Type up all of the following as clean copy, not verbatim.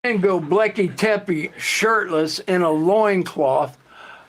And go Blecky Teppy shirtless in a loincloth,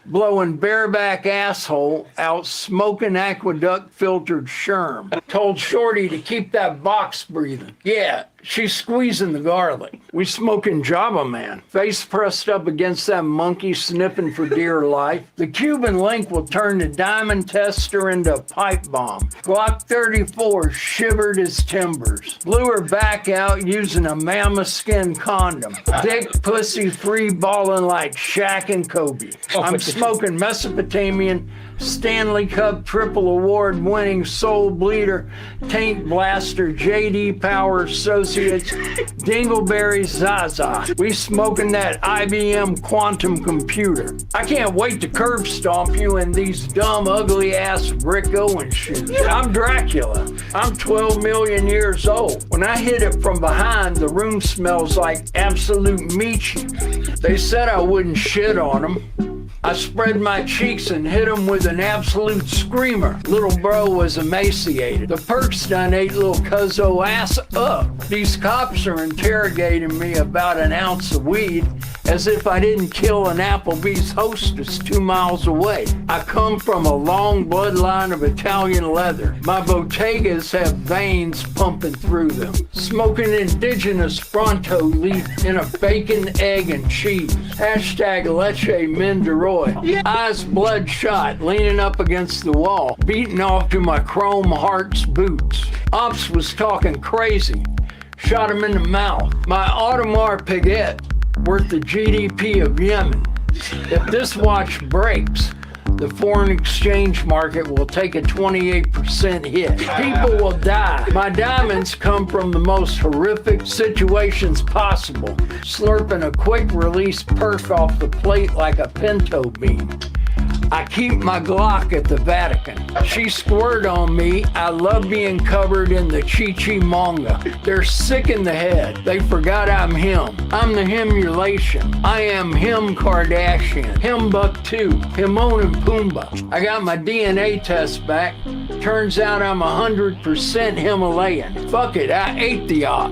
blowing bareback asshole out smoking aqueduct filtered sherm. Told Shorty to keep that box breathing. Yeah, she's squeezing the garlic. We smoking Java Man. Face pressed up against that monkey sniffing for dear life. The Cuban link will turn the diamond tester into a pipe bomb. Glock 34 shivered his timbers. Blew her back out using a mammoth skin condom. Dick pussy free balling like Shaq and Kobe. I'm smoking Mesopotamian Stanley Cup triple award winning soul bleeder, taint blaster, JD Power Associates, Dingleberry Zaza. We smoking that IBM quantum computer. I can't wait to curb stomp you in these dumb, ugly ass Rick Owens shoes. I'm Dracula. I'm 12 million years old. When I hit it from behind, the room smells like absolute Michi. They said I wouldn't shit on them. I spread my cheeks and hit him with an absolute screamer. Little bro was emaciated. The perks done ate little cuzzo ass up. These cops are interrogating me about an ounce of weed as if I didn't kill an Applebee's hostess 2 miles away. I come from a long bloodline of Italian leather. My Bottegas have veins pumping through them. Smoking indigenous Fronto leaf in a bacon, egg, and cheese. Hashtag Leche Menderoy. Eyes bloodshot, leaning up against the wall, beating off to my chrome heart's boots. Ops was talking crazy. Shot him in the mouth. My Audemars Piguet, worth the GDP of Yemen. If this watch breaks, the foreign exchange market will take a 28% hit. People will die. My diamonds come from the most horrific situations possible. Slurping a quick release perk off the plate like a pinto bean. I keep my Glock at the Vatican. She squirt on me. I love being covered in the Chi-Chi manga. They're sick in the head. They forgot I'm him. I'm the himulation. I am him Kardashian. Him Buck 2. Timon and Pumbaa. I got my DNA test back. Turns out I'm 100% Himalayan. Fuck it, I ate the op.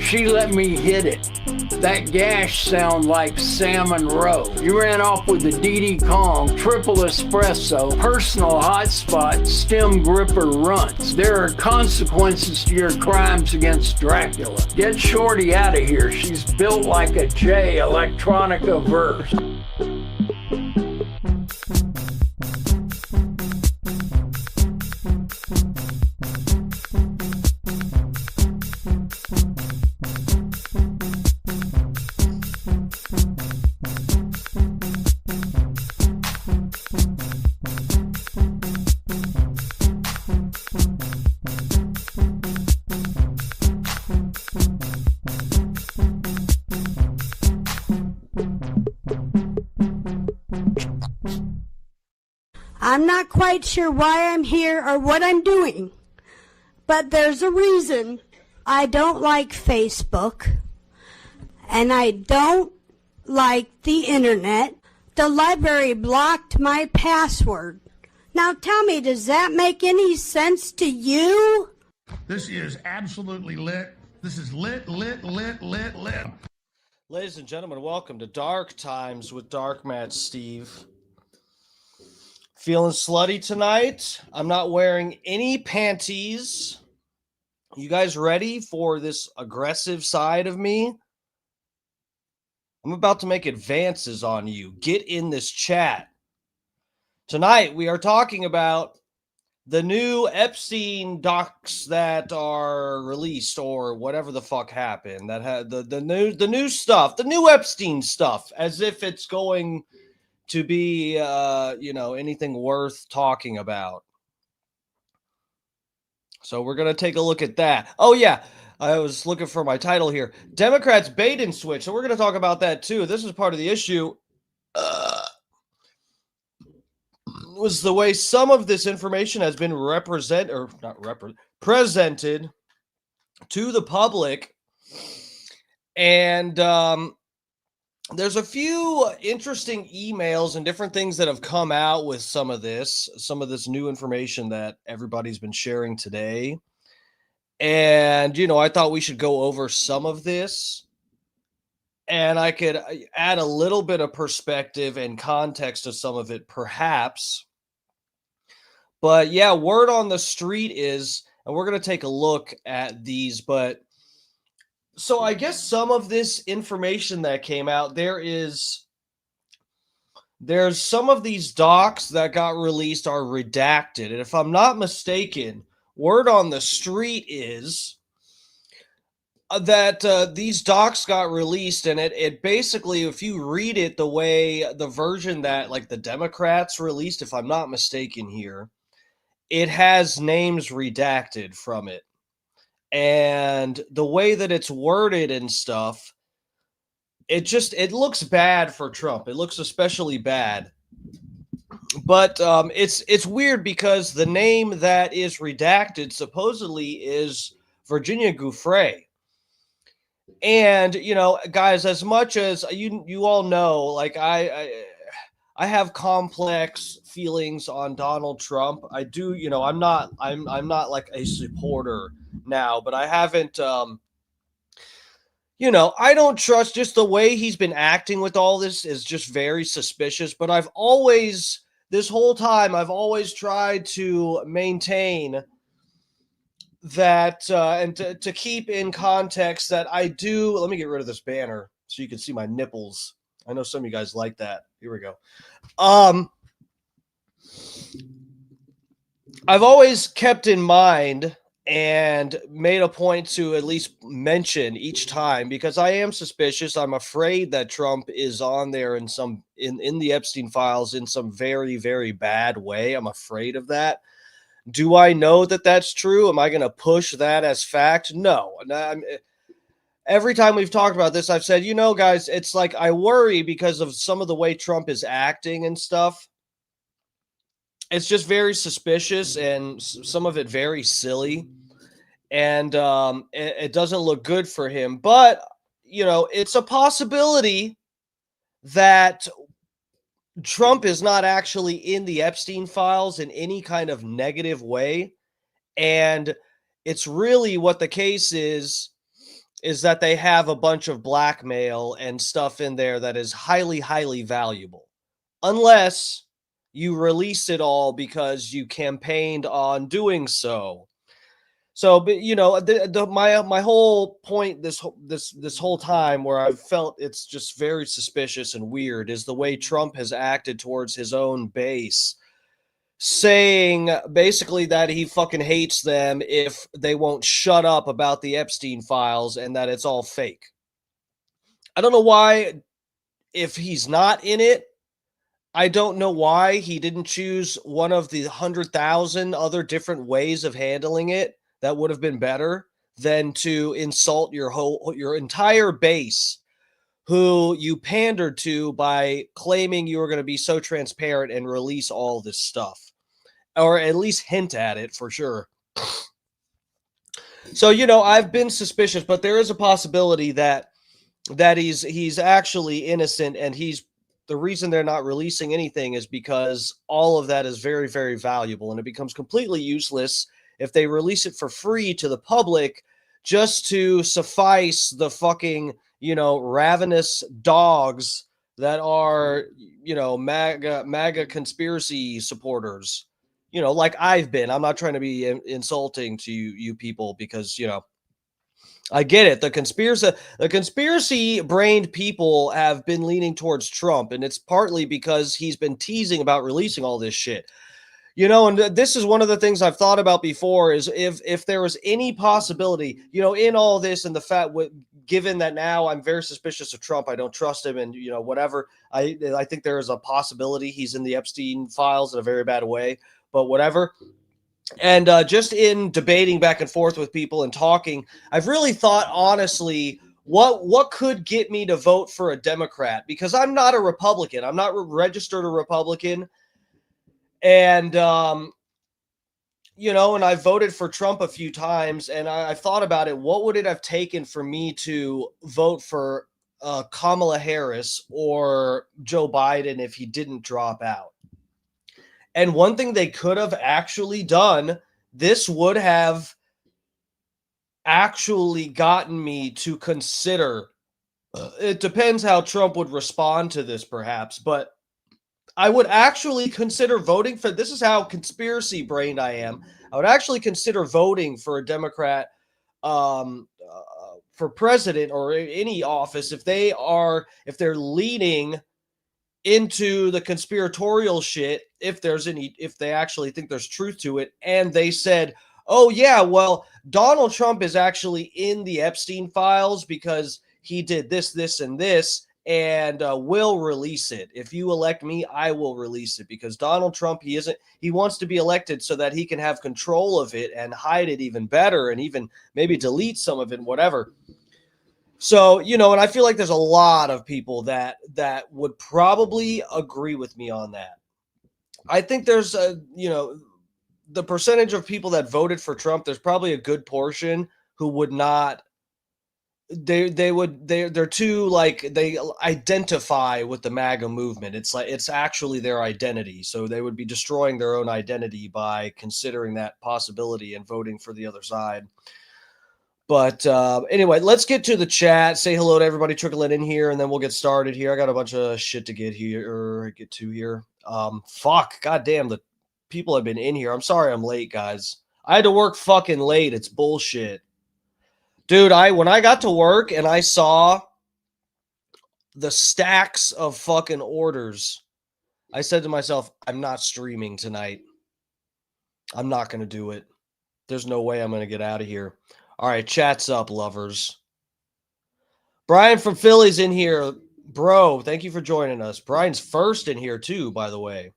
She let me hit it. That gash sound like salmon roe. You ran off with the DD Kong, triple espresso, personal hotspot, stem gripper runts. There are consequences to your crimes against Dracula. Get Shorty out of here. She's built like a J electronica verse. I'm not quite sure why I'm here or what I'm doing, but there's a reason. I don't like Facebook, and I don't like the internet. The library blocked my password. Now tell me, does that make any sense to you? This is absolutely lit. This is lit. Ladies and gentlemen, welcome to Dark Times with Dark Matt Steve. Feeling slutty tonight. I'm not wearing any panties. You guys ready for this aggressive side of me? I'm about to make advances on you. Get in this chat. Tonight, we are talking about the new Epstein docs that are released, or whatever the fuck happened. That had the new stuff, the new Epstein stuff, as if it's going to be anything worth talking about. So we're going to take a look at that. Oh yeah, I was looking for my title here. Democrats bait and switch. So we're going to talk about that too. This is part of the issue. Was the way some of this information has been presented to the public. And there's a few interesting emails and different things that have come out with some of this new information that everybody's been sharing today. And, I thought we should go over some of this, and I could add a little bit of perspective and context to some of it, perhaps. But yeah, word on the street is, and we're going to take a look at these, but so I guess some of this information that came out, there's some of these docs that got released are redacted. And if I'm not mistaken, word on the street is that these docs got released, and it basically, if you read it the way the version that like the Democrats released, if I'm not mistaken here, it has names redacted from it. And the way that it's worded and stuff, it looks bad for Trump. It looks especially bad. But it's weird because the name that is redacted supposedly is Virginia Giuffre. And guys, as much as you all know, like I have complex feelings on Donald Trump. I do, I'm not like a supporter now, but I haven't I don't trust, just the way he's been acting with all this is just very suspicious. But this whole time, I've always tried to maintain that and to keep in context that I do. Let me get rid of this banner so you can see my nipples. I know some of you guys like that. Here we go. I've always kept in mind and made a point to at least mention each time, because I am suspicious. I'm afraid that Trump is on there in the Epstein files in some very, very bad way. I'm afraid of that. Do I know that that's true? Am I going to push that as fact? No. Every time we've talked about this, I've said, guys, it's like I worry because of some of the way Trump is acting and stuff. It's just very suspicious, and some of it very silly. And it doesn't look good for him. But, it's a possibility that Trump is not actually in the Epstein files in any kind of negative way. And it's really what the case is that they have a bunch of blackmail and stuff in there that is highly, highly valuable. Unless you release it all because you campaigned on doing so. So, but my whole point this whole time, where I've felt it's just very suspicious and weird, is the way Trump has acted towards his own base, saying basically that he fucking hates them if they won't shut up about the Epstein files and that it's all fake. I don't know why, if he's not in it, I don't know why he didn't choose one of the 100,000 other different ways of handling it that would have been better than to insult your entire base, who you pandered to by claiming you were going to be so transparent and release all this stuff, or at least hint at it for sure. So, I've been suspicious, but there is a possibility that he's actually innocent, and the reason they're not releasing anything is because all of that is very, very valuable, and it becomes completely useless if they release it for free to the public just to suffice the fucking, ravenous dogs that are, MAGA conspiracy supporters, like I've been. I'm not trying to be insulting to you people, because, I get it. The conspiracy brained people have been leaning towards Trump, and it's partly because he's been teasing about releasing all this shit. And this is one of the things I've thought about before, is if there was any possibility, in all this, and the fact, given that now I'm very suspicious of Trump, I don't trust him, and whatever, I think there is a possibility he's in the Epstein files in a very bad way, but whatever. And just in debating back and forth with people and talking, I've really thought, honestly, what could get me to vote for a Democrat, because I'm not a Republican. I'm not registered a Republican. And, and I voted for Trump a few times, and I thought about it. What would it have taken for me to vote for Kamala Harris or Joe Biden if he didn't drop out? And one thing they could have actually done, this would have actually gotten me to consider. It depends how Trump would respond to this, perhaps, but I would actually consider voting for. This is how conspiracy brained I am. I would actually consider voting for a Democrat for president or any office if they're leaning into the conspiratorial shit, if they actually think there's truth to it, and they said, oh yeah, well, Donald Trump is actually in the Epstein files because he did this and this, and will release it. If you elect me, I will release it, because Donald Trump, he wants to be elected so that he can have control of it and hide it even better, and even maybe delete some of it, whatever. So, and I feel like there's a lot of people that would probably agree with me on that. I think there's the percentage of people that voted for Trump, there's probably a good portion who would not. They're too, like, they identify with the MAGA movement. It's like it's actually their identity. So they would be destroying their own identity by considering that possibility and voting for the other side. But anyway, let's get to the chat. Say hello to everybody trickling in here, and then we'll get started here. I got a bunch of shit to get to here. Fuck, goddamn, the people have been in here. I'm sorry I'm late, guys. I had to work fucking late. It's bullshit, dude. When I got to work and I saw the stacks of fucking orders, I said to myself, I'm not streaming tonight. I'm not gonna do it. There's no way I'm gonna get out of here. All right, chat's up, lovers. Brian from Philly's in here. Bro, thank you for joining us. Brian's first in here, too, by the way.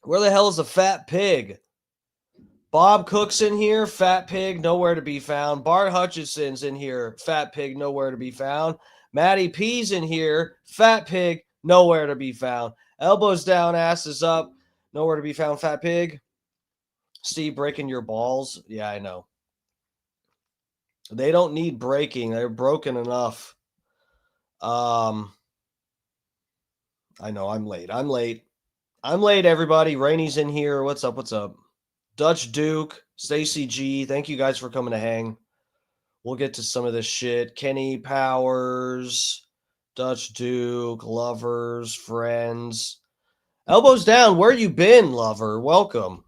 Where the hell is the fat pig? Bob Cook's in here. Fat pig, nowhere to be found. Bart Hutchinson's in here. Fat pig, nowhere to be found. Matty P's in here. Fat pig, nowhere to be found. Elbows down, asses up. Nowhere to be found, fat pig. Steve, breaking your balls? Yeah, I know. They don't need breaking. They're broken enough. I know I'm late. I'm late, everybody. Rainy's in here. What's up? Dutch Duke, Stacy G. Thank you guys for coming to hang. We'll get to some of this shit. Kenny Powers, Dutch Duke, lovers, friends. Elbows down. Where you been, lover? Welcome.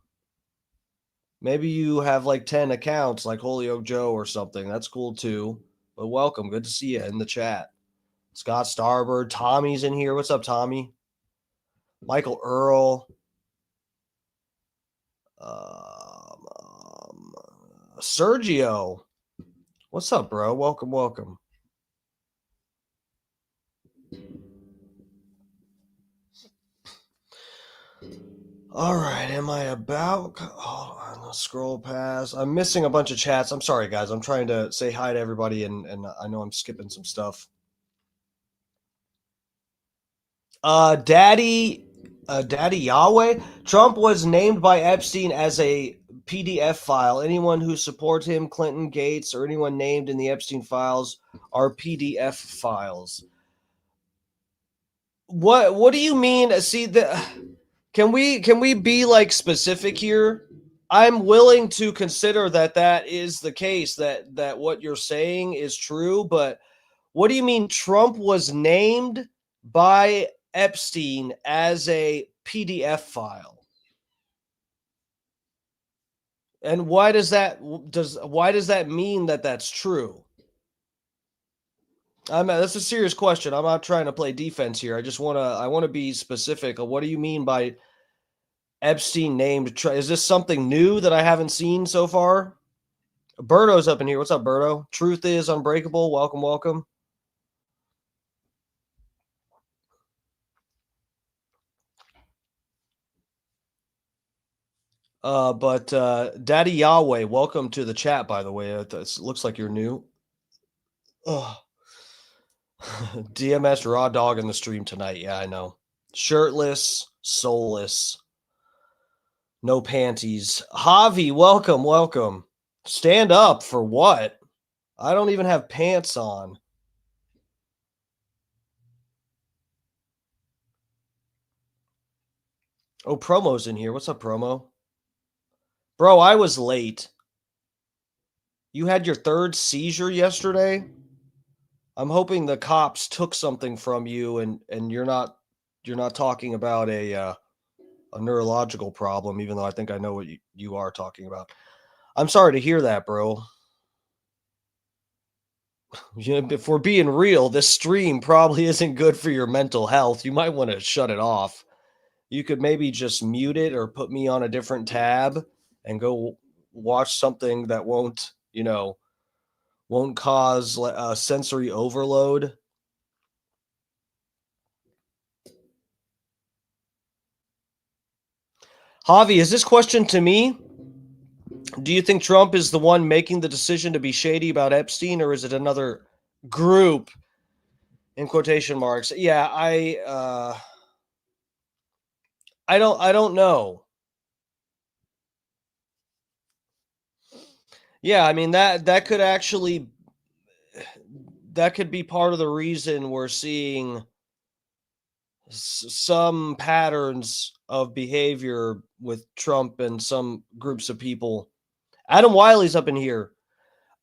Maybe you have like 10 accounts like Holyoke Joe or something. That's cool too. But welcome. Good to see you in the chat. Scott Starbird. Tommy's in here. What's up, Tommy? Michael Earl. Sergio. What's up, bro? Welcome. All right, am I about? Hold on, let's scroll past. I'm missing a bunch of chats. I'm sorry, guys. I'm trying to say hi to everybody, and I know I'm skipping some stuff. Daddy Yahweh. Trump was named by Epstein as a PDF file. Anyone who supports him, Clinton, Gates, or anyone named in the Epstein files are PDF files. What do you mean? See, can we be like specific here? I'm willing to consider that is the case, that what you're saying is true, but what do you mean Trump was named by Epstein as a PDF file? And why does that mean that that's true? That's a serious question. I'm not trying to play defense here. I want to be specific. What do you mean by Epstein named? Is this something new that I haven't seen so far? Berto's up in here. What's up, Berto? Truth is unbreakable. Welcome. But Daddy Yahweh, welcome to the chat, by the way. It looks like you're new. Oh. DMS raw dog in the stream tonight. Yeah, I know. Shirtless, soulless, no panties. Javi, welcome. Stand up for what? I don't even have pants on. Oh, Promo's in here. What's up, Promo? Bro, I was late. You had your third seizure yesterday. I'm hoping the cops took something from you, and you're not talking about a neurological problem, even though I think I know what you are talking about. I'm sorry to hear that, bro. You know, if we're being real, this stream probably isn't good for your mental health. You might want to shut it off. You could maybe just mute it or put me on a different tab and go watch something that won't cause sensory overload. Javi, is this question to me? Do you think Trump is the one making the decision to be shady about Epstein, or is it another group in quotation marks? Yeah, I don't know. Yeah, I mean that could actually that could be part of the reason we're seeing some patterns of behavior with Trump and some groups of people. Adam Wiley's up in here.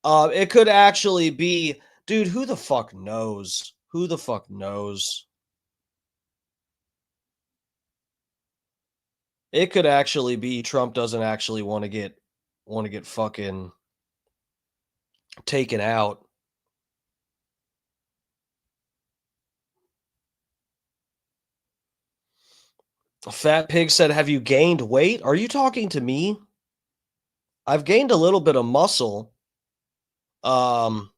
It could actually be, dude, who the fuck knows? Who the fuck knows? It could actually be Trump doesn't actually want to get fucking taken out. Fat Pig said, "Have you gained weight?" Are you talking to me? I've gained a little bit of muscle. Ron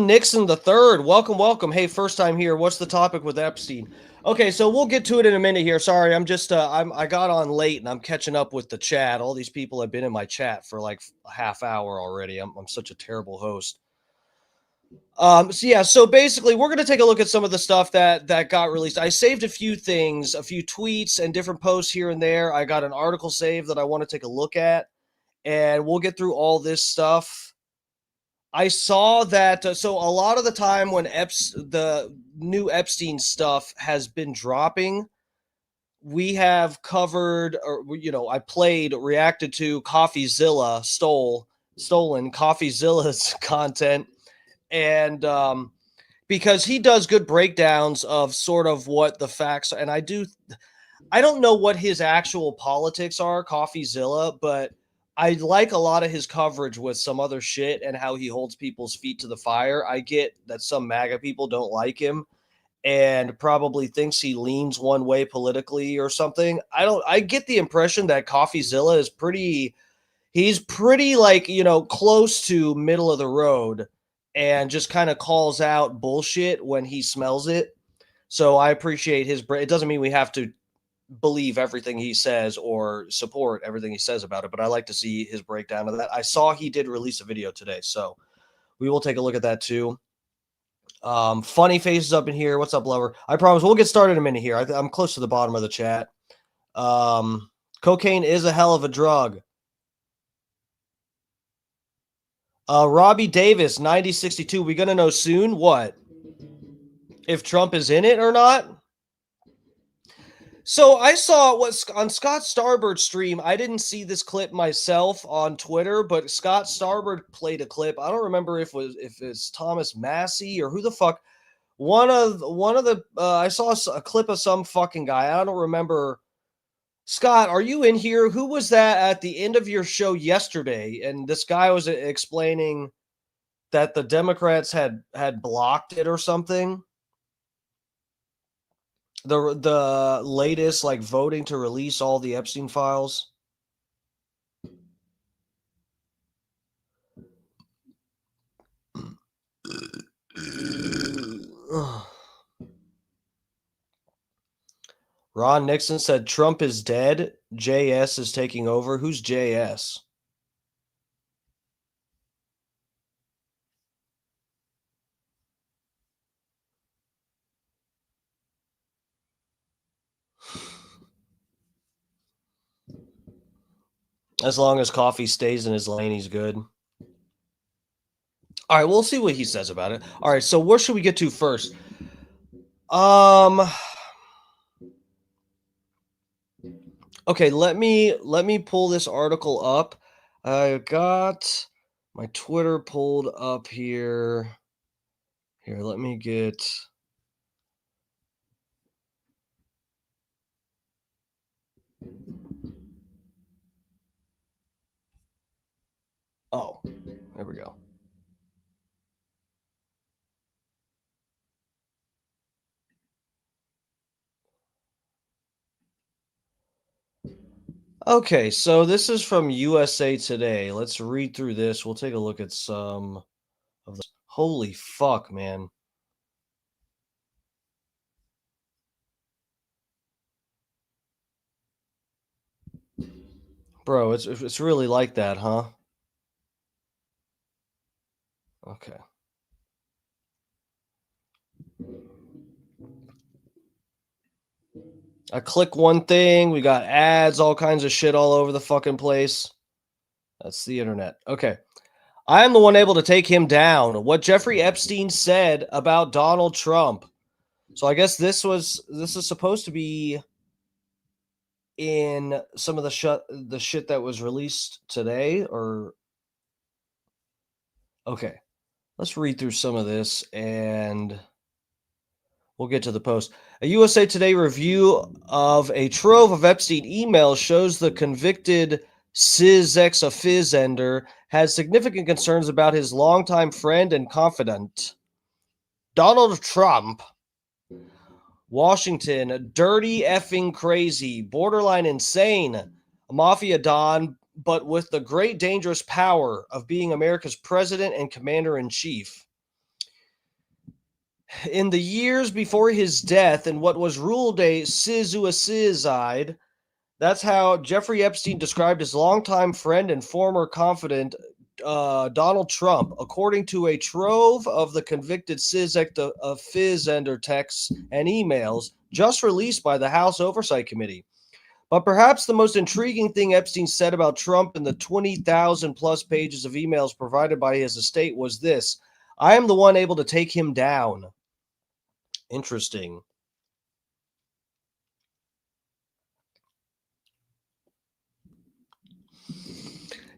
Nixon the third, welcome. Hey, first time here. What's the topic with Epstein? Okay, so we'll get to it in a minute here. Sorry, I'm just I got on late and I'm catching up with the chat. All these people have been in my chat for like a half hour already. I'm such a terrible host. So basically we're going to take a look at some of the stuff that got released. I saved a few things, a few tweets and different posts here and there. I got an article saved that I want to take a look at, and we'll get through all this stuff. I saw that so a lot of the time when the new Epstein stuff has been dropping, we have covered, or I reacted to Coffeezilla stolen Coffeezilla's content, and because he does good breakdowns of sort of what the facts are. And I don't know what his actual politics are, Coffeezilla, but I like a lot of his coverage with some other shit and how he holds people's feet to the fire. I get that some MAGA people don't like him and probably thinks he leans one way politically or something. I get the impression that Coffeezilla is he's pretty like, close to middle of the road and just kind of calls out bullshit when he smells it. So I appreciate it doesn't mean we have to believe everything he says or support everything he says about it, but I like to see his breakdown of that. I saw he did release a video today, so we will take a look at that too. Funny faces up in here. What's up, lover? I promise we'll get started in a minute here. I'm close to the bottom of the chat. Cocaine is a hell of a drug. Robbie Davis, 9062. We gonna know soon what? If Trump is in it or not? So I saw on Scott Starbird's stream. I didn't see this clip myself on Twitter, but Scott Starbird played a clip. I don't remember if it's Thomas Massey or who the fuck. One of the I saw a clip of some fucking guy. I don't remember. Scott, are you in here? Who was that at the end of your show yesterday? And this guy was explaining that the Democrats had blocked it or something. The latest like voting to release all the Epstein files. Ron Nixon said Trump is dead. JS is taking over. Who's JS? As long as Coffee stays in his lane, he's good. All right, we'll see what he says about it. All right, so where should we get to first? Okay, let me pull this article up. I got my Twitter pulled up here. Here, let me get. Oh, there we go. Okay, so this is from USA Today. Let's read through this. We'll take a look at some of the. Holy fuck, man. Bro, it's really like that, huh? Okay. I click one thing, we got ads, all kinds of shit all over the fucking place. That's the internet. Okay. I am the one able to take him down. What Jeffrey Epstein said about Donald Trump. So I guess this is supposed to be in some of the shit that was released today, or okay. Let's read through some of this and we'll get to the post. A USA Today review of a trove of Epstein emails shows the convicted cis-ex-offender has significant concerns about his longtime friend and confidant, Donald Trump. Washington, dirty effing crazy, borderline insane, a mafia don, but with the great dangerous power of being America's president and commander in chief. In the years before his death and what was ruled a suicide, that's how Jeffrey Epstein described his longtime friend and former confidant, Donald Trump, according to a trove of the convicted offender texts and emails just released by the House Oversight Committee. But perhaps the most intriguing thing Epstein said about Trump in the 20,000 plus pages of emails provided by his estate was this: I am the one able to take him down. Interesting.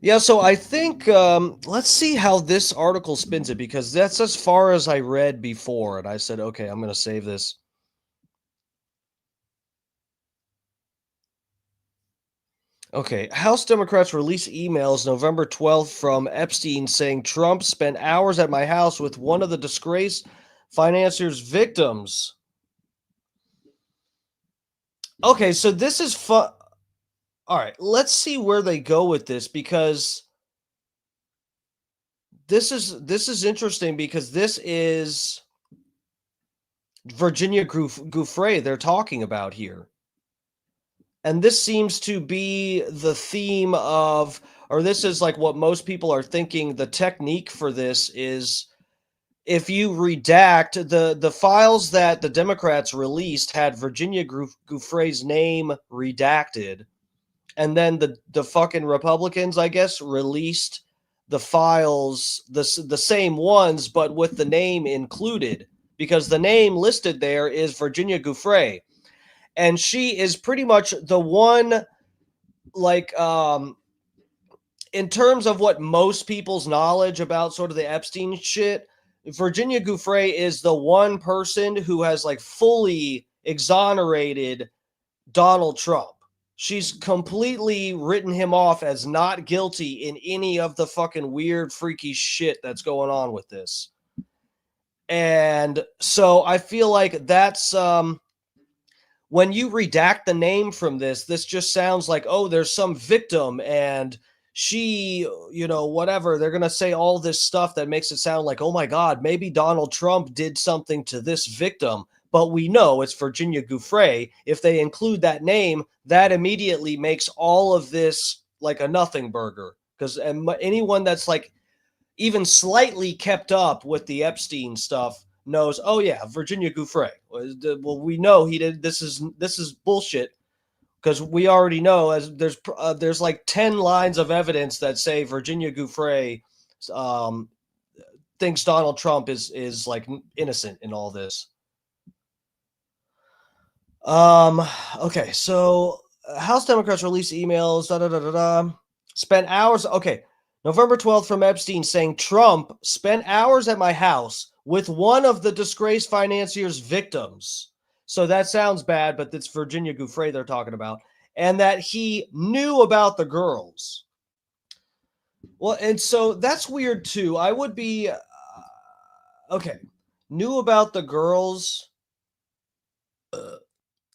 Yeah, so I think let's see how this article spins it, because that's as far as I read before, and I said, okay, I'm going to save this. Okay, House Democrats release emails November 12th from Epstein saying Trump spent hours at my house with one of the disgraced financiers' victims. Okay, so this is fun. All right, let's see where they go with this, because this is interesting, because this is Virginia Gouffre they're talking about here. And this seems to be the theme of, or this is like what most people are thinking the technique for this is: if you redact the files that the Democrats released had Virginia Gouffre's name redacted, and then the fucking Republicans, I guess, released the files, the same ones, but with the name included, because the name listed there is Virginia Gouffre, and she is pretty much the one, like, in terms of what most people's knowledge about sort of the Epstein shit, Virginia Gouffre is the one person who has like fully exonerated Donald Trump. She's completely written him off as not guilty in any of the fucking weird, freaky shit that's going on with this. And so I feel like that's when you redact the name from this just sounds like, oh, there's some victim and she, whatever. They're going to say all this stuff that makes it sound like, oh my God, maybe Donald Trump did something to this victim. But we know it's Virginia Gouffre. If they include that name, that immediately makes all of this like a nothing burger. Because anyone that's like even slightly kept up with the Epstein stuff knows, oh yeah, Virginia Gouffre. Well, we know he did. This is bullshit, because we already know, as there's like 10 lines of evidence that say Virginia Gouffre thinks Donald Trump is like innocent in all this. Okay, so House Democrats released emails. Spent hours. Okay, November 12th from Epstein saying Trump spent hours at my house with one of the disgraced financier's victims. So that sounds bad, but it's Virginia Giuffre they're talking about, and that he knew about the girls. Well, and so that's weird too. I would be okay. Knew about the girls.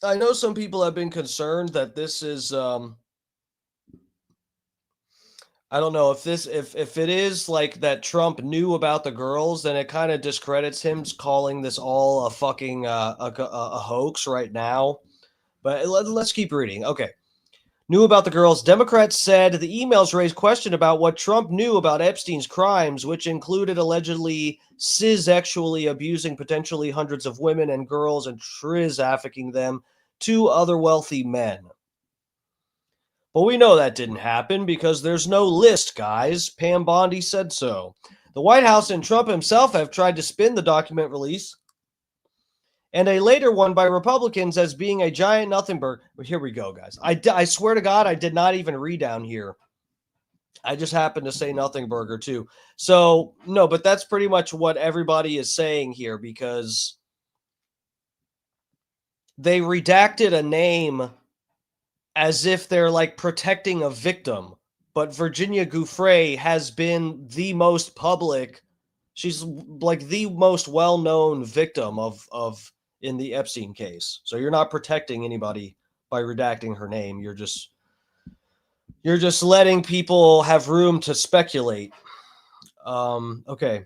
I know some people have been concerned that this is I don't know if it is like that Trump knew about the girls, then it kind of discredits him calling this all a fucking a hoax right now. But let's keep reading. Okay. Knew about the girls. Democrats said the emails raised question about what Trump knew about Epstein's crimes, which included allegedly cis-sexually abusing potentially hundreds of women and girls and trafficking them to other wealthy men. But we know that didn't happen because there's no list, guys. Pam Bondi said so. The White House and Trump himself have tried to spin the document release and a later one by Republicans as being a giant nothing burger. But here we go, guys. I swear to God, I did not even read down here. I just happened to say nothing burger too. So, no, but that's pretty much what everybody is saying here because they redacted a name as if they're like protecting a victim. But Virginia Giuffre has been the most public. She's like the most well-known victim of in the Epstein case. So you're not protecting anybody by redacting her name. You're just letting people have room to speculate. Okay.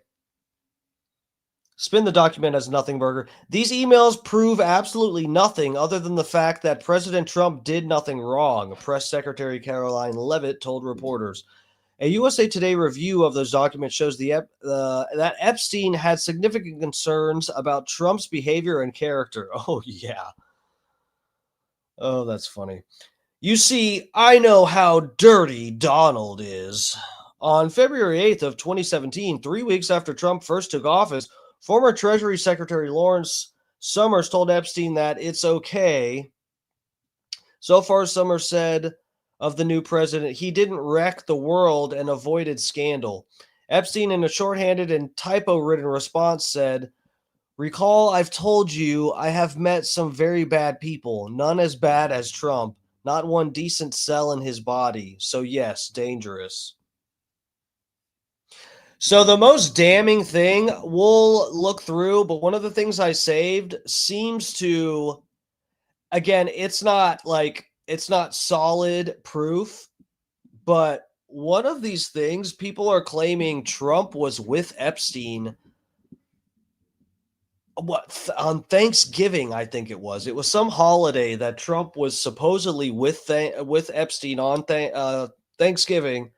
Spin the document as nothing burger. These emails prove absolutely nothing other than the fact that President Trump did nothing wrong, Press Secretary Caroline Leavitt told reporters. A USA Today review of those documents shows that Epstein had significant concerns about Trump's behavior and character. Oh, yeah. Oh, that's funny. You see, I know how dirty Donald is. On February 8th of 2017, 3 weeks after Trump first took office, former Treasury Secretary Lawrence Summers told Epstein that it's okay. So far, Summers said of the new president, he didn't wreck the world and avoided scandal. Epstein, in a shorthanded and typo-ridden response, said, "Recall, I've told you I have met some very bad people, none as bad as Trump, not one decent cell in his body. So yes, dangerous." So the most damning thing we'll look through, but one of the things I saved seems to, again, it's not solid proof, but one of these things people are claiming Trump was with Epstein on Thanksgiving. I think it was some holiday that Trump was supposedly with Epstein on Thanksgiving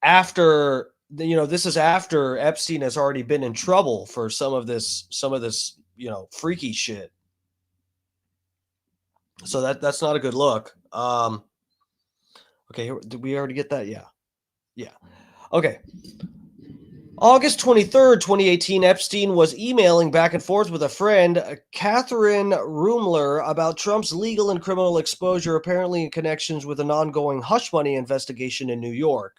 after this is after Epstein has already been in trouble for some of this freaky shit. So that's not a good look. Okay, did we already get that? Yeah. Okay. August 23rd, 2018, Epstein was emailing back and forth with a friend, Catherine Rumler, about Trump's legal and criminal exposure, apparently in connections with an ongoing hush money investigation in New York.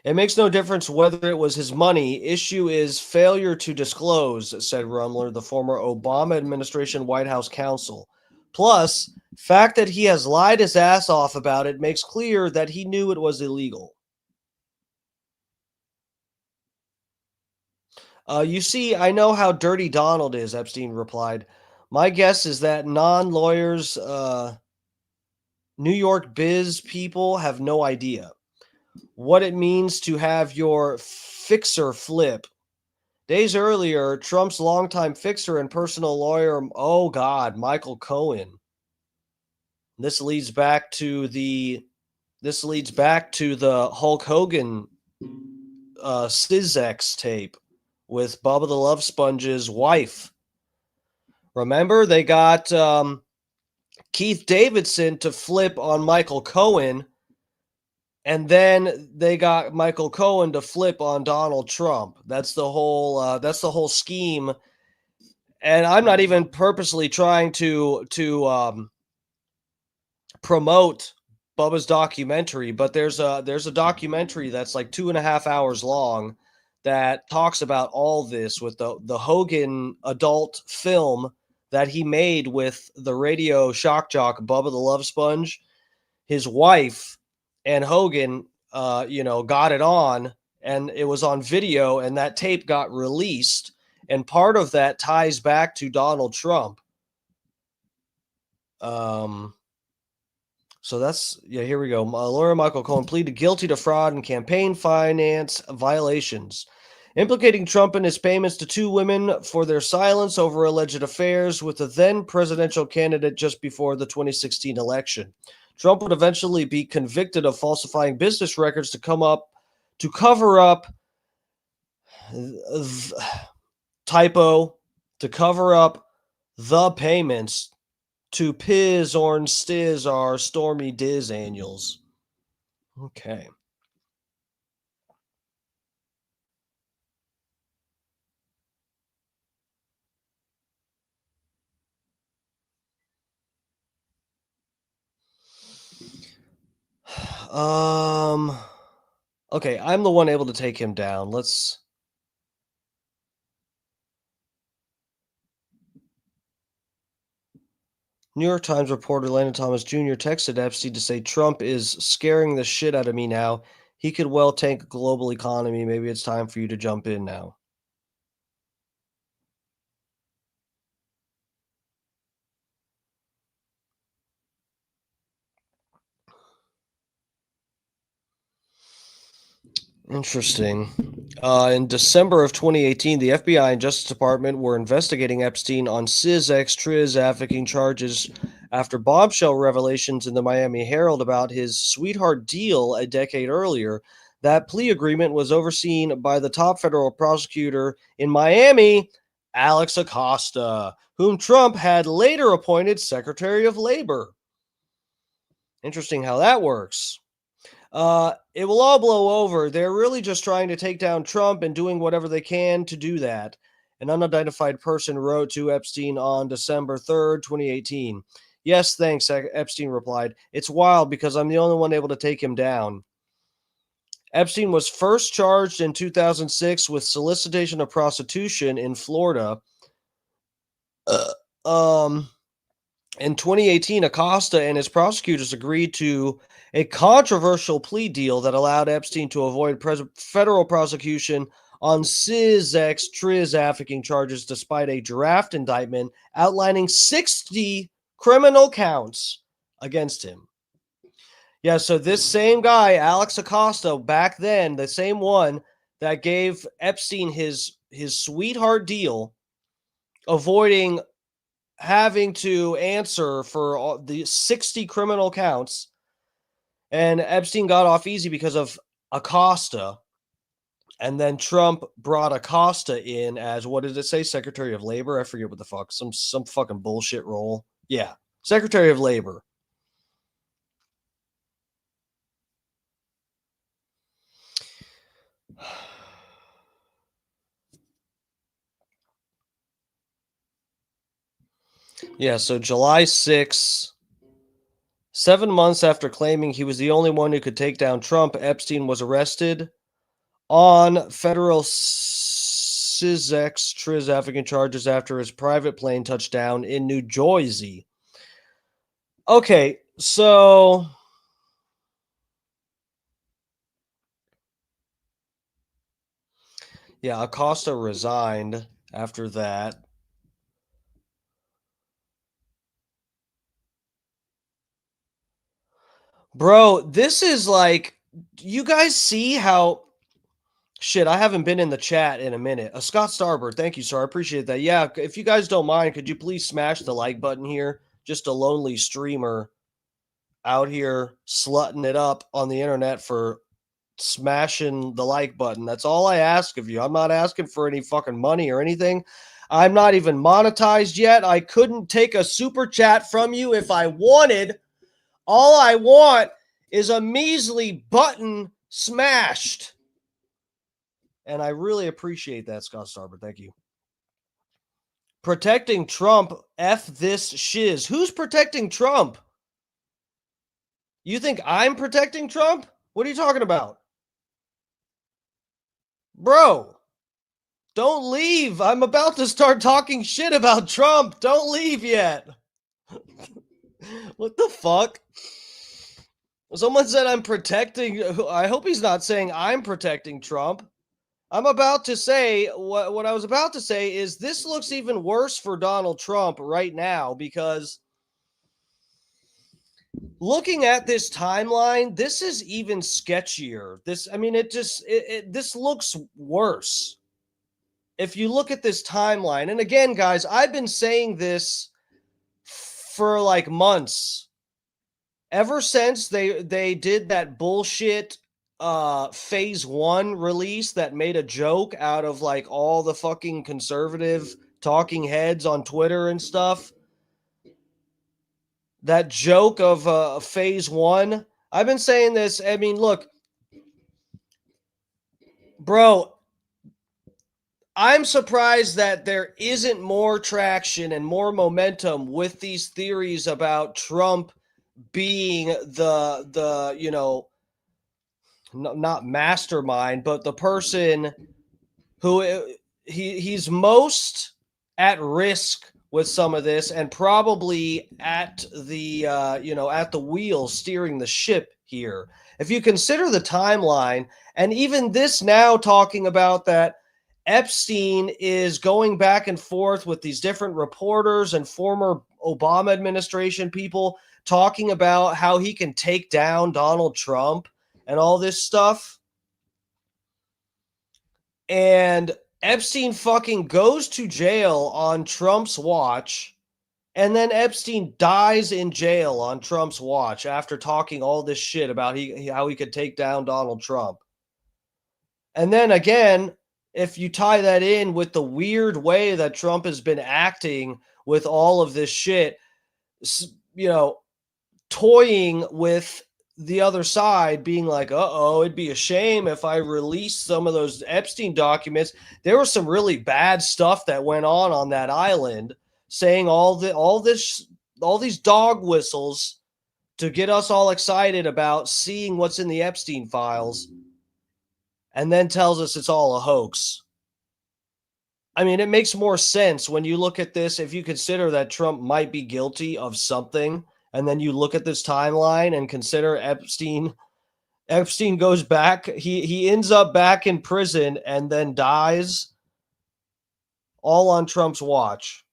It makes no difference whether it was his money. Issue is failure to disclose, said Rumler, the former Obama administration White House counsel. Plus, fact that he has lied his ass off about it makes clear that he knew it was illegal. You see, I know how dirty Donald is, Epstein replied. My guess is that non-lawyers, New York biz people have no idea what it means to have your fixer flip. Days earlier, Trump's longtime fixer and personal lawyer, oh God, Michael Cohen. This leads back to the Hulk Hogan Sizx tape with Bubba the Love Sponge's wife. Remember, they got Keith Davidson to flip on Michael Cohen, and then they got Michael Cohen to flip on Donald Trump. That's the whole scheme. And I'm not even purposely trying to promote Bubba's documentary, but there's a documentary that's like 2.5 hours long that talks about all this with the Hogan adult film that he made with the radio shock jock Bubba the Love Sponge. His wife and Hogan, got it on, and it was on video, and that tape got released, and part of that ties back to Donald Trump. So that's, here we go. Laura Michael Cohen pleaded guilty to fraud and campaign finance violations, implicating Trump in his payments to 2 women for their silence over alleged affairs with the then presidential candidate just before the 2016 election. Trump would eventually be convicted of falsifying business records to cover up the payments to Piz Orn Stiz our Stormy Diz Annuals. Okay. Okay, I'm the one able to take him down. New York Times reporter Landon Thomas Jr. texted Epstein to say Trump is scaring the shit out of me now. He could well tank a global economy. Maybe it's time for you to jump in now. Interesting. In December of 2018, the FBI and Justice Department were investigating Epstein on CIS-X trafficking charges after bombshell revelations in the Miami Herald about his sweetheart deal a decade earlier. That plea agreement was overseen by the top federal prosecutor in Miami, Alex Acosta, whom Trump had later appointed Secretary of Labor. Interesting how that works. It will all blow over. They're really just trying to take down Trump and doing whatever they can to do that. An unidentified person wrote to Epstein on December 3rd, 2018. Yes, thanks, Epstein replied. It's wild because I'm the only one able to take him down. Epstein was first charged in 2006 with solicitation of prostitution in Florida. In 2018, Acosta and his prosecutors agreed to a controversial plea deal that allowed Epstein to avoid federal prosecution on CIS-X trafficking charges despite a draft indictment outlining 60 criminal counts against him. Yeah, so this same guy, Alex Acosta, back then, the same one that gave Epstein his sweetheart deal, avoiding having to answer for all the 60 criminal counts, and Epstein got off easy because of Acosta. And then Trump brought Acosta in as, what did it say? Secretary of Labor? I forget what the fuck. Some fucking bullshit role. Yeah. Secretary of Labor. Yeah, so July 6th, 7 months after claiming he was the only one who could take down Trump, Epstein was arrested on federal CIS-X trafficking charges after his private plane touched down in New Jersey. Okay, so yeah, Acosta resigned after that. Bro, this is like, you guys see how shit, I haven't been in the chat in a minute. Scott Starbird, thank you, sir. I appreciate that. Yeah, if you guys don't mind, could you please smash the like button here? Just a lonely streamer out here slutting it up on the internet for smashing the like button. That's all I ask of you. I'm not asking for any fucking money or anything. I'm not even monetized yet. I couldn't take a super chat from you if I wanted. All I want is a measly button smashed. And I really appreciate that, Scott Starboard. Thank you. Protecting Trump, F this shiz. Who's protecting Trump? You think I'm protecting Trump? What are you talking about? Bro, don't leave. I'm about to start talking shit about Trump. Don't leave yet. What the fuck? Someone said I'm protecting. I hope he's not saying I'm protecting Trump. I'm about to say what I was about to say is this looks even worse for Donald Trump right now because looking at this timeline, this is even sketchier. This looks worse. If you look at this timeline, and again, guys, I've been saying this for like months. Ever since they did that bullshit phase 1 release that made a joke out of like all the fucking conservative talking heads on Twitter and stuff. That joke of phase 1. I've been saying this. I mean, look, bro, I'm surprised that there isn't more traction and more momentum with these theories about Trump being the not mastermind, but the person who he's most at risk with some of this and probably at the at the wheel steering the ship here. If you consider the timeline, and even this now talking about that Epstein is going back and forth with these different reporters and former Obama administration people talking about how he can take down Donald Trump and all this stuff. And Epstein fucking goes to jail on Trump's watch. And then Epstein dies in jail on Trump's watch after talking all this shit about how he could take down Donald Trump. And then again, if you tie that in with the weird way that Trump has been acting with all of this shit, toying with the other side, being like, it'd be a shame if I released some of those Epstein documents. There was some really bad stuff that went on that island, saying all these dog whistles to get us all excited about seeing what's in the Epstein files, and then tells us it's all a hoax. I mean, it makes more sense when you look at this, if you consider that Trump might be guilty of something, and then you look at this timeline and consider Epstein goes back, he ends up back in prison and then dies all on Trump's watch.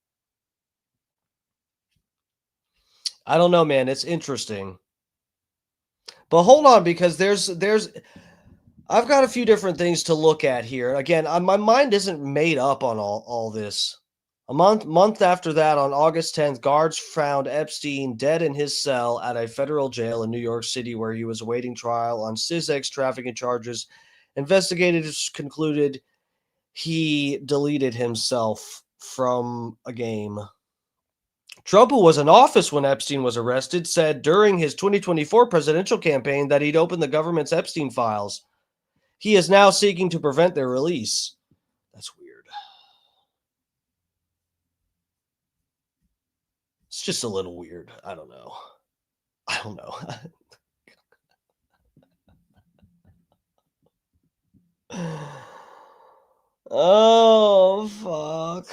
I don't know, man. It's interesting. But hold on, because I've got a few different things to look at here. Again, my mind isn't made up on all this. A month after that, on August 10th, guards found Epstein dead in his cell at a federal jail in New York City, where he was awaiting trial on CISX trafficking charges. Investigators concluded he deleted himself from a game. Trump, who was in office when Epstein was arrested, said during his 2024 presidential campaign that he'd opened the government's Epstein files. He is now seeking to prevent their release. That's weird. It's just a little weird. I don't know. Oh, fuck.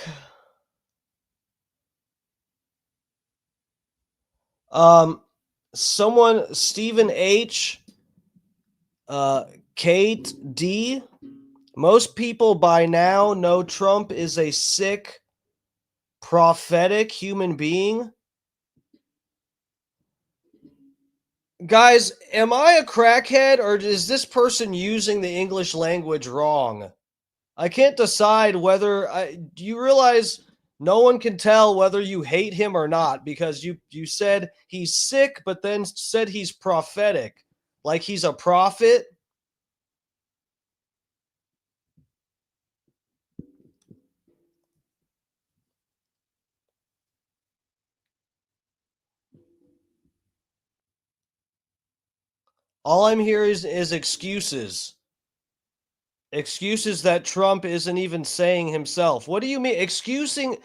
Stephen H., Kate D. Most people by now know Trump is a sick, prophetic human being. Guys, am I a crackhead, or is this person using the English language wrong? I can't decide whether do you realize no one can tell whether you hate him or not, because you said he's sick, but then said he's prophetic, like he's a prophet. All I'm hearing is excuses. Excuses that Trump isn't even saying himself. What do you mean? Excusing?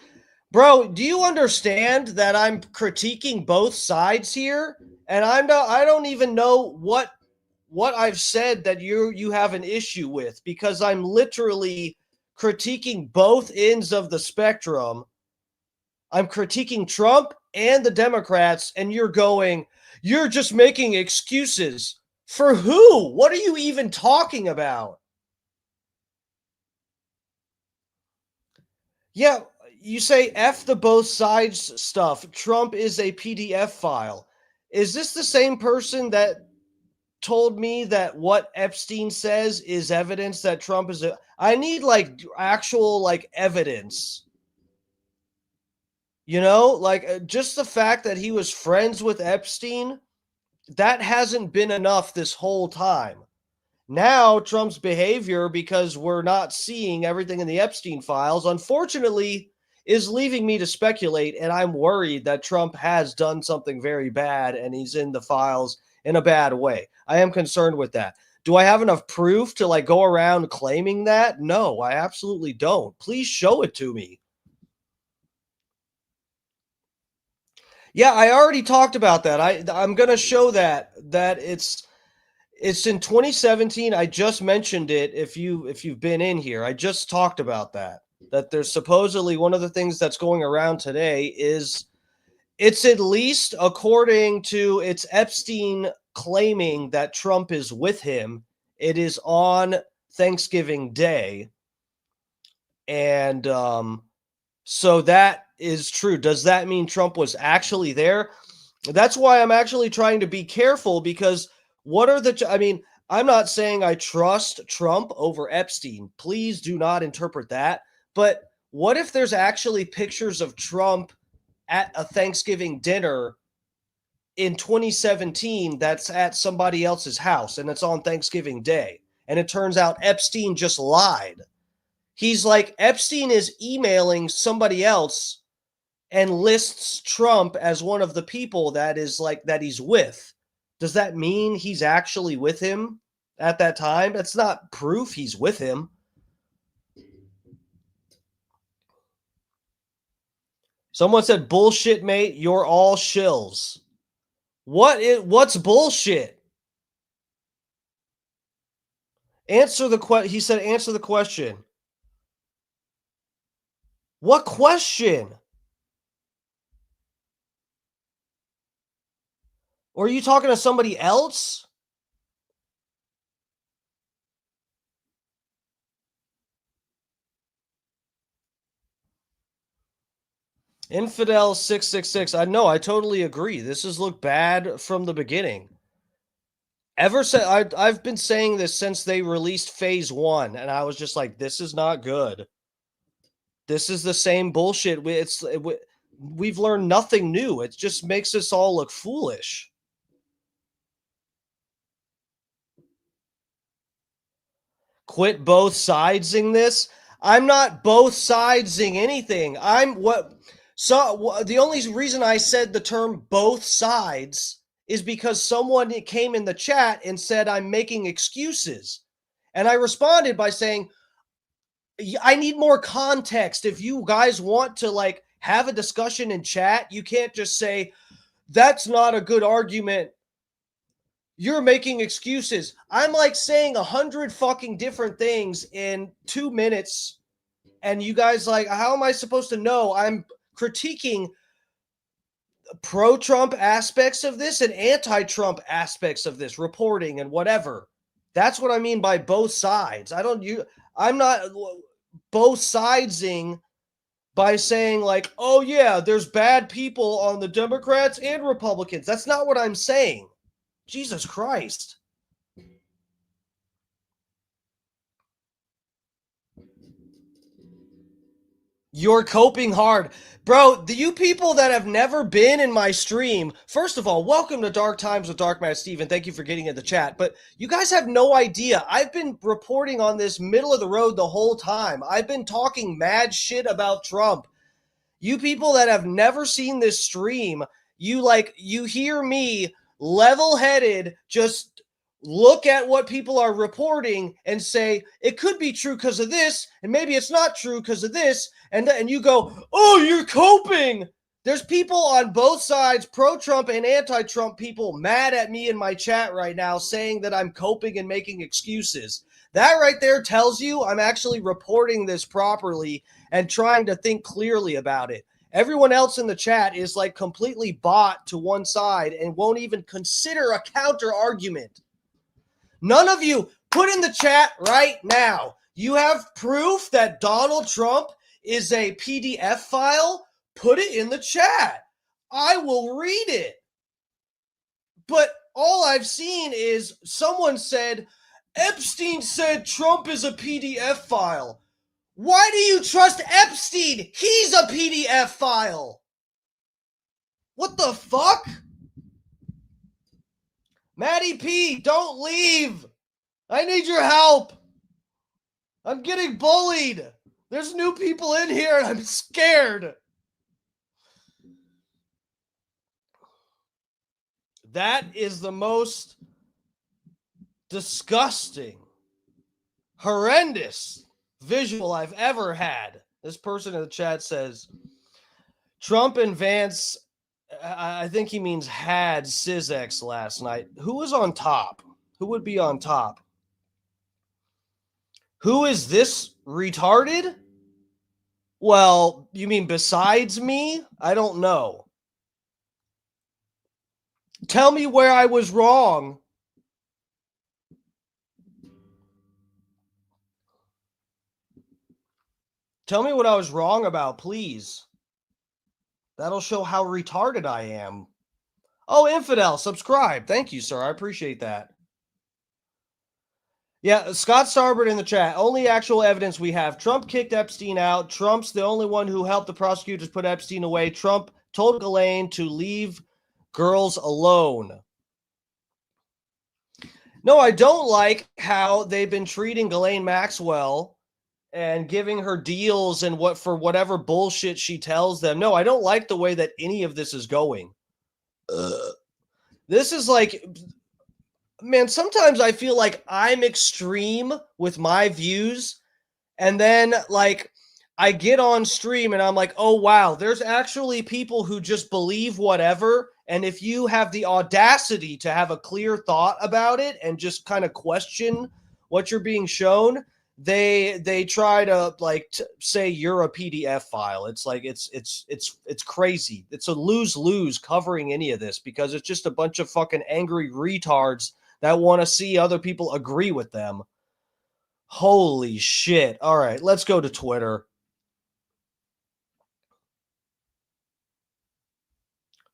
Bro, do you understand that I'm critiquing both sides here? And I don't even know what I've said that you have an issue with, because I'm literally critiquing both ends of the spectrum. I'm critiquing Trump and the Democrats, and you're just making excuses. For who? What are you even talking about? Yeah, you say F the both sides stuff. Trump is a PDF file. Is this the same person that told me that what Epstein says is evidence that Trump is I need like actual like evidence. Just the fact that he was friends with Epstein, that hasn't been enough this whole time. Now, Trump's behavior, because we're not seeing everything in the Epstein files, unfortunately, is leaving me to speculate. And I'm worried that Trump has done something very bad and he's in the files in a bad way. I am concerned with that. Do I have enough proof to like go around claiming that? No, I absolutely don't. Please show it to me. Yeah, I already talked about that. I'm going to show that it's in 2017. I just mentioned it. If you've been in here, I just talked about that there's supposedly one of the things that's going around today is it's at least according to it's Epstein claiming that Trump is with him. It is on Thanksgiving Day. And so that is true. Does that mean Trump was actually there? That's why I'm actually trying to be careful, because I'm not saying I trust Trump over Epstein. Please do not interpret that. But what if there's actually pictures of Trump at a Thanksgiving dinner in 2017 that's at somebody else's house and it's on Thanksgiving Day? And it turns out Epstein just lied. He's like, Epstein is emailing somebody else and lists Trump as one of the people that he's with. Does that mean he's actually with him at that time? That's not proof he's with him. Someone said, bullshit, mate. You're all shills. What's bullshit? Answer the question. He said, answer the question. What question? Or are you talking to somebody else? Infidel 666. I know, I totally agree. This has looked bad from the beginning. I've been saying this since they released phase 1, and I was just like, this is not good. This is the same bullshit. We've learned nothing new. It just makes us all look foolish. Quit both sidesing this. I'm not both sidesing anything. The only reason I said the term both sides is because someone came in the chat and said I'm making excuses. And I responded by saying, I need more context. If you guys want to like have a discussion in chat, you can't just say, that's not a good argument. You're making excuses. I'm like saying 100 fucking different things in 2 minutes. And you guys like, how am I supposed to know? I'm critiquing pro-Trump aspects of this and anti-Trump aspects of this reporting and whatever. That's what I mean by both sides. I'm not both sidesing by saying like, oh yeah, there's bad people on the Democrats and Republicans. That's not what I'm saying. Jesus Christ. You're coping hard. Bro, you people that have never been in my stream, first of all, welcome to Dark Times with Dark Man Steven. Thank you for getting in the chat. But you guys have no idea. I've been reporting on this middle of the road the whole time. I've been talking mad shit about Trump. You people that have never seen this stream, you hear me level-headed, just look at what people are reporting and say, it could be true because of this, and maybe it's not true because of this, and you go, oh, you're coping. There's people on both sides, pro-Trump and anti-Trump people, mad at me in my chat right now saying that I'm coping and making excuses. That right there tells you I'm actually reporting this properly and trying to think clearly about it. Everyone else in the chat is like completely bought to one side and won't even consider a counter argument. None of you put in the chat right now. You have proof that Donald Trump is a PDF file? Put it in the chat. I will read it. But all I've seen is someone said, Epstein said Trump is a PDF file. Why do you trust Epstein? He's a PDF file. What the fuck? Maddie P, don't leave. I need your help. I'm getting bullied. There's new people in here and I'm scared. That is the most disgusting, horrendous visual I've ever had. This person in the chat says, Trump and Vance, I think he means had Syzex last night. Who was on top? Who would be on top? Who is this retarded? Well, you mean besides me? I don't know. Tell me where I was wrong. Tell me what I was wrong about, please. That'll show how retarded I am. Oh, Infidel, subscribe. Thank you, sir. I appreciate that. Yeah, Scott Starbird in the chat. Only actual evidence we have. Trump kicked Epstein out. Trump's the only one who helped the prosecutors put Epstein away. Trump told Ghislaine to leave girls alone. No, I don't like how they've been treating Ghislaine Maxwell and giving her deals and what for whatever bullshit she tells them. No, I don't like the way that any of this is going. This is like, man, sometimes I feel like I'm extreme with my views, and then like I get on stream and I'm like, oh wow, there's actually people who just believe whatever, and if you have the audacity to have a clear thought about it and just kind of question what you're being shown, they try to like say you're a PDF file. It's like it's crazy. It's a lose-lose covering any of this because it's just a bunch of fucking angry retards that want to see other people agree with them. Holy shit. All right, let's go to Twitter.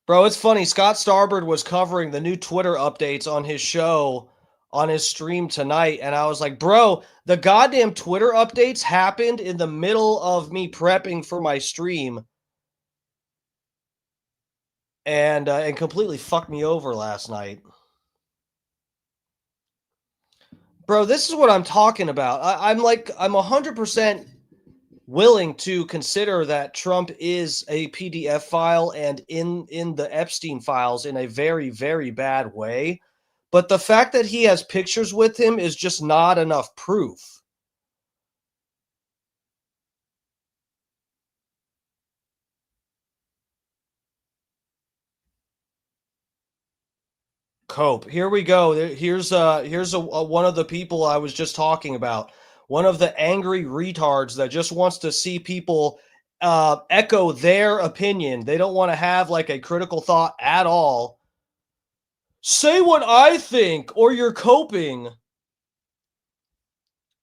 Bro, it's funny. Scott Starbird was covering the new Twitter updates on his show on his stream tonight, and I was like, bro, the goddamn Twitter updates happened in the middle of me prepping for my stream and completely fucked me over last night. Bro, this is what I'm talking about. I'm 100% willing to consider that Trump is a PDF file and in the Epstein files in a very, very bad way. But the fact that he has pictures with him is just not enough proof. Cope. Here we go. Here's one of the people I was just talking about. One of the angry retards that just wants to see people echo their opinion. They don't want to have like a critical thought at all. Say what I think or you're coping.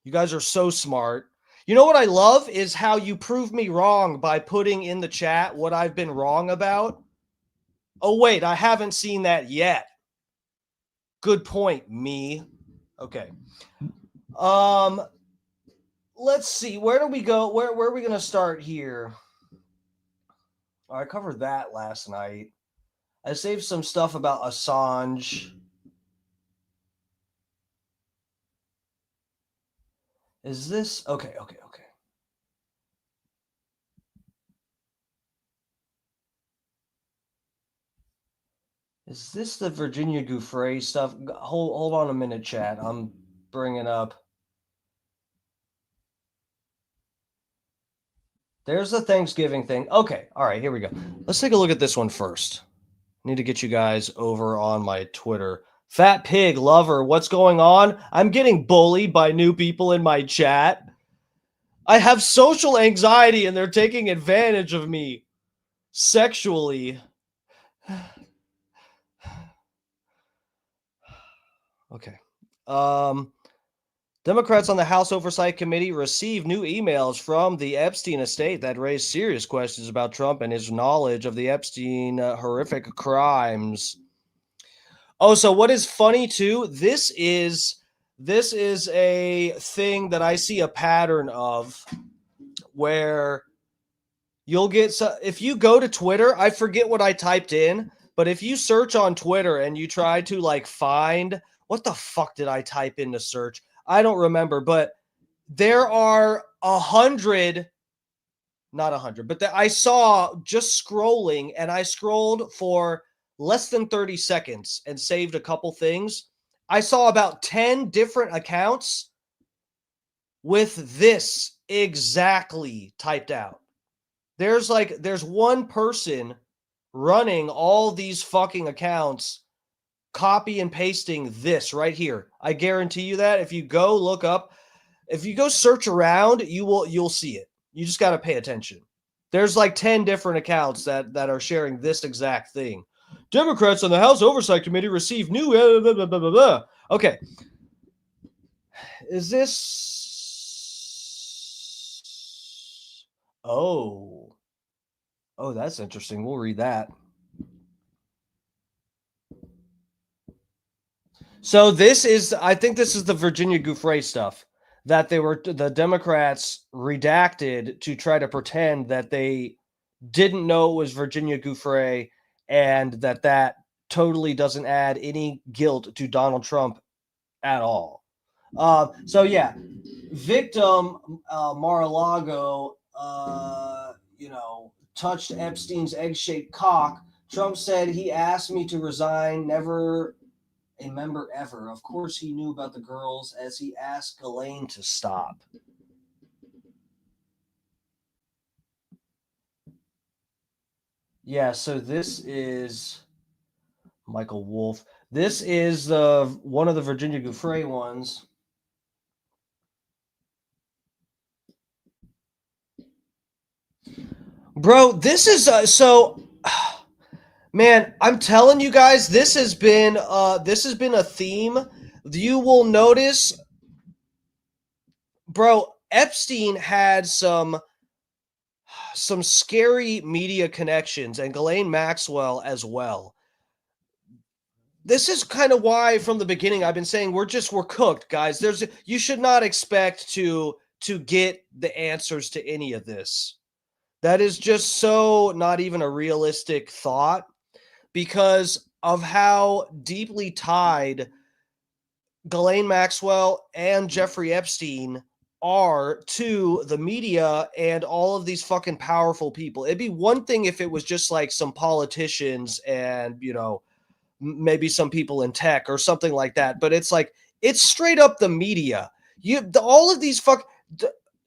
You guys are so smart. You know what I love is how you prove me wrong by putting in the chat what I've been wrong about. Oh, wait, I haven't seen that yet. Good point, me. Okay. Let's see. Where do we go? Where are we going to start here? Oh, I covered that last night. I saved some stuff about Assange. Is this okay? Is this the Virginia Gouffre stuff? Hold on a minute, chat. I'm bringing up. There's the Thanksgiving thing. Okay, all right, here we go. Let's take a look at this one first. Need to get you guys over on my Twitter. Fat Pig Lover, what's going on? I'm getting bullied by new people in my chat. I have social anxiety and they're taking advantage of me sexually. Okay. Democrats on the House Oversight Committee received new emails from the Epstein estate that raised serious questions about Trump and his knowledge of the Epstein horrific crimes. Oh, so what is funny too? This is a thing that I see a pattern of where you'll get if you go to Twitter, I forget what I typed in, but if you search on Twitter and you try to like find what the fuck did I type in to search? I don't remember, but there are 100, not 100, but I saw just scrolling and I scrolled for less than 30 seconds and saved a couple things. I saw about 10 different accounts with this exactly typed out. There's one person running all these fucking accounts, copy and pasting this right here. I guarantee you that if you go look up, if you go search around, you'll see it. You just got to pay attention. There's like 10 different accounts that are sharing this exact thing. Democrats on the House Oversight Committee received new blah, blah, blah, blah, blah. Okay. Is this Oh, that's interesting. We'll read that. So I think this is the Virginia Gouffre stuff that the Democrats redacted to try to pretend that they didn't know it was Virginia Gouffre and that totally doesn't add any guilt to Donald Trump at all. So yeah, victim Mar-a-Lago, touched Epstein's egg-shaped cock. Trump said he asked me to resign, never a member ever. Of course, he knew about the girls as he asked Ghislaine to stop. Yeah, so this is Michael Wolff. This is one of the Virginia Gouffre ones. Bro, this is man, I'm telling you guys, this has been a theme. You will notice, bro, Epstein had some scary media connections, and Ghislaine Maxwell as well. This is kind of why from the beginning I've been saying we're cooked, guys. You should not expect to get the answers to any of this. That is just so not even a realistic thought because of how deeply tied Ghislaine Maxwell and Jeffrey Epstein are to the media and all of these fucking powerful people. It'd be one thing if it was just like some politicians and, maybe some people in tech or something like that. But it's like, it's straight up the media. All of these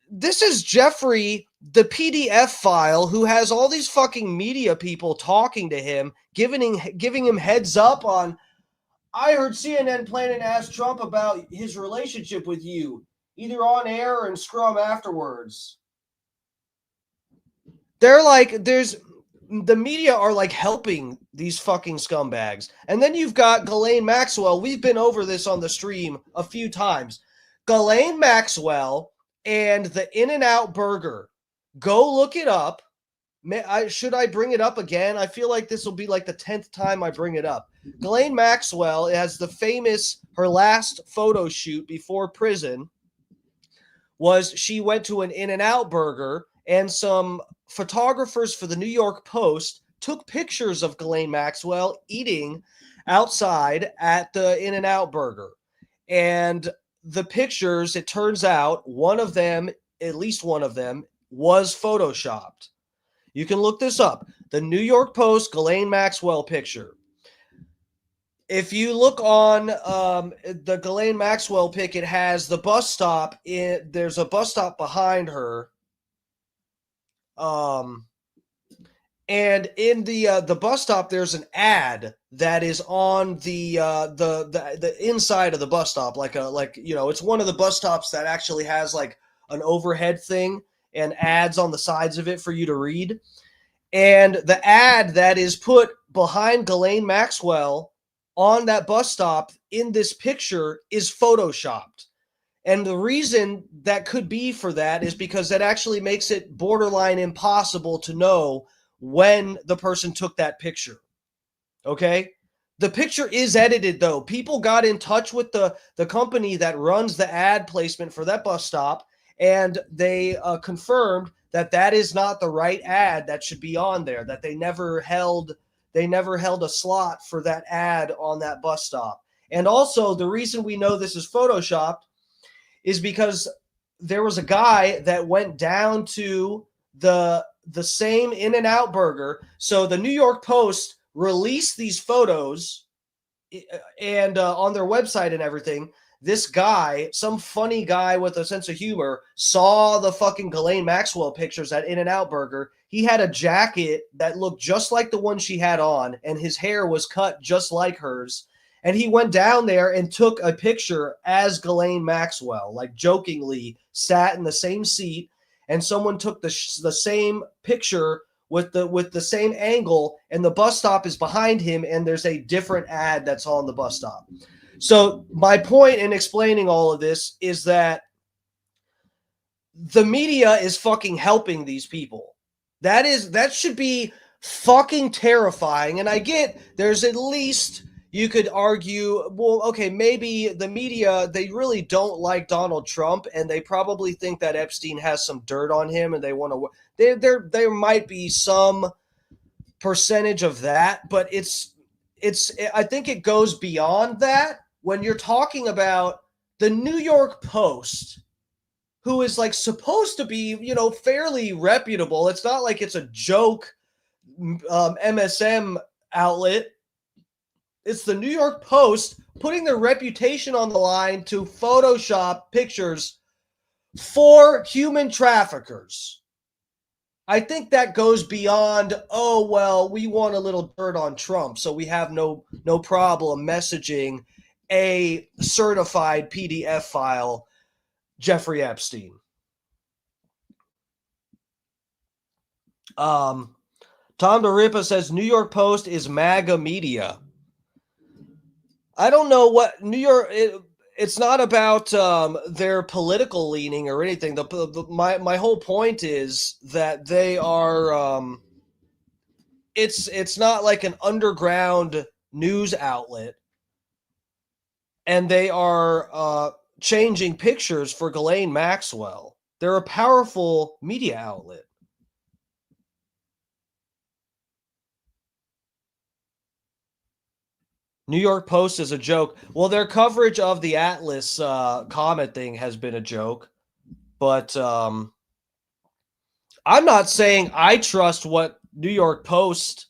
this is Jeffrey, the PDF file, who has all these fucking media people talking to him, giving him heads up on, I heard CNN planning to ask Trump about his relationship with you, either on air or in scrum afterwards. They're like, the media are like helping these fucking scumbags. And then you've got Ghislaine Maxwell. We've been over this on the stream a few times. Ghislaine Maxwell and the In-N-Out Burger. Go look it up. Should I bring it up again? I feel like this will be like the 10th time I bring it up. Ghislaine Maxwell has her last photo shoot before prison was she went to an In-N-Out Burger, and some photographers for the New York Post took pictures of Ghislaine Maxwell eating outside at the In-N-Out Burger. And the pictures, it turns out, at least one of them, was photoshopped. You can look this up. The New York Post Ghislaine Maxwell picture. If you look on the Ghislaine Maxwell pic, it has the bus stop. There's a bus stop behind her. And in the bus stop, there's an ad that is on the inside of the bus stop, it's one of the bus stops that actually has like an overhead thing and ads on the sides of it for you to read. And the ad that is put behind Ghislaine Maxwell on that bus stop in this picture is photoshopped. And the reason that could be for that is because that actually makes it borderline impossible to know when the person took that picture. Okay? The picture is edited, though. People got in touch with the company that runs the ad placement for that bus stop, and they confirmed that that is not the right ad that should be on there, that they never held a slot for that ad on that bus stop. And also, the reason we know this is photoshopped is because there was a guy that went down to the same In-N-Out burger. So the New York Post released these photos and on their website and everything. This guy, some funny guy with a sense of humor, saw the fucking Ghislaine Maxwell pictures at In-N-Out burger. He had a jacket that looked just like the one she had on, and his hair was cut just like hers. And he went down there and took a picture as Ghislaine Maxwell, like jokingly sat in the same seat, and someone took the same picture with the same angle, and the bus stop is behind him, and there's a different ad that's on the bus stop. So my point in explaining all of this is that the media is fucking helping these people. That should be fucking terrifying. And I get there's at least, you could argue, well, okay, maybe the media, they really don't like Donald Trump, and they probably think that Epstein has some dirt on him, and they want to. There might be some percentage of that, but it's. I think it goes beyond that when you're talking about the New York Post, who is like supposed to be, fairly reputable. It's not like it's a joke MSM outlet. It's the New York Post putting their reputation on the line to Photoshop pictures for human traffickers. I think that goes beyond, oh, well, we want a little dirt on Trump, so we have no problem messaging a certified PDF file, Jeffrey Epstein. Tom DeRipa says New York Post is MAGA media. I don't know what New York. It's not about their political leaning or anything. My whole point is that they are. It's not like an underground news outlet, and they are changing pictures for Ghislaine Maxwell. They're a powerful media outlet. New York Post is a joke. Well, their coverage of the Atlas comet thing has been a joke, but I'm not saying I trust what New York Post.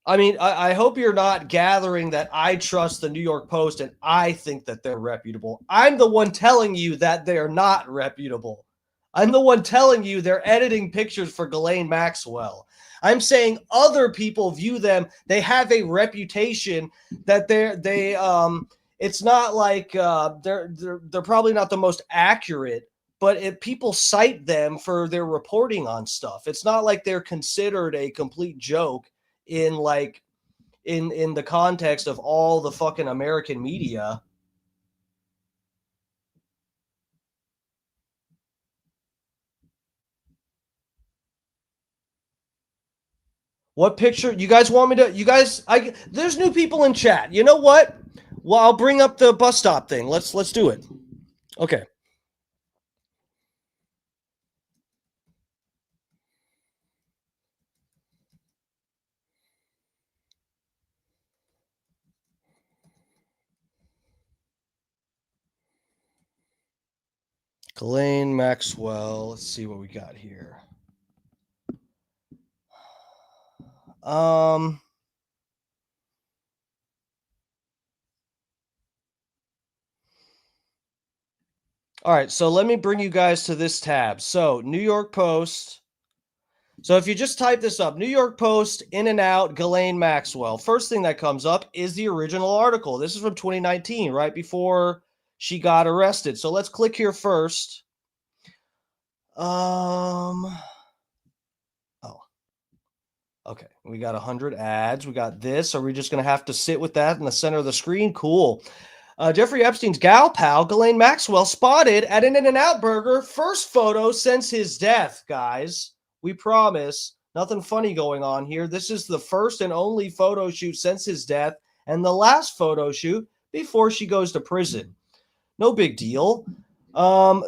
I mean, I hope you're not gathering that I trust the New York Post and I think that they're reputable. I'm the one telling you that they're not reputable. I'm the one telling you they're editing pictures for Ghislaine Maxwell. I'm saying other people view them. They have a reputation that it's not like they're probably not the most accurate, but people cite them for their reporting on stuff. It's not like they're considered a complete joke in the context of all the fucking American media. What picture you guys want me to? There's new people in chat. You know what? Well, I'll bring up the bus stop thing. Let's do it. Okay. Ghislaine Maxwell. Let's see what we got here. All right, so let me bring you guys to this tab. So, New York Post. So, if you just type this up, New York Post, In-N-Out, Ghislaine Maxwell, first thing that comes up is the original article. This is from 2019, right before she got arrested. So, let's click here first. Oh, okay. We got 100 ads. We got this. Are we just going to have to sit with that in the center of the screen? Cool. Jeffrey Epstein's gal pal, Ghislaine Maxwell, spotted at an In-N-Out burger. First photo since his death, guys. We promise. Nothing funny going on here. This is the first and only photo shoot since his death and the last photo shoot before she goes to prison. No big deal. The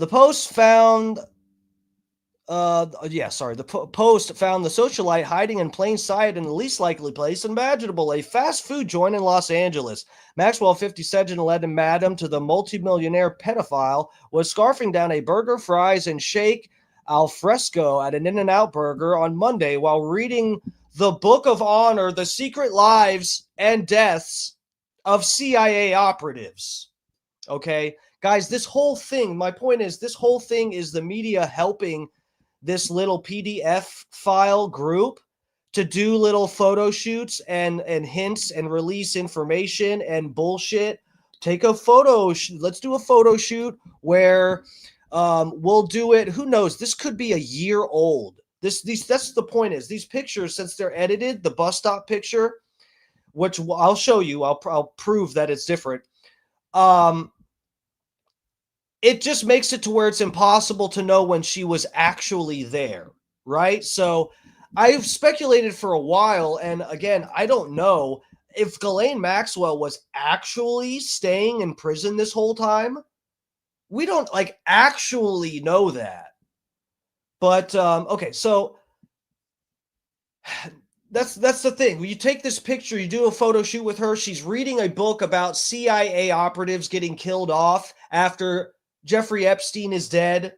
Post found... The Post found the socialite hiding in plain sight in the least likely place imaginable, a fast food joint in Los Angeles. Maxwell, 57, led madam to the multimillionaire pedophile, was scarfing down a burger, fries, and shake al fresco at an In-N-Out burger on Monday while reading the Book of Honor, The Secret Lives and Deaths of CIA Operatives. Okay, guys, this whole thing, my point is, this whole thing is the media helping this little PDF file group to do little photo shoots and hints and release information and bullshit. Take a photo. Let's do a photo shoot where we'll do it. Who knows? This could be a year old. That's the point is these pictures, since they're edited, the bus stop picture, which I'll show you. I'll prove that it's different. It just makes it to where it's impossible to know when she was actually there, right? So I've speculated for a while, and again, I don't know if Ghislaine Maxwell was actually staying in prison this whole time. We don't actually know that. But okay, so that's the thing. When you take this picture, you do a photo shoot with her. She's reading a book about CIA operatives getting killed off after Jeffrey Epstein is dead,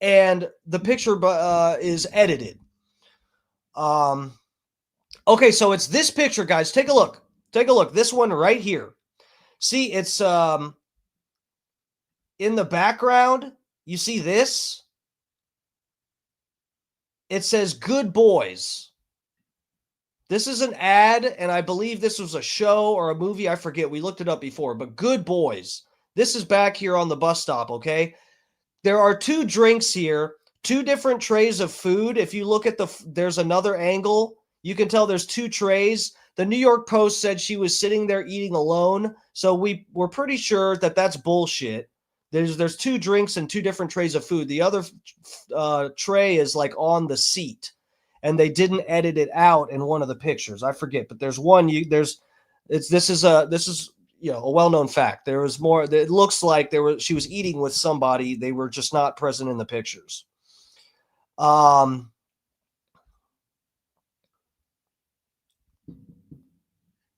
and the picture is edited. Okay, so it's this picture, guys. Take a look. Take a look. This one right here. See, it's in the background. You see this? It says "Good Boys." This is an ad, and I believe this was a show or a movie. I forget. We looked it up before, but Good Boys. This is back here on the bus stop, okay? There are two drinks here, two different trays of food. If you look at there's another angle. You can tell there's two trays. The New York Post said she was sitting there eating alone, so we're pretty sure that that's bullshit. There's two drinks and two different trays of food. The other tray is on the seat, and they didn't edit it out in one of the pictures. I forget, but there's one. This is a well-known fact. There was more. It looks like she was eating with somebody. They were just not present in the pictures.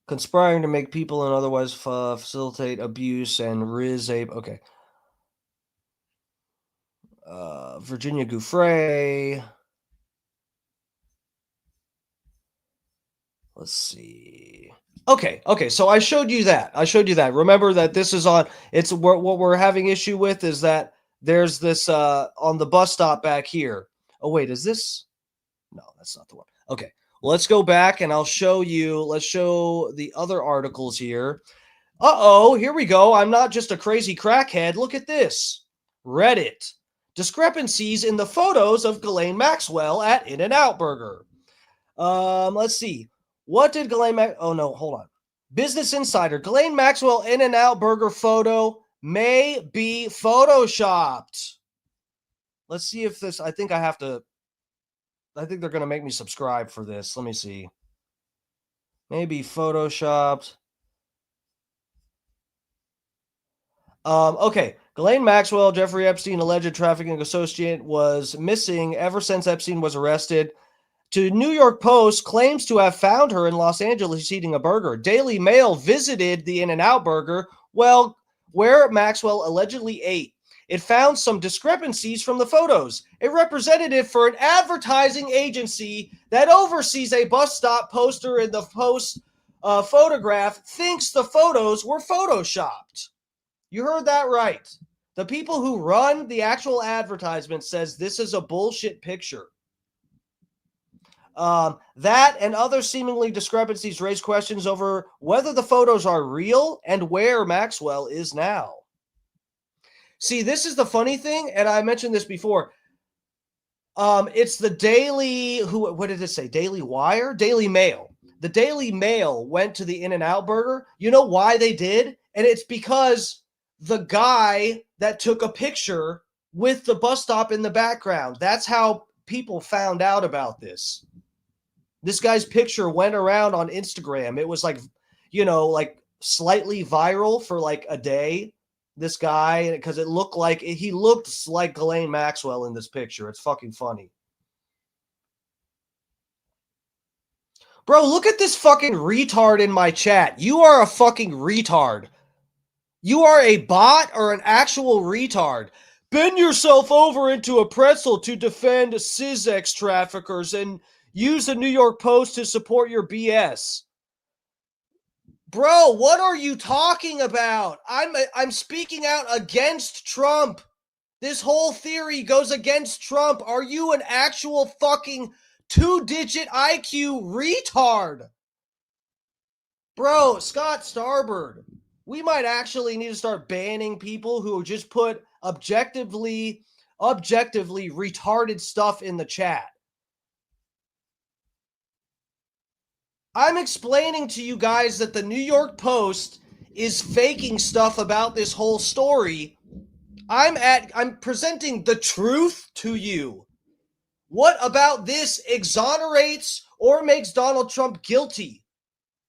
Conspiring to make people and otherwise facilitate abuse and ape. Okay. Virginia Gouffre. Let's see. Okay. So I showed you that. Remember that this is on. It's what we're having issue with is that there's this on the bus stop back here. Oh wait, is this? No, that's not the one. Okay, well, let's go back and I'll show you. Let's show the other articles here. Here we go. I'm not just a crazy crackhead. Look at this. Reddit. Discrepancies in the photos of Ghislaine Maxwell at In-N-Out Burger. Let's see. What did Ghislaine oh no, hold on. Business Insider. Ghislaine Maxwell In-N-Out Burger photo may be photoshopped. Let's see if this, I think they're going to make me subscribe for this. Let me see. Maybe photoshopped. Okay. Ghislaine Maxwell, Jeffrey Epstein, alleged trafficking associate, was missing ever since Epstein was arrested. To New York Post, claims to have found her in Los Angeles eating a burger. Daily Mail visited the In-N-Out Burger, where Maxwell allegedly ate. It found some discrepancies from the photos. A representative for an advertising agency that oversees a bus stop poster in the Post photograph thinks the photos were photoshopped. You heard that right. The people who run the actual advertisement says this is a bullshit picture. That and other seemingly discrepancies raise questions over whether the photos are real and where Maxwell is now. See, this is the funny thing, and I mentioned this before. It's the Daily, what did it say? Daily Wire? Daily Mail. The Daily Mail went to the In-N-Out Burger. You know why they did? And it's because the guy that took a picture with the bus stop in the background. That's how people found out about this. This guy's picture went around on Instagram. It was like, like slightly viral for like a day. This guy, because he looked like Ghislaine Maxwell in this picture. It's fucking funny. Bro, look at this fucking retard in my chat. You are a fucking retard. You are a bot or an actual retard. Bend yourself over into a pretzel to defend CISX traffickers and use the New York Post to support your BS. Bro, what are you talking about? I'm speaking out against Trump. This whole theory goes against Trump. Are you an actual fucking 2-digit IQ retard? Bro, Scott Starbird, we might actually need to start banning people who just put objectively retarded stuff in the chat. I'm explaining to you guys that the New York Post is faking stuff about this whole story. I'm presenting the truth to you. What about this exonerates or makes Donald Trump guilty?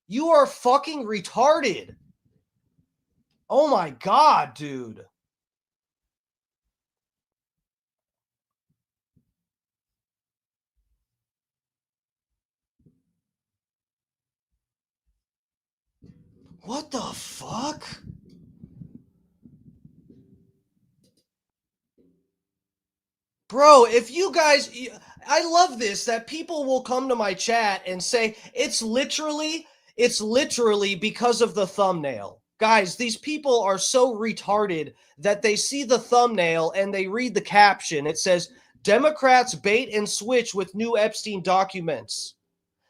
You are fucking retarded. Oh my God, dude. What the fuck? Bro, if you guys, I love this, that people will come to my chat and say, it's literally because of the thumbnail. Guys, these people are so retarded that they see the thumbnail and they read the caption. It says, Democrats bait and switch with new Epstein documents.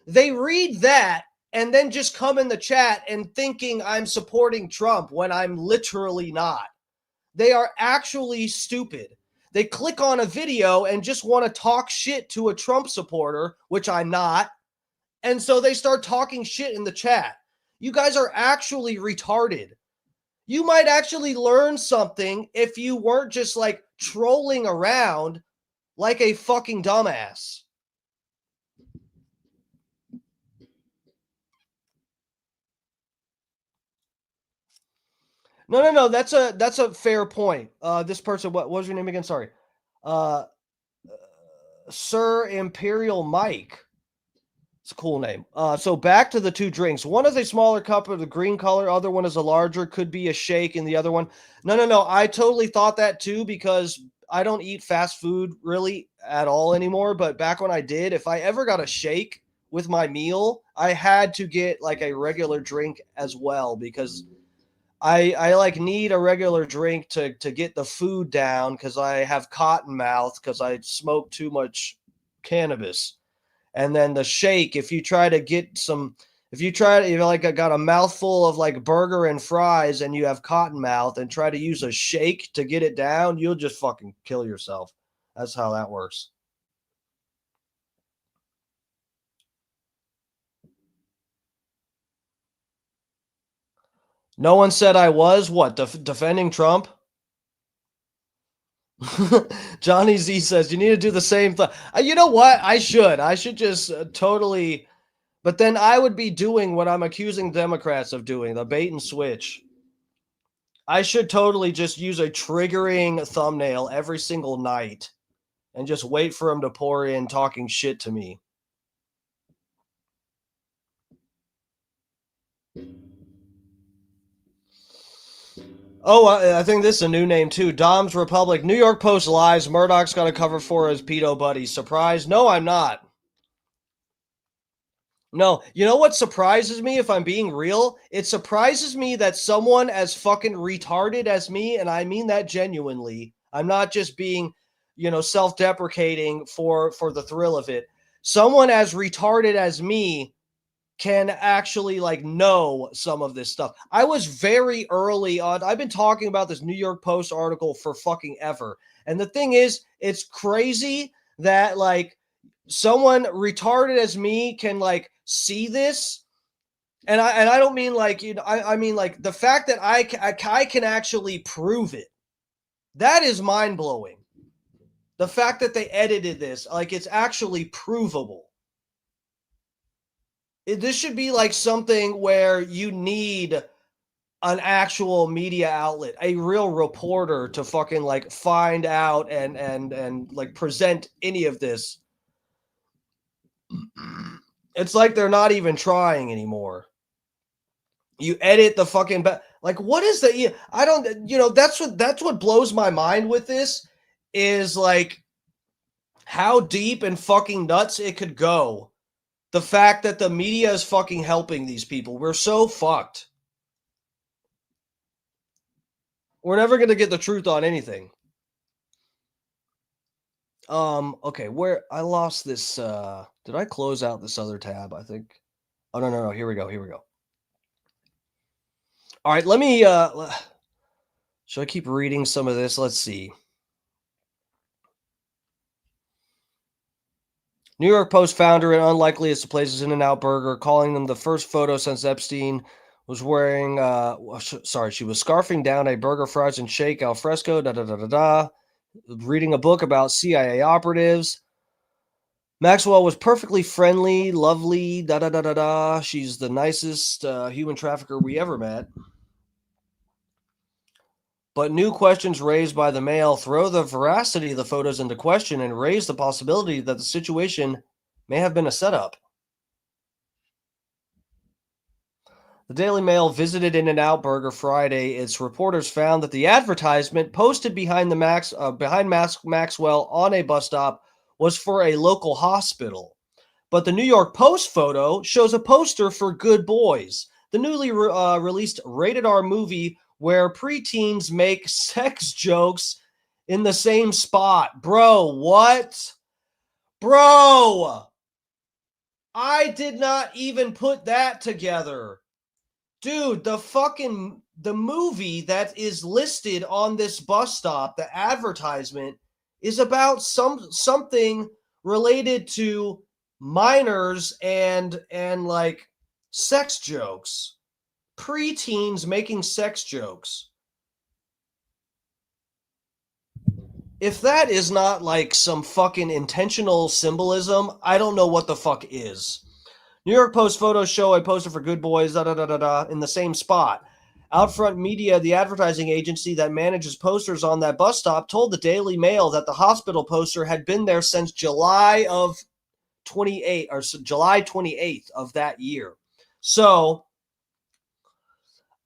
They read that and then just come in the chat and thinking I'm supporting Trump when I'm literally not. They are actually stupid. They click on a video and just want to talk shit to a Trump supporter, which I'm not. And so they start talking shit in the chat. You guys are actually retarded. You might actually learn something if you weren't just like trolling around like a fucking dumbass. No. That's a fair point. This person, what was your name again? Sorry. Sir Imperial Mike. It's a cool name. So back to the two drinks. One is a smaller cup of the green color. Other one is a larger. Could be a shake in the other one. No. I totally thought that too because I don't eat fast food really at all anymore. But back when I did, if I ever got a shake with my meal, I had to get like a regular drink as well because I like need a regular drink to get the food down because I have cotton mouth because I smoke too much cannabis. And then the shake, if you try to get some, if you like got a mouthful of like burger and fries and you have cotton mouth and try to use a shake to get it down, you'll just fucking kill yourself. That's how that works. No one said I was what defending Trump. Johnny Z says you need to do the same thing. You know what? I should just totally, but then I would be doing what I'm accusing Democrats of doing, the bait and switch. I should totally just use a triggering thumbnail every single night and just wait for them to pour in talking shit to me. Oh, I think this is a new name too. Dom's Republic. New York Post lies. Murdoch's got a cover for his pedo buddy. Surprise? No, I'm not. No, you know what surprises me, if I'm being real? It surprises me that someone as fucking retarded as me, and I mean that genuinely, I'm not just being, self-deprecating for the thrill of it. Someone as retarded as me can actually like know some of this stuff. I was very early on. I've been talking about this New York Post article for fucking ever. And the thing is, it's crazy that like someone retarded as me can like see this. And I don't mean like, I mean like the fact that I can actually prove it. That is mind blowing. The fact that they edited this, like it's actually provable. This should be like something where you need an actual media outlet, a real reporter to fucking like find out and like present any of this. It's like they're not even trying anymore. You edit the fucking like what is the I don't that's what blows my mind with this is like how deep and fucking nuts it could go. The fact that the media is fucking helping these people. We're so fucked. We're never going to get the truth on anything. Okay, where I lost this did I close out this other tab, I think? Oh no, here we go. All right, let me should I keep reading some of this? Let's see. New York Post founder and unlikeliest to places In-N-Out Burger, calling them the first photo since Epstein was wearing, she was scarfing down a burger, fries, and shake al fresco, reading a book about CIA operatives. Maxwell was perfectly friendly, lovely, She's the nicest human trafficker we ever met. But new questions raised by the Mail throw the veracity of the photos into question and raise the possibility that the situation may have been a setup. The Daily Mail visited In-N-Out Burger Friday. Its reporters found that the advertisement posted behind Maxwell on a bus stop was for a local hospital. But the New York Post photo shows a poster for Good Boys, the newly released rated R movie where preteens make sex jokes in the same spot. Bro, what? Bro! I did not even put that together. Dude, the movie that is listed on this bus stop, the advertisement, is about something related to minors and like sex jokes. Preteens making sex jokes. If that is not like some fucking intentional symbolism, I don't know what the fuck is. New York Post photos show a poster for Good Boys, in the same spot. Outfront Media, the advertising agency that manages posters on that bus stop, told the Daily Mail that the hospital poster had been there since July 28th of that year. So,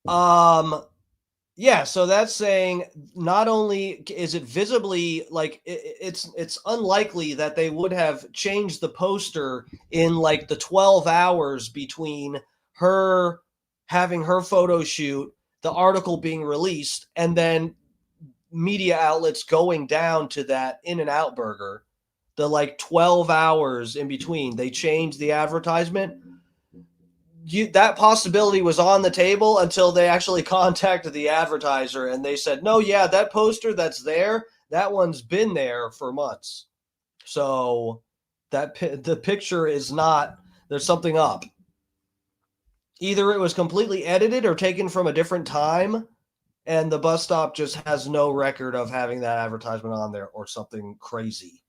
so that's saying not only is it visibly like it's unlikely that they would have changed the poster in like the 12 hours between her having her photo shoot, the article being released, and then media outlets going down to that In-N-Out Burger. The like 12 hours in between, they changed the advertisement. That possibility was on the table until they actually contacted the advertiser and they said, no, yeah, that poster that's there, that one's been there for months. So the picture is not, there's something up. Either it was completely edited or taken from a different time, and the bus stop just has no record of having that advertisement on there or something crazy.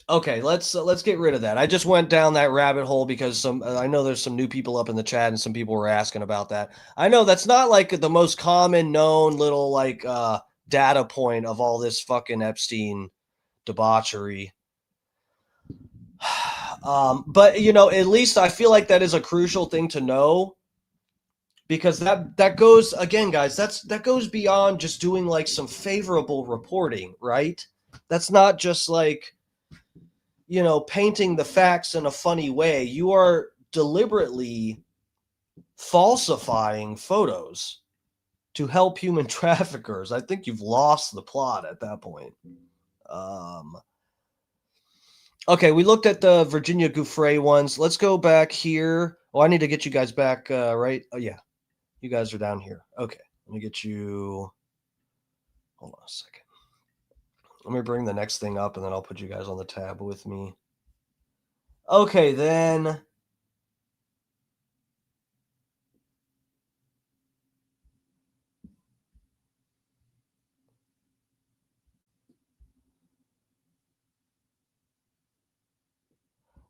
Okay, let's get rid of that. I just went down that rabbit hole because I know there's some new people up in the chat and some people were asking about that. I know that's not like the most common known little like data point of all this fucking Epstein debauchery. But at least I feel like that is a crucial thing to know, because that goes, again, guys, that goes beyond just doing like some favorable reporting, right? That's not just like painting the facts in a funny way. You are deliberately falsifying photos to help human traffickers. I think you've lost the plot at that point. Okay, we looked at the Virginia Gouffre ones. Let's go back here. Oh, I need to get you guys back, right? Oh, yeah. You guys are down here. Okay, let me get you. Hold on a second. Let me bring the next thing up, and then I'll put you guys on the tab with me. Okay, then.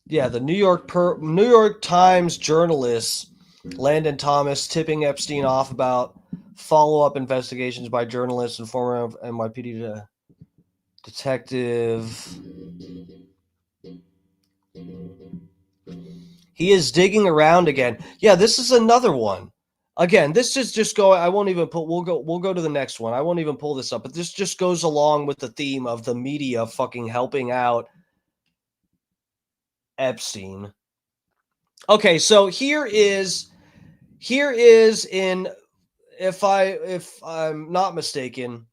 Yeah, the New York Times journalist Landon Thomas tipping Epstein off about follow-up investigations by journalists and former NYPD detective. He is digging around again. Yeah, this is another one. Again, this is just going. I won't even put. We'll go to the next one. I won't even pull this up. But this just goes along with the theme of the media fucking helping out Epstein. Okay, so here is in, if I'm not mistaken,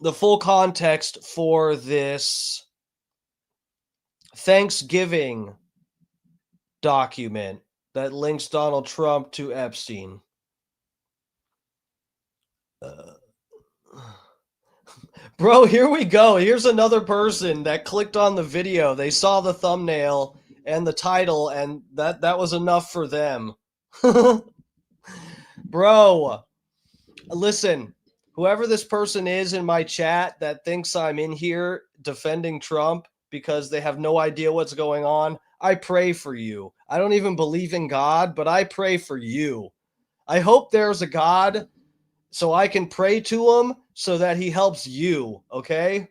the full context for this Thanksgiving document that links Donald Trump to Epstein. Bro, here we go. Here's another person that clicked on the video. They saw the thumbnail and the title, and that was enough for them. Bro, listen, whoever this person is in my chat that thinks I'm in here defending Trump because they have no idea what's going on, I pray for you. I don't even believe in God, but I pray for you. I hope there's a God so I can pray to him so that he helps you, okay?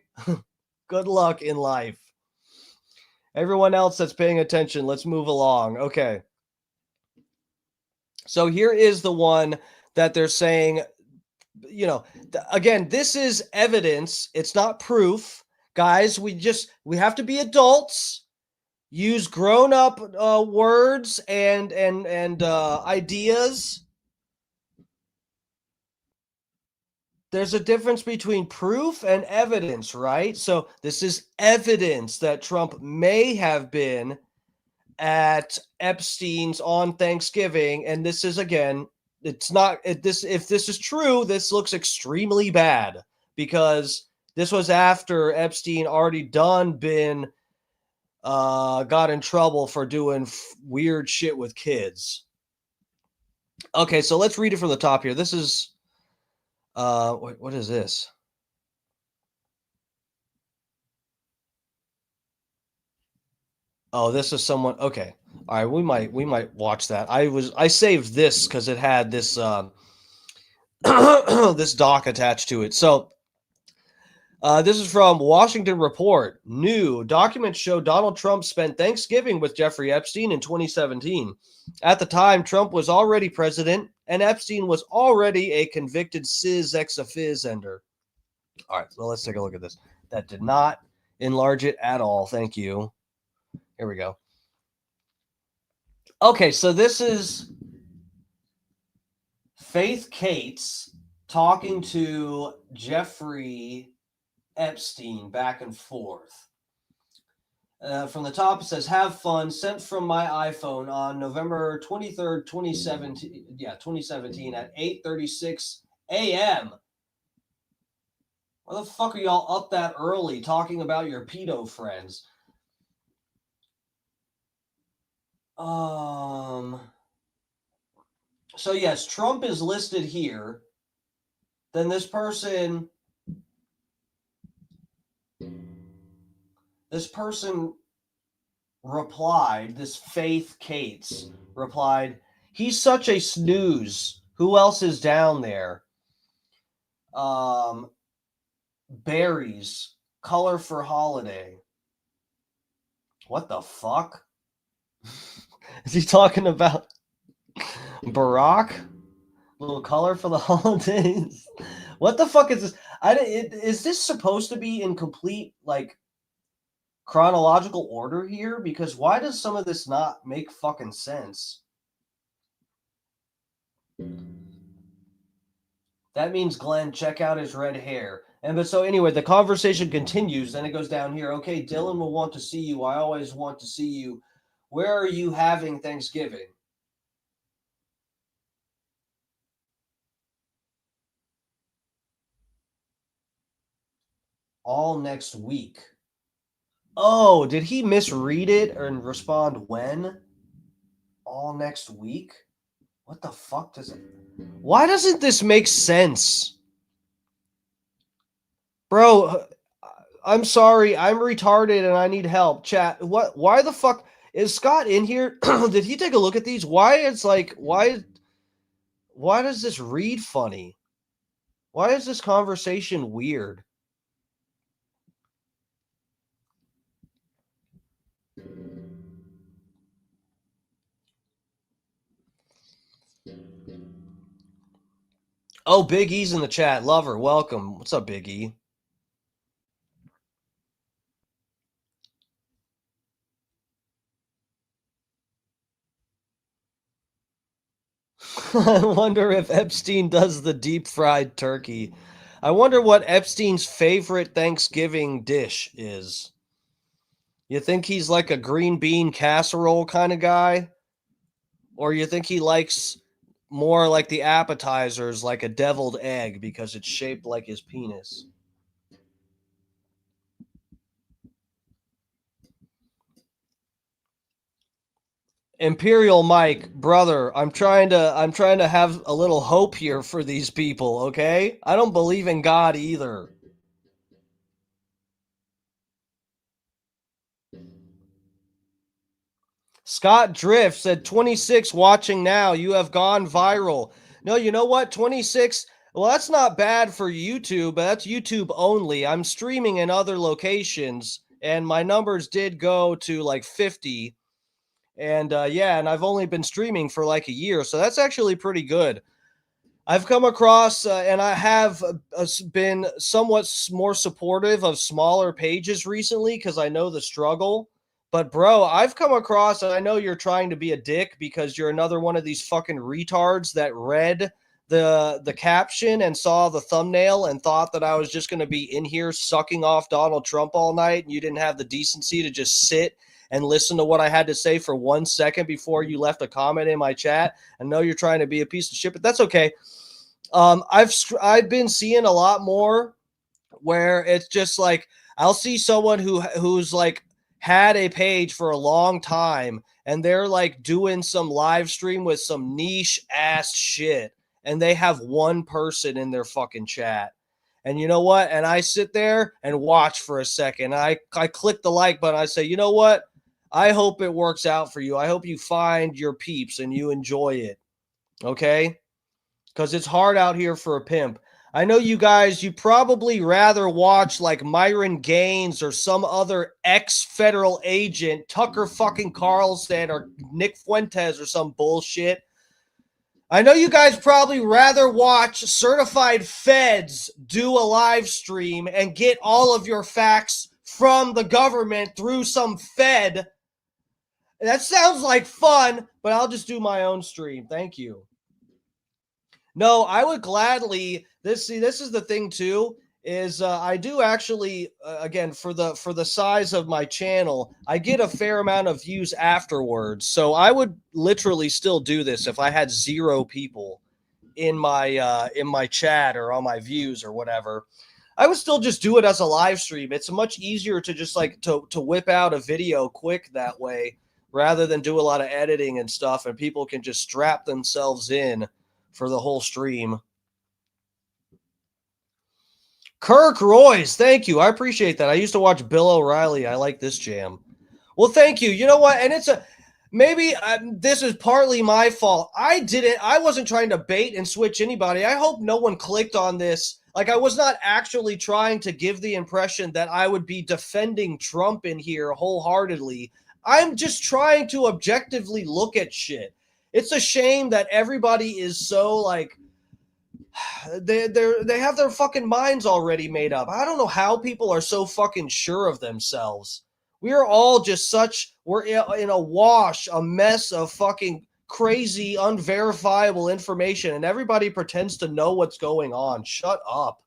Good luck in life. Everyone else that's paying attention, let's move along. Okay. So here is the one that they're saying, again, this is evidence. It's not proof. Guys, we have to be adults. Use grown-up words and ideas. There's a difference between proof and evidence, right? So this is evidence that Trump may have been at Epstein's on Thanksgiving, and this is, again, it's not if this is true, this looks extremely bad because this was after Epstein already got in trouble for doing weird shit with kids. Okay, so let's read it from the top here. This is what is this? Oh, this is someone. Okay. All right, we might watch that. I saved this because it had this this doc attached to it. So this is from Washington Report. New documents show Donald Trump spent Thanksgiving with Jeffrey Epstein in 2017. At the time, Trump was already president, and Epstein was already a convicted cis ex-offender. All right, so let's take a look at this. That did not enlarge it at all. Thank you. Here we go. Okay, so this is Faith Cates talking to Jeffrey Epstein back and forth. From the top, it says, "Have fun. Sent from my iPhone on November 23rd, 2017. Yeah, 2017 at 8:36 a.m. Why the fuck are y'all up that early talking about your pedo friends?" So yes, Trump is listed here. Then this person replied, this Faith Cates replied, "He's such a snooze. Who else is down there? Berries, color for holiday." What the fuck? Is he talking about Barack? Little color for the holidays? What the fuck is this? Is this supposed to be in complete, like, chronological order here? Because why does some of this not make fucking sense? That means, Glenn, check out his red hair. But so anyway, the conversation continues. Then it goes down here. Okay, Dylan will want to see you. I always want to see you. Where are you having Thanksgiving? All next week. Oh, did he misread it and respond when? All next week? What the fuck does it... Why doesn't this make sense? Bro, I'm sorry. I'm retarded and I need help. Chat, what? Why the fuck... Is Scott in here? Did he take a look at these? Why does this read funny? Why is this conversation weird? Oh, Big E's in the chat. Lover, welcome. What's up, Big E? I wonder if Epstein does the deep fried turkey. I wonder what Epstein's favorite Thanksgiving dish is. You think he's like a green bean casserole kind of guy? Or you think he likes more like the appetizers, like a deviled egg because it's shaped like his penis? Imperial Mike, brother, I'm trying to have a little hope here for these people, okay? I don't believe in God either. Scott Drift said 26 watching now. You have gone viral. No, you know what? 26. Well, that's not bad for YouTube, but that's YouTube only. I'm streaming in other locations, and my numbers did go to like 50. And and I've only been streaming for like a year, so that's actually pretty good. I've come across and I have been somewhat more supportive of smaller pages recently because I know the struggle. But bro, I've come across, and I know you're trying to be a dick because you're another one of these fucking retards that read the caption and saw the thumbnail and thought that I was just going to be in here sucking off Donald Trump all night, and you didn't have the decency to just sit and listen to what I had to say for 1 second before you left a comment in my chat. I know you're trying to be a piece of shit, but that's okay. I've been seeing a lot more where it's just like I'll see someone who's like had a page for a long time and they're like doing some live stream with some niche ass shit and they have one person in their fucking chat. And you know what? And I sit there and watch for a second. I click the like button. I say, you know what? I hope it works out for you. I hope you find your peeps and you enjoy it. Okay? Because it's hard out here for a pimp. I know you guys, you probably rather watch like Myron Gaines or some other ex-federal agent, Tucker fucking Carlson or Nick Fuentes or some bullshit. I know you guys probably rather watch certified feds do a live stream and get all of your facts from the government through some fed. That sounds like fun, but I'll just do my own stream. Thank you. No, I would gladly. This is the thing too. Is I do actually again for the size of my channel, I get a fair amount of views afterwards. So I would literally still do this if I had 0 people in my chat or on my views or whatever. I would still just do it as a live stream. It's much easier to just like to whip out a video quick that way rather than do a lot of editing and stuff, and people can just strap themselves in for the whole stream. Kirk Royce, thank you. I appreciate that. I used to watch Bill O'Reilly. I like this jam. Well, thank you. You know what? And it's maybe this is partly my fault. I wasn't trying to bait and switch anybody. I hope no one clicked on this. Like, I was not actually trying to give the impression that I would be defending Trump in here wholeheartedly. I'm just trying to objectively look at shit. It's a shame that everybody is so like they have their fucking minds already made up. I don't know how people are so fucking sure of themselves. We are all just we're in a wash, a mess of fucking crazy, unverifiable information, and everybody pretends to know what's going on. Shut up.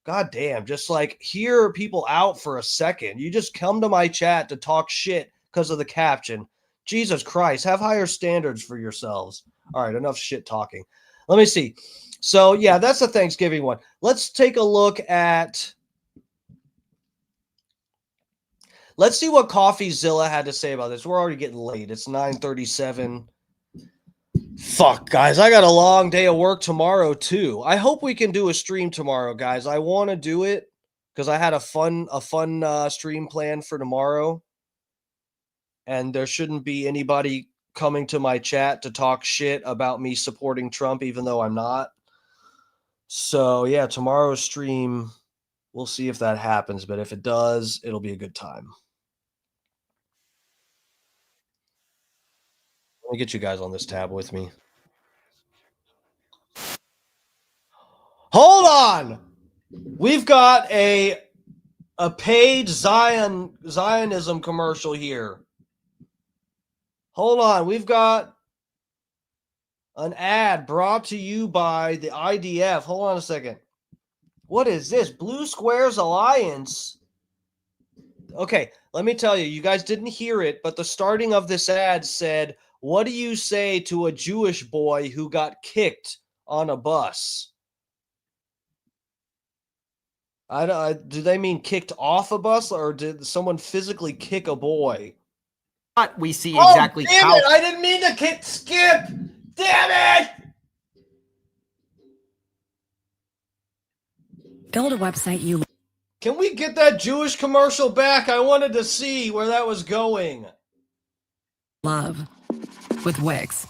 God damn, just like hear people out for a second. You just come to my chat to talk shit because of the caption. Jesus Christ, have higher standards for yourselves. All right, enough shit talking. Let me see. So, yeah, that's the Thanksgiving one. Let's take a look at... Let's see what CoffeeZilla had to say about this. We're already getting late. It's 9:37. Fuck, guys. I got a long day of work tomorrow, too. I hope we can do a stream tomorrow, guys. I want to do it because I had a fun stream plan for tomorrow. And there shouldn't be anybody coming to my chat to talk shit about me supporting Trump, even though I'm not. So, yeah, tomorrow's stream, we'll see if that happens. But if it does, it'll be a good time. Let me get you guys on this tab with me. Hold on! We've got a paid Zionism commercial here. Hold on. We've got an ad brought to you by the IDF. Hold on a second. What is this? Blue Squares Alliance. Okay, let me tell you. You guys didn't hear it, but the starting of this ad said, "What do you say to a Jewish boy who got kicked on a bus?" Do they mean kicked off a bus, or did someone physically kick a boy? We see exactly damn how. It. I didn't mean to skip. Damn it! Build a website you Can we get that Jewish commercial back? I wanted to see where that was going. love with Wix.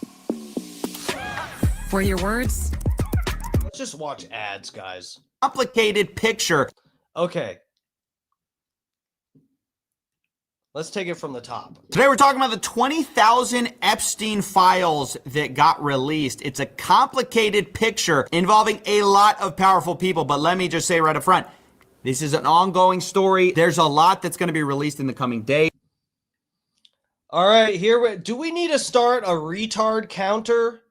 For your words, Let's just watch ads, guys. Complicated picture. Okay. Let's take it from the top. Today we're talking about the 20,000 Epstein files that got released. It's a complicated picture involving a lot of powerful people, but let me just say right up front, this is an ongoing story. There's a lot that's going to be released in the coming days. All right, do we need to start a retard counter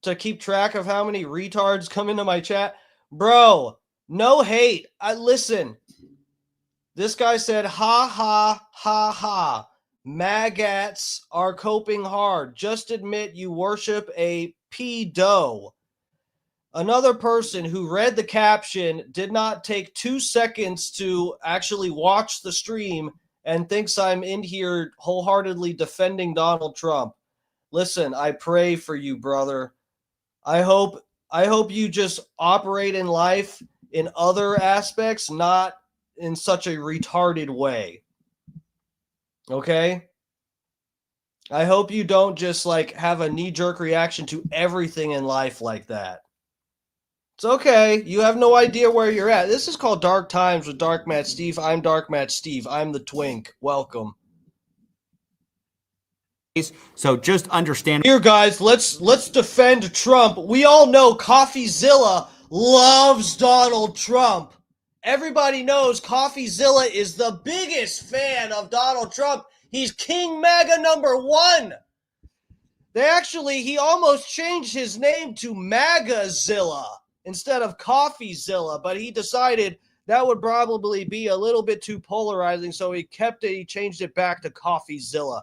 to keep track of how many retards come into my chat? Bro, no hate. Listen. This guy said, ha, ha, ha, ha. Magats are coping hard. Just admit you worship a pedo. Another person who read the caption did not take 2 seconds to actually watch the stream and thinks I'm in here wholeheartedly defending Donald Trump. Listen, I pray for you, brother. I hope you just operate in life in other aspects, not in such a retarded way. Okay? I hope you don't just like have a knee-jerk reaction to everything in life like that. It's okay. You have no idea where you're at. This is called Dark Times with Dark Matt Steve. I'm Dark Matt Steve. I'm the twink. Welcome. So just understand. Here, guys, let's defend Trump. We all know CoffeeZilla loves Donald Trump. Everybody knows CoffeeZilla is the biggest fan of Donald Trump. He's King MAGA #1. He almost changed his name to MAGAZilla instead of CoffeeZilla, but he decided that would probably be a little bit too polarizing, so he kept it. He changed it back to CoffeeZilla.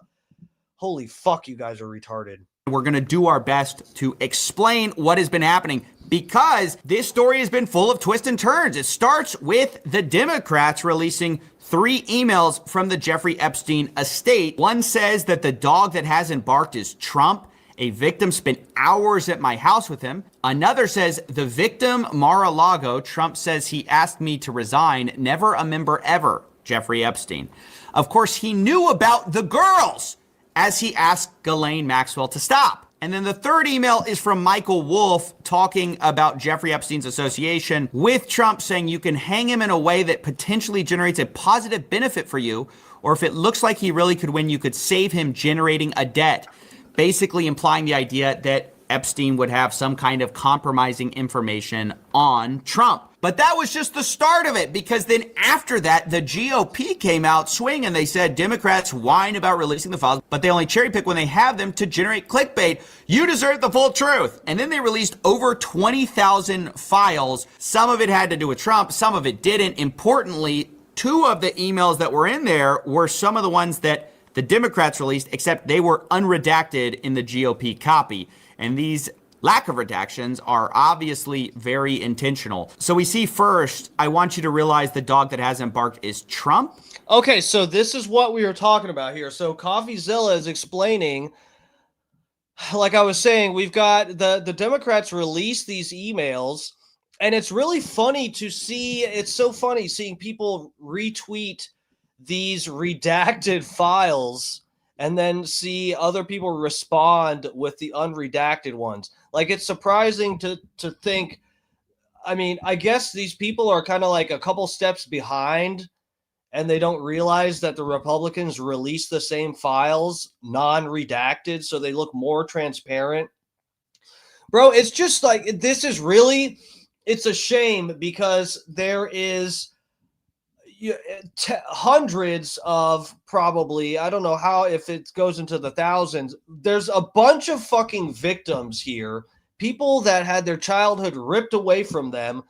Holy fuck, you guys are retarded. We're going to do our best to explain what has been happening because this story has been full of twists and turns. It starts with the Democrats releasing 3 emails from the Jeffrey Epstein estate. One says that the dog that hasn't barked is Trump. A victim spent hours at my house with him. Another says the victim, Mar-a-Lago, Trump says he asked me to resign. Never a member ever, Jeffrey Epstein. Of course, he knew about the girls as he asked Ghislaine Maxwell to stop. And then the third email is from Michael Wolff talking about Jeffrey Epstein's association with Trump, saying you can hang him in a way that potentially generates a positive benefit for you, or if it looks like he really could win, you could save him generating a debt, basically implying the idea that Epstein would have some kind of compromising information on Trump. But that was just the start of it, because then after that, the GOP came out swinging and they said Democrats whine about releasing the files, but they only cherry pick when they have them to generate clickbait. You deserve the full truth. And then they released over 20,000 files. Some of it had to do with Trump, some of it didn't. Importantly, 2 of the emails that were in there were some of the ones that the Democrats released, except they were unredacted in the GOP copy. And these lack of redactions are obviously very intentional. So we see first, I want you to realize the dog that hasn't barked is Trump. Okay, so this is what we were talking about here. So CoffeeZilla is explaining, like I was saying, we've got the Democrats release these emails, and it's really funny to see. It's so funny seeing people retweet these redacted files and then see other people respond with the unredacted ones. Like, it's surprising to think, I mean, I guess these people are kind of like a couple steps behind, and they don't realize that the Republicans release the same files non-redacted, so they look more transparent. Bro, it's just like, this is really, it's a shame, because there is hundreds of, probably, I don't know how, if it goes into the thousands, there's a bunch of fucking victims here, people that had their childhood ripped away from them,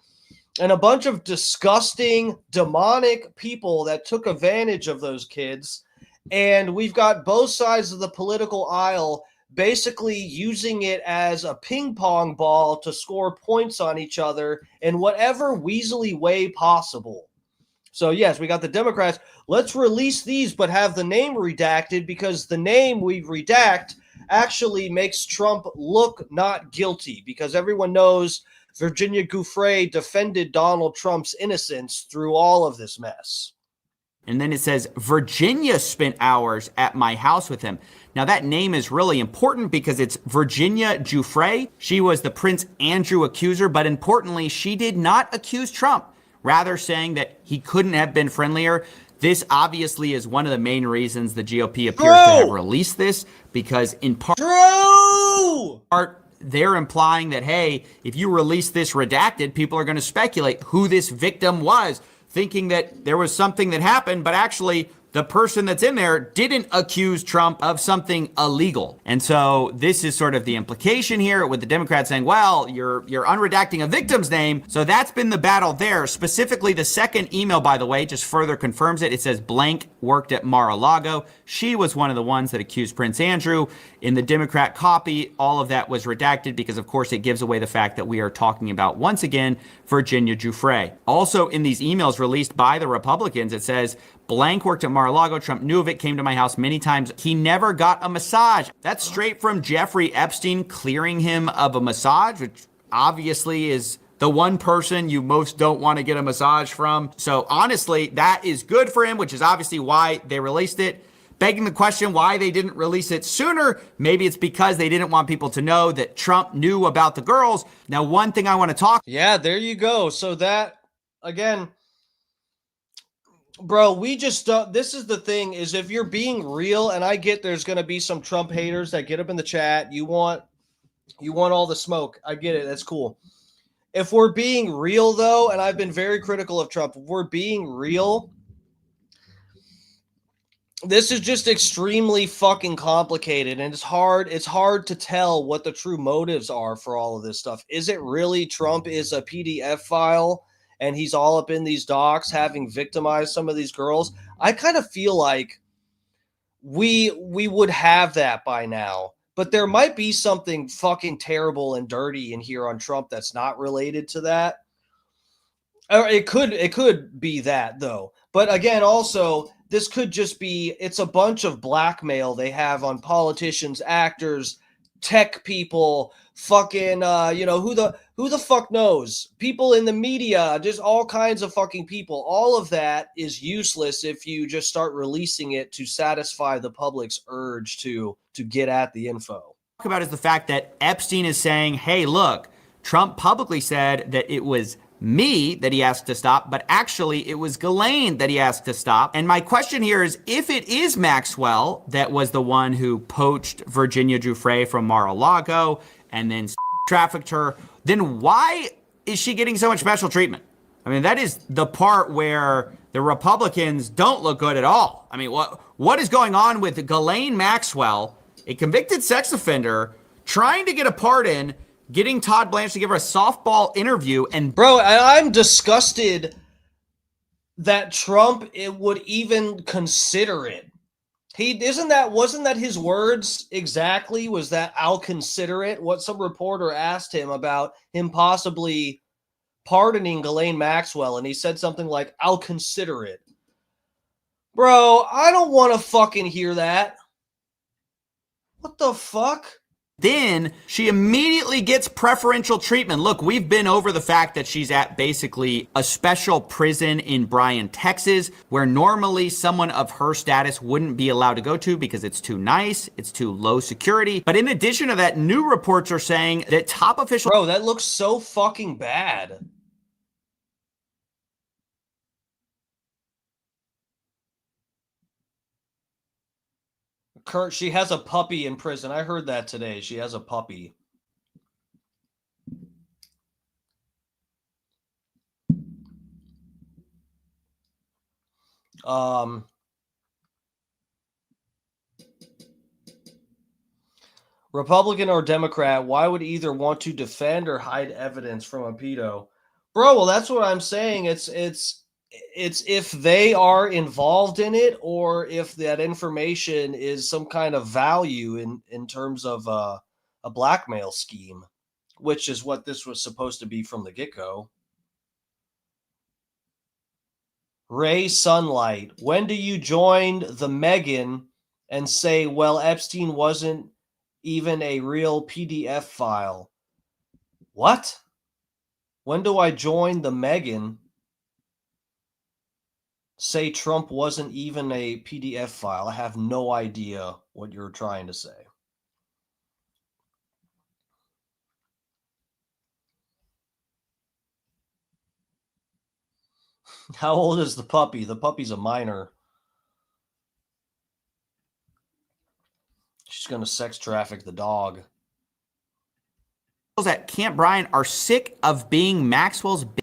and a bunch of disgusting, demonic people that took advantage of those kids. And we've got both sides of the political aisle basically using it as a ping pong ball to score points on each other in whatever weaselly way possible. So yes, we got the Democrats. Let's release these, but have the name redacted, because the name we redact actually makes Trump look not guilty, because everyone knows Virginia Giuffre defended Donald Trump's innocence through all of this mess. And then it says, Virginia spent hours at my house with him. Now, that name is really important because it's Virginia Giuffre. She was the Prince Andrew accuser, but importantly, she did not accuse Trump, rather saying that he couldn't have been friendlier. This obviously is one of the main reasons the GOP appears to have released this, because in part, they're implying that, hey, if you release this redacted, people are going to speculate who this victim was, thinking that there was something that happened, but actually the person that's in there didn't accuse Trump of something illegal. And so this is sort of the implication here, with the Democrats saying, well, you're unredacting a victim's name. So that's been the battle there. Specifically, the second email, by the way, just further confirms it. It says blank worked at Mar-a-Lago. She was one of the ones that accused Prince Andrew. In the Democrat copy, all of that was redacted because, of course, it gives away the fact that we are talking about, once again, Virginia Giuffre. Also, in these emails released by the Republicans, it says blank worked at Mar-a-Lago. Trump knew of it, came to my house many times. He never got a massage. That's straight from Jeffrey Epstein clearing him of a massage, which obviously is the one person you most don't want to get a massage from. So honestly, that is good for him, which is obviously why they released it. Begging the question why they didn't release it sooner. Maybe it's because they didn't want people to know that Trump knew about the girls. Now, one thing I want to talk. Yeah, there you go. So that, again, bro, we just don't. This is the thing, is if you're being real, and I get there's going to be some Trump haters that get up in the chat. You want all the smoke. I get it. That's cool. If we're being real, though, and I've been very critical of Trump, if we're being real, this is just extremely fucking complicated, and it's hard to tell what the true motives are for all of this stuff. Is it really Trump is a PDF file and he's all up in these docs having victimized some of these girls? I kind of feel like we would have that by now, but there might be something fucking terrible and dirty in here on Trump that's not related to that. Or it could be that, though. But again, also, this could just be, it's a bunch of blackmail they have on politicians, actors, tech people, fucking, who the fuck knows? People in the media, just all kinds of fucking people. All of that is useless if you just start releasing it to satisfy the public's urge to get at the info. Talk about is the fact that Epstein is saying, hey, look, Trump publicly said that it was me that he asked to stop, but actually it was Ghislaine that he asked to stop. And my question here is, if it is Maxwell that was the one who poached Virginia Giuffre from Mar-a-Lago and then trafficked her, then why is she getting so much special treatment? I mean, that is the part where the Republicans don't look good at all. I mean, what is going on with Ghislaine Maxwell, a convicted sex offender, trying to get a pardon, getting Todd Blanche to give her a softball interview, and Bro, I'm disgusted that Trump would even consider it. Wasn't that his words exactly? Was that I'll consider it? What some reporter asked him about him possibly pardoning Ghislaine Maxwell, and he said something like, I'll consider it. Bro, I don't want to fucking hear that. What the fuck? then she immediately gets preferential treatment. Look, we've been over the fact that she's at basically a special prison in Bryan, Texas, where normally someone of her status wouldn't be allowed to go to because it's too nice, it's too low security. But in addition to that, new reports are saying that top officials... Bro, that looks so fucking bad. Kurt, she has a puppy in prison. I heard that today. She has a puppy. Republican or Democrat, why would either want to defend or hide evidence from a pedo? Bro, well, that's what I'm saying. It's if they are involved in it or if that information is some kind of value in terms of a blackmail scheme, which is what this was supposed to be from the get-go. Ray Sunlight, when do you join the Megan and say, well, Epstein wasn't even a real PDF file? What? When do I join the Megan? Say Trump wasn't even a PDF file. I have no idea what you're trying to say. How old is the puppy? The puppy's a minor. She's going to sex traffic the dog. At Camp Bryan are sick of being Maxwell's bitch.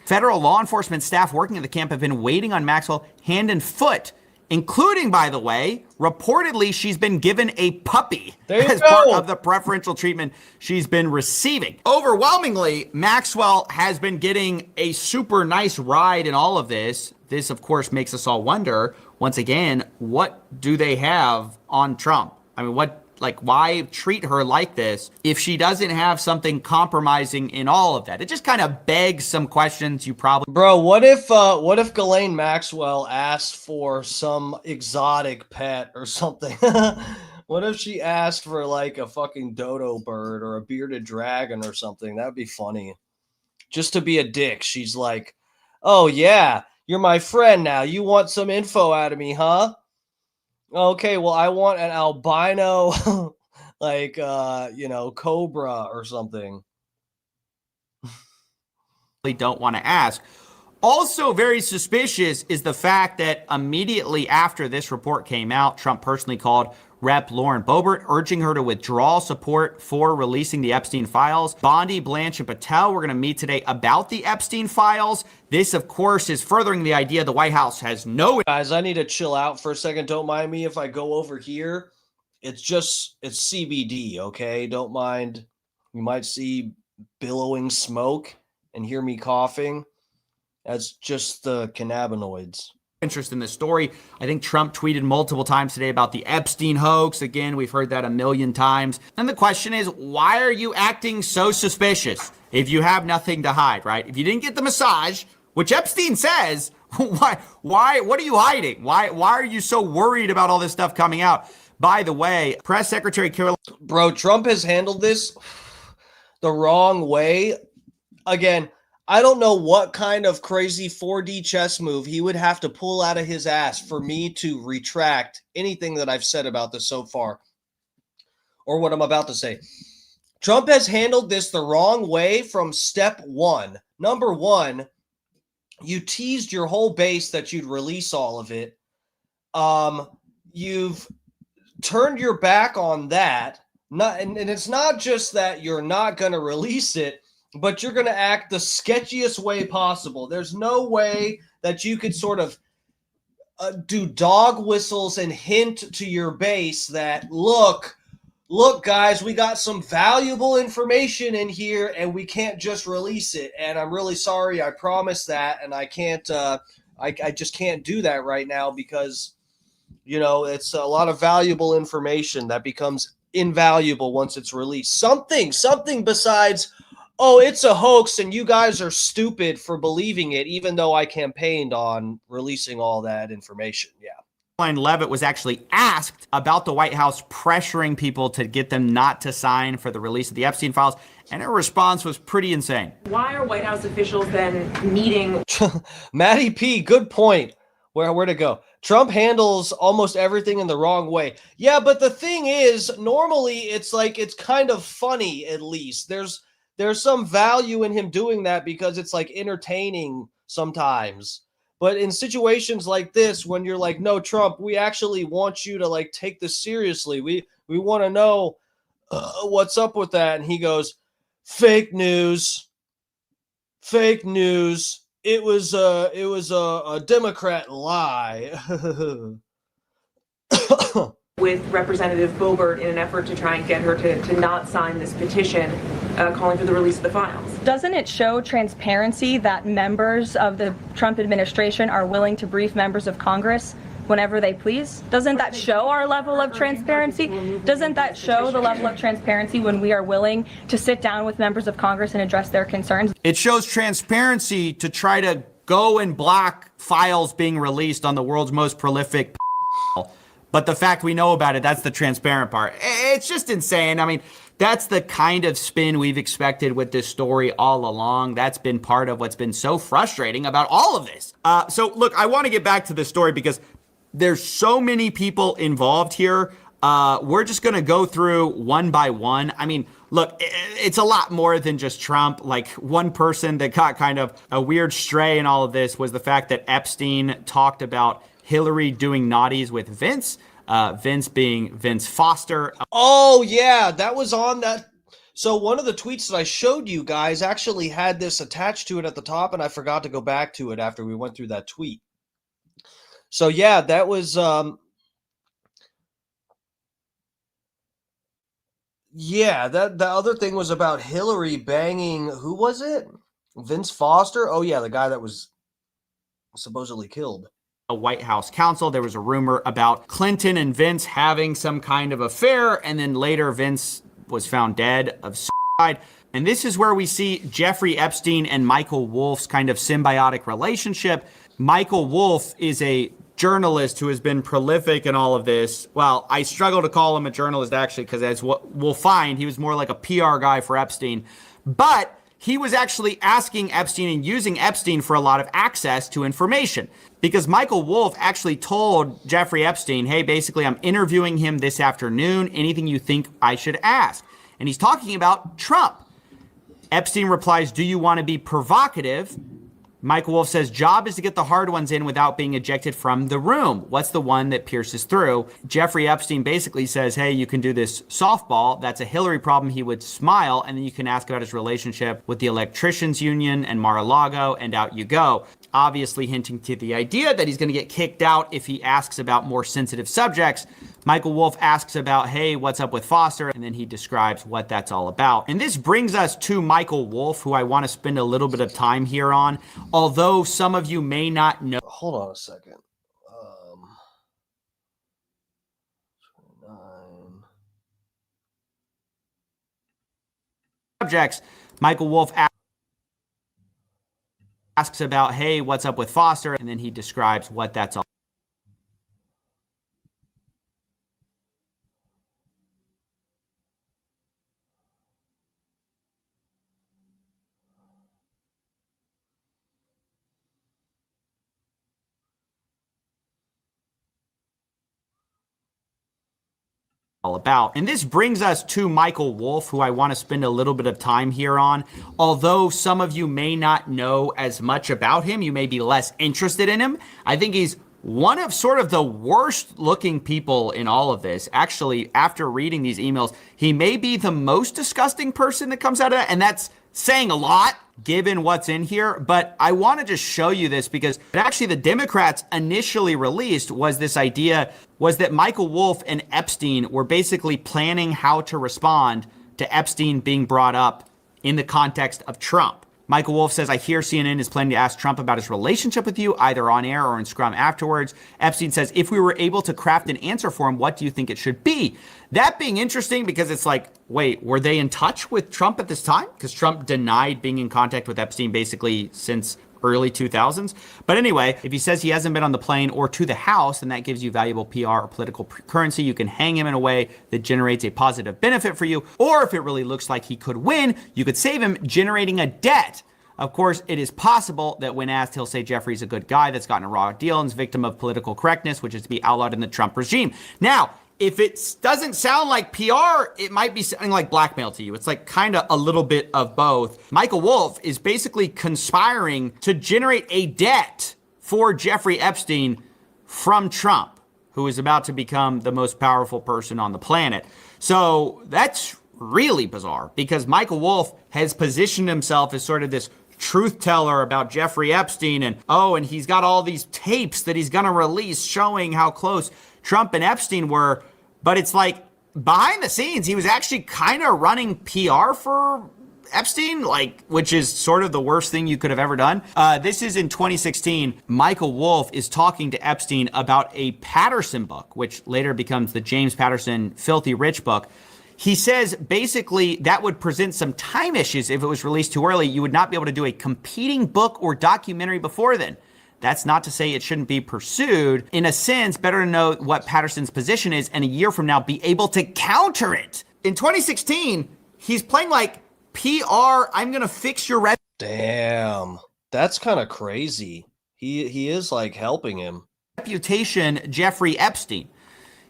Federal law enforcement staff working at the camp have been waiting on Maxwell hand and foot, including, by the way, reportedly she's been given a puppy as part of the preferential treatment she's been receiving. Overwhelmingly, Maxwell has been getting a super nice ride in all of this. This, of course, makes us all wonder, once again, what do they have on Trump? I mean, why treat her like this if she doesn't have something compromising in all of that? It just kind of begs some questions you probably... Bro, what if Ghislaine Maxwell asked for some exotic pet or something? What if she asked for like a fucking dodo bird or a bearded dragon or something? That'd be funny. Just to be a dick. She's like, oh yeah, you're my friend now. You want some info out of me, huh? Okay, well, I want an albino, like, cobra or something. Don't want to ask. Also very suspicious is the fact that immediately after this report came out, Trump personally called Rep. Lauren Boebert, urging her to withdraw support for releasing the Epstein files. Bondi, Blanche, and Patel, we're going to meet today about the Epstein files. This, of course, is furthering the idea the White House has no... Guys, I need to chill out for a second. Don't mind me if I go over here. It's CBD, okay? Don't mind. You might see billowing smoke and hear me coughing. That's just the cannabinoids. Interest in this story. I think Trump tweeted multiple times today about the Epstein hoax. Again, we've heard that a million times. And the question is, why are you acting so suspicious if you have nothing to hide, right? If you didn't get the massage, which Epstein says, what are you hiding? Why are you so worried about all this stuff coming out? By the way, Press Secretary Caroline... Bro, Trump has handled this the wrong way. Again, I don't know what kind of crazy 4D chess move he would have to pull out of his ass for me to retract anything that I've said about this so far or what I'm about to say. Trump has handled this the wrong way from step one. Number one, you teased your whole base that you'd release all of it. You've turned your back on that. And it's not just that you're not going to release it. but you're going to act the sketchiest way possible. There's no way that you could sort of do dog whistles and hint to your base that, look, guys, we got some valuable information in here and we can't just release it. And I'm really sorry. I promise that. And I can't, I just can't do that right now because, it's a lot of valuable information that becomes invaluable once it's released. Something besides, oh, it's a hoax and you guys are stupid for believing it, even though I campaigned on releasing all that information. Yeah. Caroline Leavitt was actually asked about the White House pressuring people to get them not to sign for the release of the Epstein files, and her response was pretty insane. Why are White House officials then meeting? Maddie P, good point. Where to go? Trump handles almost everything in the wrong way. Yeah, but the thing is, normally it's like it's kind of funny. At least there's some value in him doing that because it's like entertaining sometimes. But in situations like this, when you're like, no, Trump, we actually want you to like take this seriously. We want to know what's up with that. And he goes, fake news. It was a Democrat lie. With Representative Boebert in an effort to try and get her to not sign this petition calling for the release of the files. Doesn't it show transparency that members of the Trump administration are willing to brief members of Congress whenever they please? Doesn't that show our level of transparency? Doesn't that show the level of transparency when we are willing to sit down with members of Congress and address their concerns? It shows transparency to try to go and block files being released on the world's most prolific. But the fact we know about it, that's the transparent part. It's just insane. I mean, that's the kind of spin we've expected with this story all along. That's been part of what's been so frustrating about all of this. So look, I want to get back to the story because there's so many people involved here. We're just going to go through one by one. I mean, look, it's a lot more than just Trump. Like, one person that got kind of a weird stray in all of this was the fact that Epstein talked about Hillary doing naughties with Vince, Vince being Vince Foster. Oh, yeah, that was on that. So one of the tweets that I showed you guys actually had this attached to it at the top, and I forgot to go back to it after we went through that tweet. So, yeah, that was... Yeah, the other thing was about Hillary banging, who was it? Vince Foster? Oh, yeah, the guy that was supposedly killed. A White House counsel. There was a rumor about Clinton and Vince having some kind of affair, and then later Vince was found dead of suicide. And this is where we see Jeffrey Epstein and Michael Wolff's kind of symbiotic relationship. Michael Wolff is a journalist who has been prolific in all of this. Well, I struggle to call him a journalist, actually, because as what we'll find, he was more like a PR guy for Epstein. But he was actually asking Epstein and using Epstein for a lot of access to information, because Michael Wolff actually told Jeffrey Epstein, hey, basically, I'm interviewing him this afternoon. Anything you think I should ask? And he's talking about Trump. Epstein replies, do you want to be provocative? Michael Wolff says, job is to get the hard ones in without being ejected from the room. What's the one that pierces through? Jeffrey Epstein basically says, hey, you can do this softball. That's a Hillary problem. He would smile, and then you can ask about his relationship with the Electricians Union and Mar-a-Lago, and out you go. Obviously hinting to the idea that he's going to get kicked out if he asks about more sensitive subjects. Michael Wolff asks about, hey, what's up with Foster? And then he describes what that's all about. And this brings us to Michael Wolff, who I want to spend a little bit of time here on. Although some of you may not know. Hold on a second. 29. Subjects, Michael Wolff asks about, hey, what's up with Foster? And then he describes what that's all about. And this brings us to Michael Wolff, who I want to spend a little bit of time here on. Although some of you may not know as much about him, you may be less interested in him. I think he's one of sort of the worst looking people in all of this. Actually, after reading these emails, he may be the most disgusting person that comes out of that. And that's saying a lot given what's in here, but I want to just show you this because actually the Democrats initially released was this idea was that Michael Wolff and Epstein were basically planning how to respond to Epstein being brought up in the context of Trump. Michael Wolff says, I hear CNN is planning to ask Trump about his relationship with you, either on air or in Scrum afterwards. Epstein says, if we were able to craft an answer for him, what do you think it should be? That being interesting because it's like, wait, were they in touch with Trump at this time? Because Trump denied being in contact with Epstein basically since early 2000s. But anyway, if he says he hasn't been on the plane or to the house, then that gives you valuable PR or political currency. You can hang him in a way that generates a positive benefit for you. Or if it really looks like he could win, you could save him generating a debt. Of course, it is possible that when asked, he'll say Jeffrey's a good guy that's gotten a raw deal and is victim of political correctness, which is to be outlawed in the Trump regime. Now, if it doesn't sound like PR, it might be sounding like blackmail to you. It's like kind of a little bit of both. Michael Wolff is basically conspiring to generate a debt for Jeffrey Epstein from Trump, who is about to become the most powerful person on the planet. So that's really bizarre because Michael Wolff has positioned himself as sort of this truth teller about Jeffrey Epstein and he's got all these tapes that he's going to release showing how close Trump and Epstein were. But it's like behind the scenes, he was actually kind of running PR for Epstein, which is sort of the worst thing you could have ever done. This is in 2016. Michael Wolff is talking to Epstein about a Patterson book, which later becomes the James Patterson Filthy Rich book. He says basically that would present some time issues if it was released too early. You would not be able to do a competing book or documentary before then. That's not to say it shouldn't be pursued. In a sense, better to know what Patterson's position is and a year from now be able to counter it. In 2016, he's playing like PR, I'm going to fix your Damn, that's kind of crazy. He is like helping him. reputation, Jeffrey Epstein.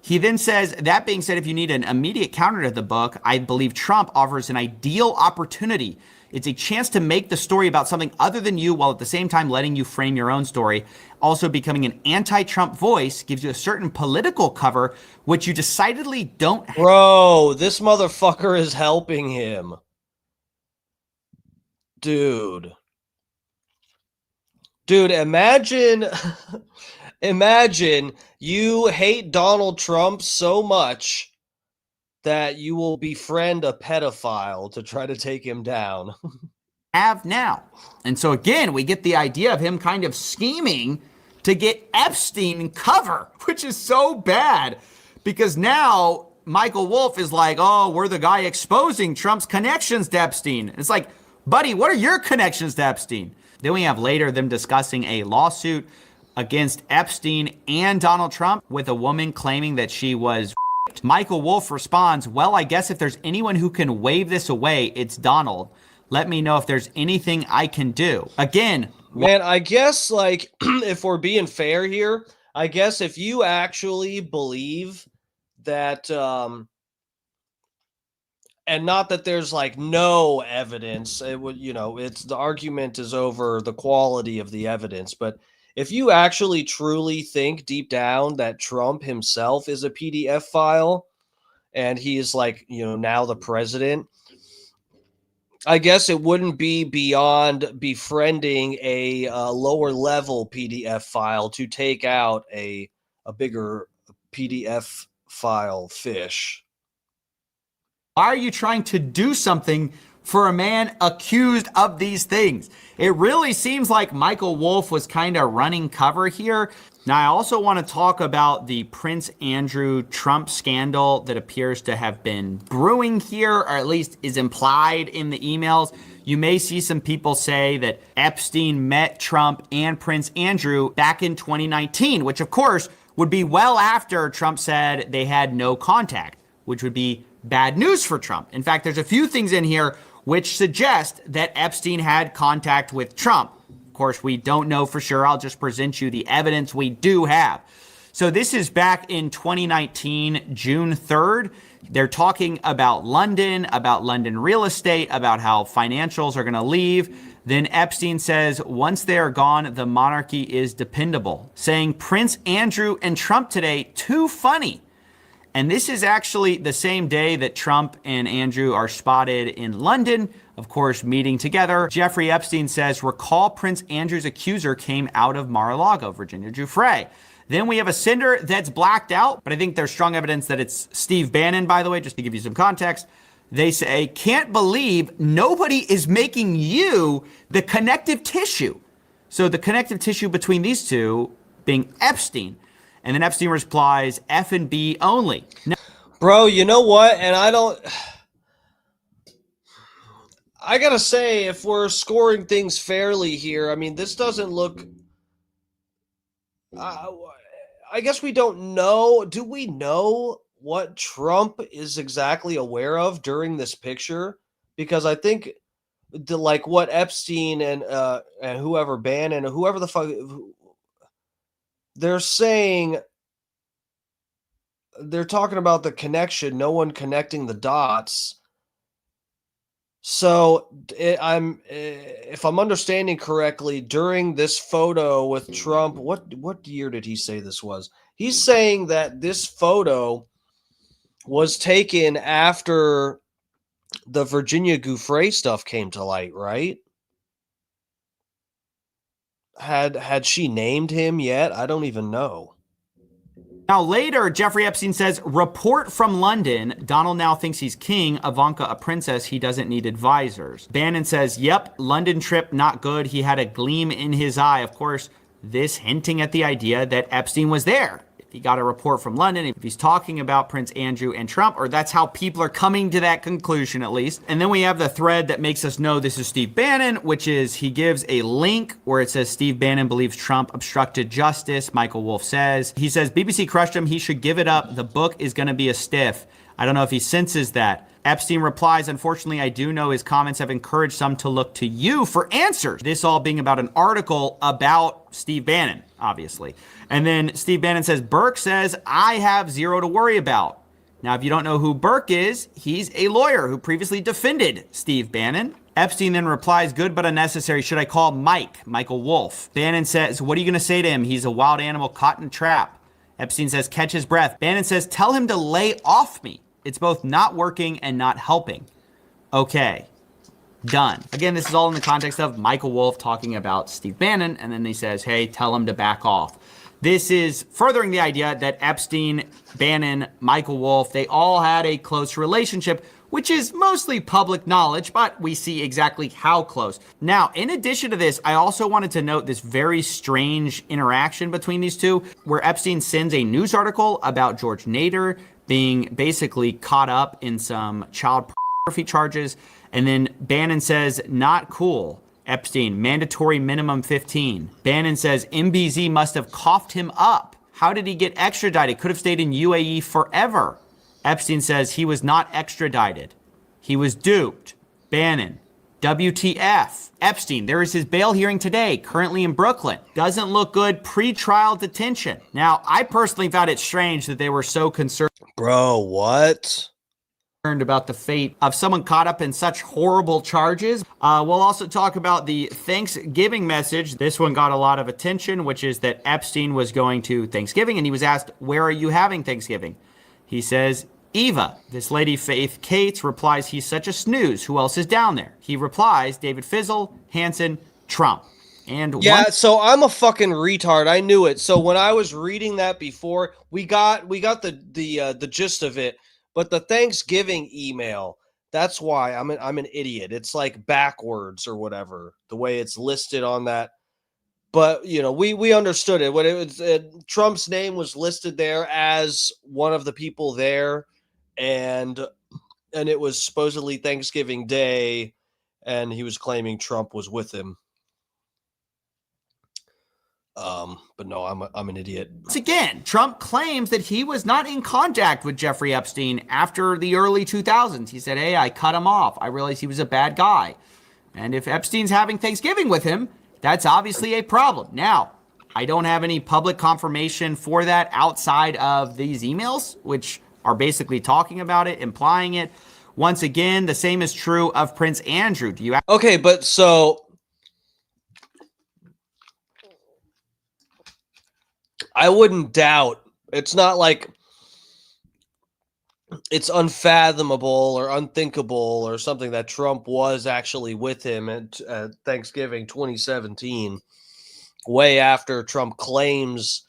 He then says, that being said, if you need an immediate counter to the book, I believe Trump offers an ideal opportunity. It's a chance to make the story about something other than you while at the same time letting you frame your own story. Also, becoming an anti-Trump voice gives you a certain political cover, which you decidedly don't have. Bro, this motherfucker is helping him. Dude, imagine imagine you hate Donald Trump so much that you will befriend a pedophile to try to take him down. Have now. And so again, we get the idea of him kind of scheming to get Epstein cover, which is so bad because now Michael Wolff is like, oh, we're the guy exposing Trump's connections to Epstein. It's like, buddy, what are your connections to Epstein? Then we have later them discussing a lawsuit against Epstein and Donald Trump with a woman claiming that she was Michael Wolff responds, well, I guess if there's anyone who can wave this away, it's Donald. Let me know if there's anything I can do. Again, man, I guess like if we're being fair here, I guess if you actually believe that and not that there's like no evidence, it would, it's the argument is over the quality of the evidence, but if you actually truly think deep down that Trump himself is a PDF file and he is like, now the president, I guess it wouldn't be beyond befriending a lower level PDF file to take out a bigger PDF file fish. Why are you trying to do something for a man accused of these things? It really seems like Michael Wolff was kind of running cover here. Now, I also want to talk about the Prince Andrew Trump scandal that appears to have been brewing here, or at least is implied in the emails. You may see some people say that Epstein met Trump and Prince Andrew back in 2019, which of course would be well after Trump said they had no contact, which would be bad news for Trump. In fact, there's a few things in here which suggest that Epstein had contact with Trump. Of course, we don't know for sure. I'll just present you the evidence we do have. So this is back in 2019, June 3rd. They're talking about London real estate, about how financials are going to leave. Then Epstein says, once they are gone, the monarchy is dependable, saying Prince Andrew and Trump today, too funny. And this is actually the same day that Trump and Andrew are spotted in London, of course, meeting together. Jeffrey Epstein says, recall Prince Andrew's accuser came out of Mar-a-Lago, Virginia Giuffre. Then we have a sender that's blacked out, but I think there's strong evidence that it's Steve Bannon, by the way, just to give you some context. They say, can't believe nobody is making you the connective tissue. So the connective tissue between these two being Epstein. And then Epstein replies, F and B only. Now, Bro, you know what? And I gotta say, if we're scoring things fairly here, I mean, this doesn't look. I guess we don't know. Do we know what Trump is exactly aware of during this picture? Because I think, like, what Epstein and whoever Bannon, whoever the fuck, they're saying. They're talking about the connection. No one connecting the dots. So if I'm understanding correctly, during this photo with Trump, what year did he say this was? He's saying that this photo was taken after the Virginia Giuffre stuff came to light, right? Had she named him yet? I don't even know. Now later, Jeffrey Epstein says, report from London. Donald now thinks he's king. Ivanka a princess. He doesn't need advisors. Bannon says, yep, London trip not good. He had a gleam in his eye. Of course, this hinting at the idea that Epstein was there. If he got a report from London, if he's talking about Prince Andrew and Trump, or that's how people are coming to that conclusion at least. And then we have the thread that makes us know this is Steve Bannon, which is he gives a link where it says Steve Bannon believes Trump obstructed justice. Michael Wolff says, he says, BBC crushed him. He should give it up. The book is going to be a stiff. I don't know if he senses that. Epstein replies, unfortunately, I do know his comments have encouraged some to look to you for answers. This all being about an article about Steve Bannon, obviously. And then Steve Bannon says, Burke says, I have zero to worry about. Now, if you don't know who Burke is, he's a lawyer who previously defended Steve Bannon. Epstein then replies, good but unnecessary. Should I call Michael Wolff? Bannon says, what are you going to say to him? He's a wild animal caught in a trap. Epstein says, catch his breath. Bannon says, tell him to lay off me. It's both not working and not helping. Okay. Done. Again, this is all in the context of Michael Wolff talking about Steve Bannon, and then he says, hey, tell him to back off. This is furthering the idea that Epstein, Bannon, Michael Wolff, they all had a close relationship, which is mostly public knowledge, but we see exactly how close. Now, in addition to this, I also wanted to note this very strange interaction between these two, where Epstein sends a news article about George Nader being basically caught up in some child pornography charges. And then Bannon says, not cool. Epstein, mandatory minimum 15. Bannon says, MBZ must have coughed him up. How did he get extradited? Could have stayed in UAE forever. Epstein says he was not extradited. He was duped. Bannon, WTF. Epstein, there is his bail hearing today, currently in Brooklyn. Doesn't look good, pre-trial detention. Now, I personally found it strange that they were so concerned. Bro, what? About the fate of someone caught up in such horrible charges. We'll also talk about the Thanksgiving message. This one got a lot of attention, which is that Epstein was going to Thanksgiving, and he was asked, where are you having Thanksgiving? He says, Eva. This lady, Faith Cates, replies, he's such a snooze. Who else is down there? He replies, David Fizzle, Hansen, Trump. And yeah, so I'm a fucking retard. I knew it. So when I was reading that before, we got the gist of it. But the Thanksgiving email, that's why I'm an idiot. It's like backwards or whatever, the way it's listed on that. But, you know, we understood it. When it was Trump's name was listed there as one of the people there, and it was supposedly Thanksgiving Day, and he was claiming Trump was with him. But no, I'm an idiot. Once again, Trump claims that he was not in contact with Jeffrey Epstein after the early 2000s. He said, hey, I cut him off. I realized he was a bad guy. And if Epstein's having Thanksgiving with him, that's obviously a problem. Now, I don't have any public confirmation for that outside of these emails, which are basically talking about it, implying it. Once again, the same is true of Prince Andrew. Do you have- Okay, but so I wouldn't doubt. It's not like it's unfathomable or unthinkable or something that Trump was actually with him at Thanksgiving 2017, way after Trump claims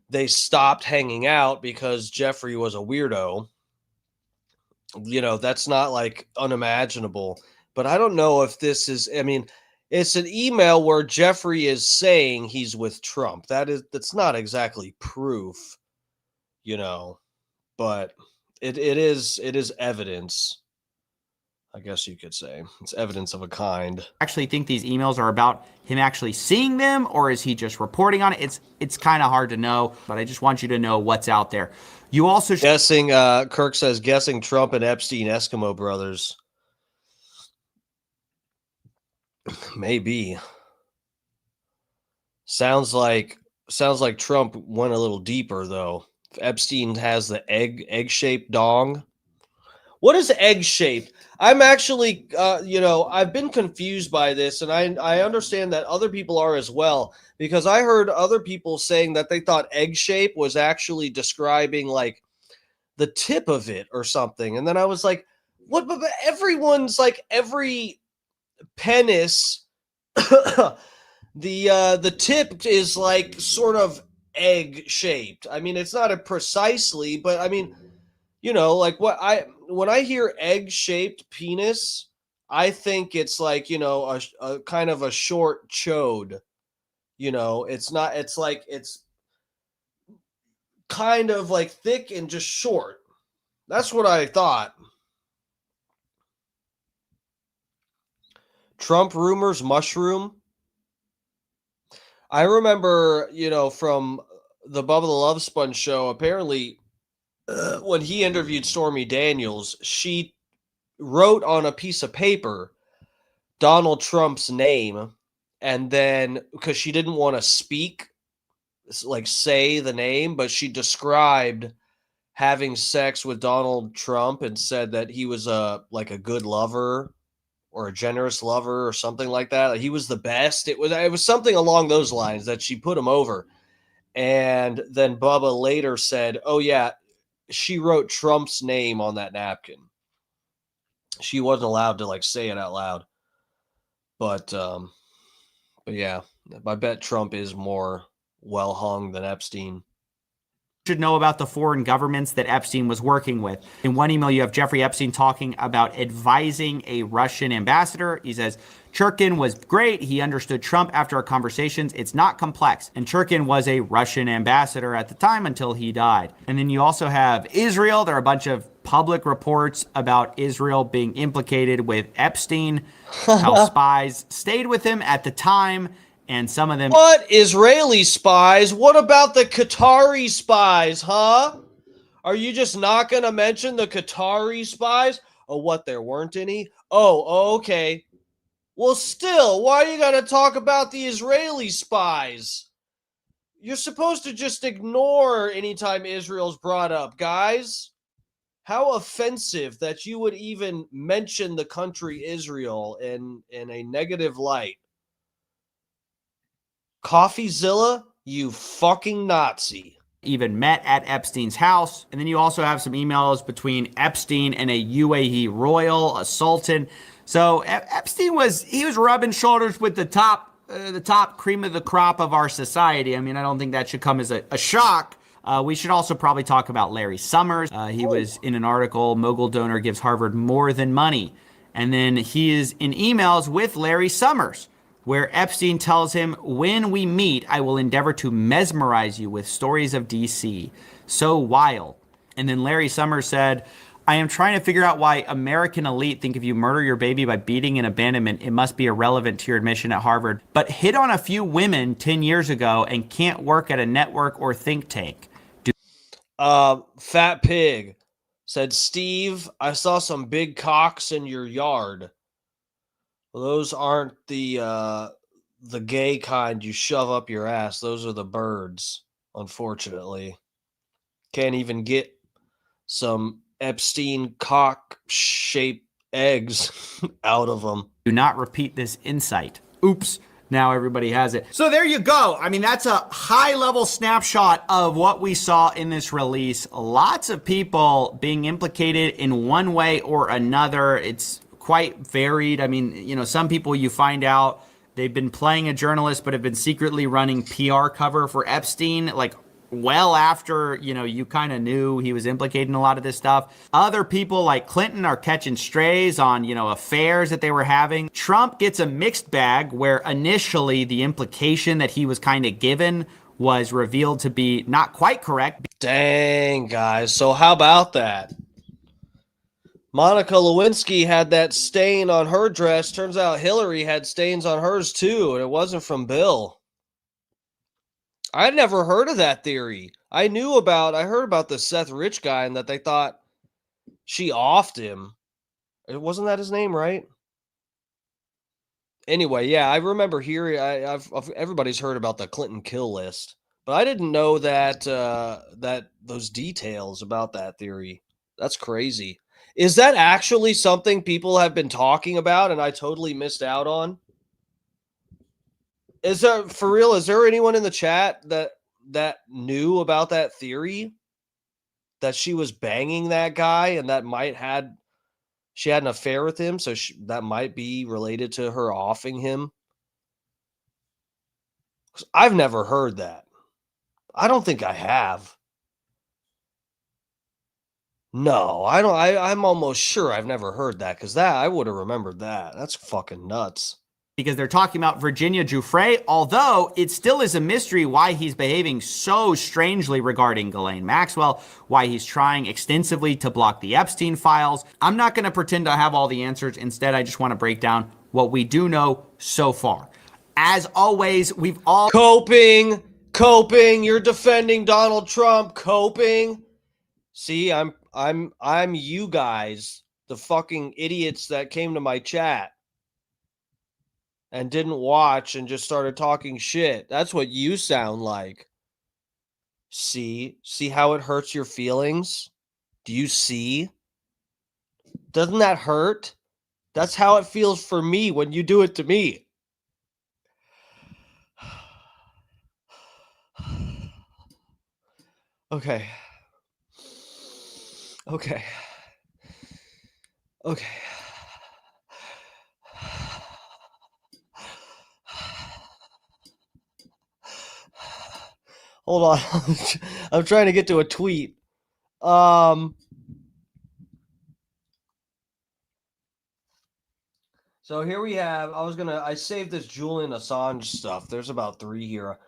they stopped hanging out because Jeffrey was a weirdo. That's not like unimaginable. But I don't know if this is, I mean, it's an email where Jeffrey is saying he's with Trump. That's not exactly proof, but it is evidence. I guess you could say it's evidence of a kind. Actually think these emails are about him actually seeing them, or is he just reporting on it? It's kind of hard to know, but I just want you to know what's out there. You also Guessing, Kirk says, guessing Trump and Epstein Eskimo brothers. Maybe. Sounds like Trump went a little deeper though. If Epstein has the egg-shaped dong. What is egg-shaped? I'm actually, I've been confused by this, and I understand that other people are as well, because I heard other people saying that they thought egg-shape was actually describing like the tip of it or something. And then I was like, what? But everyone's like, every penis, the tip is like sort of egg-shaped. I mean, it's not a precisely, but I mean, like when I hear egg-shaped penis, I think it's like, a kind of a short chode. It's kind of like thick and just short. That's what I thought. Trump rumors mushroom. I remember, from the Bubba the Love Sponge show, apparently when he interviewed Stormy Daniels, she wrote on a piece of paper Donald Trump's name, and then because she didn't want to speak, like say the name, but she described having sex with Donald Trump and said that he was a good lover or a generous lover or something like that. He was the best. It was something along those lines that she put him over. And then Bubba later said, "Oh yeah, she wrote Trump's name on that napkin. She wasn't allowed to say it out loud." But yeah, I bet Trump is more well hung than Epstein. Should know about the foreign governments that Epstein was working with. In one email, you have Jeffrey Epstein talking about advising a Russian ambassador. He says, Churkin was great. He understood Trump after our conversations. It's not complex. And Churkin was a Russian ambassador at the time until he died. And then you also have Israel. There are a bunch of public reports about Israel being implicated with Epstein, how spies stayed with him at the time. And some of them... What? Israeli spies? What about the Qatari spies, huh? Are you just not going to mention the Qatari spies? Oh, what, there weren't any? Oh, okay. Well, still, why are you going to talk about the Israeli spies? You're supposed to just ignore anytime Israel's brought up, guys. How offensive that you would even mention the country Israel in a negative light. CoffeeZilla, you fucking Nazi. Even met at Epstein's house. And then you also have some emails between Epstein and a UAE royal, a sultan. So Epstein was rubbing shoulders with the top cream of the crop of our society. I mean, I don't think that should come as a shock. We should also probably talk about Larry Summers. He was in an article, Mogul Donor gives Harvard more than money. And then he is in emails with Larry Summers, where Epstein tells him, when we meet, I will endeavor to mesmerize you with stories of DC. So wild. And then Larry Summers said, I am trying to figure out why American elite think if you murder your baby by beating in abandonment, it must be irrelevant to your admission at Harvard, but hit on a few women 10 years ago and can't work at a network or think tank. Fat Pig said, Steve, I saw some big cocks in your yard. Well, those aren't the gay kind you shove up your ass. Those are the birds, unfortunately. Can't even get some Epstein cock-shaped eggs out of them. Do not repeat this insight. Oops. Now everybody has it. So there you go. I mean, that's a high-level snapshot of what we saw in this release. Lots of people being implicated in one way or another. It's quite varied. I mean, you know, some people you find out they've been playing a journalist but have been secretly running PR cover for Epstein, like well after, you know, you kind of knew he was implicated in a lot of this stuff. Other people like Clinton are catching strays on, you know, affairs that they were having. Trump gets a mixed bag where initially the implication that he was kind of given was revealed to be not quite correct. Dang, guys. So how about that? Monica Lewinsky had that stain on her dress. Turns out Hillary had stains on hers too, and it wasn't from Bill. I'd never heard of that theory. I heard about the Seth Rich guy and that they thought she offed him. Wasn't that his name, right? Anyway, yeah, I remember hearing. Everybody's heard about the Clinton kill list, but I didn't know that that those details about that theory. That's crazy. Is that actually something people have been talking about and I totally missed out on? Is there, for real, is there anyone in the chat that knew about that theory? That she was banging that guy and that she had an affair with him, so that might be related to her offing him? 'Cause I've never heard that. I don't think I have. No, I don't. I'm almost sure I've never heard that, because that I would have remembered that. That's fucking nuts. Because they're talking about Virginia Giuffre, although it still is a mystery why he's behaving so strangely regarding Ghislaine Maxwell, why he's trying extensively to block the Epstein files. I'm not going to pretend I have all the answers. Instead, I just want to break down what we do know so far. As always, we've all... Coping. You're defending Donald Trump. Coping. See, I'm you guys, the fucking idiots that came to my chat and didn't watch and just started talking shit. That's what you sound like. See how it hurts your feelings? Do you see? Doesn't that hurt? That's how it feels for me when you do it to me. Okay. Hold on. I'm trying to get to a tweet. So here we have, I saved this Julian Assange stuff. There's about 3 here.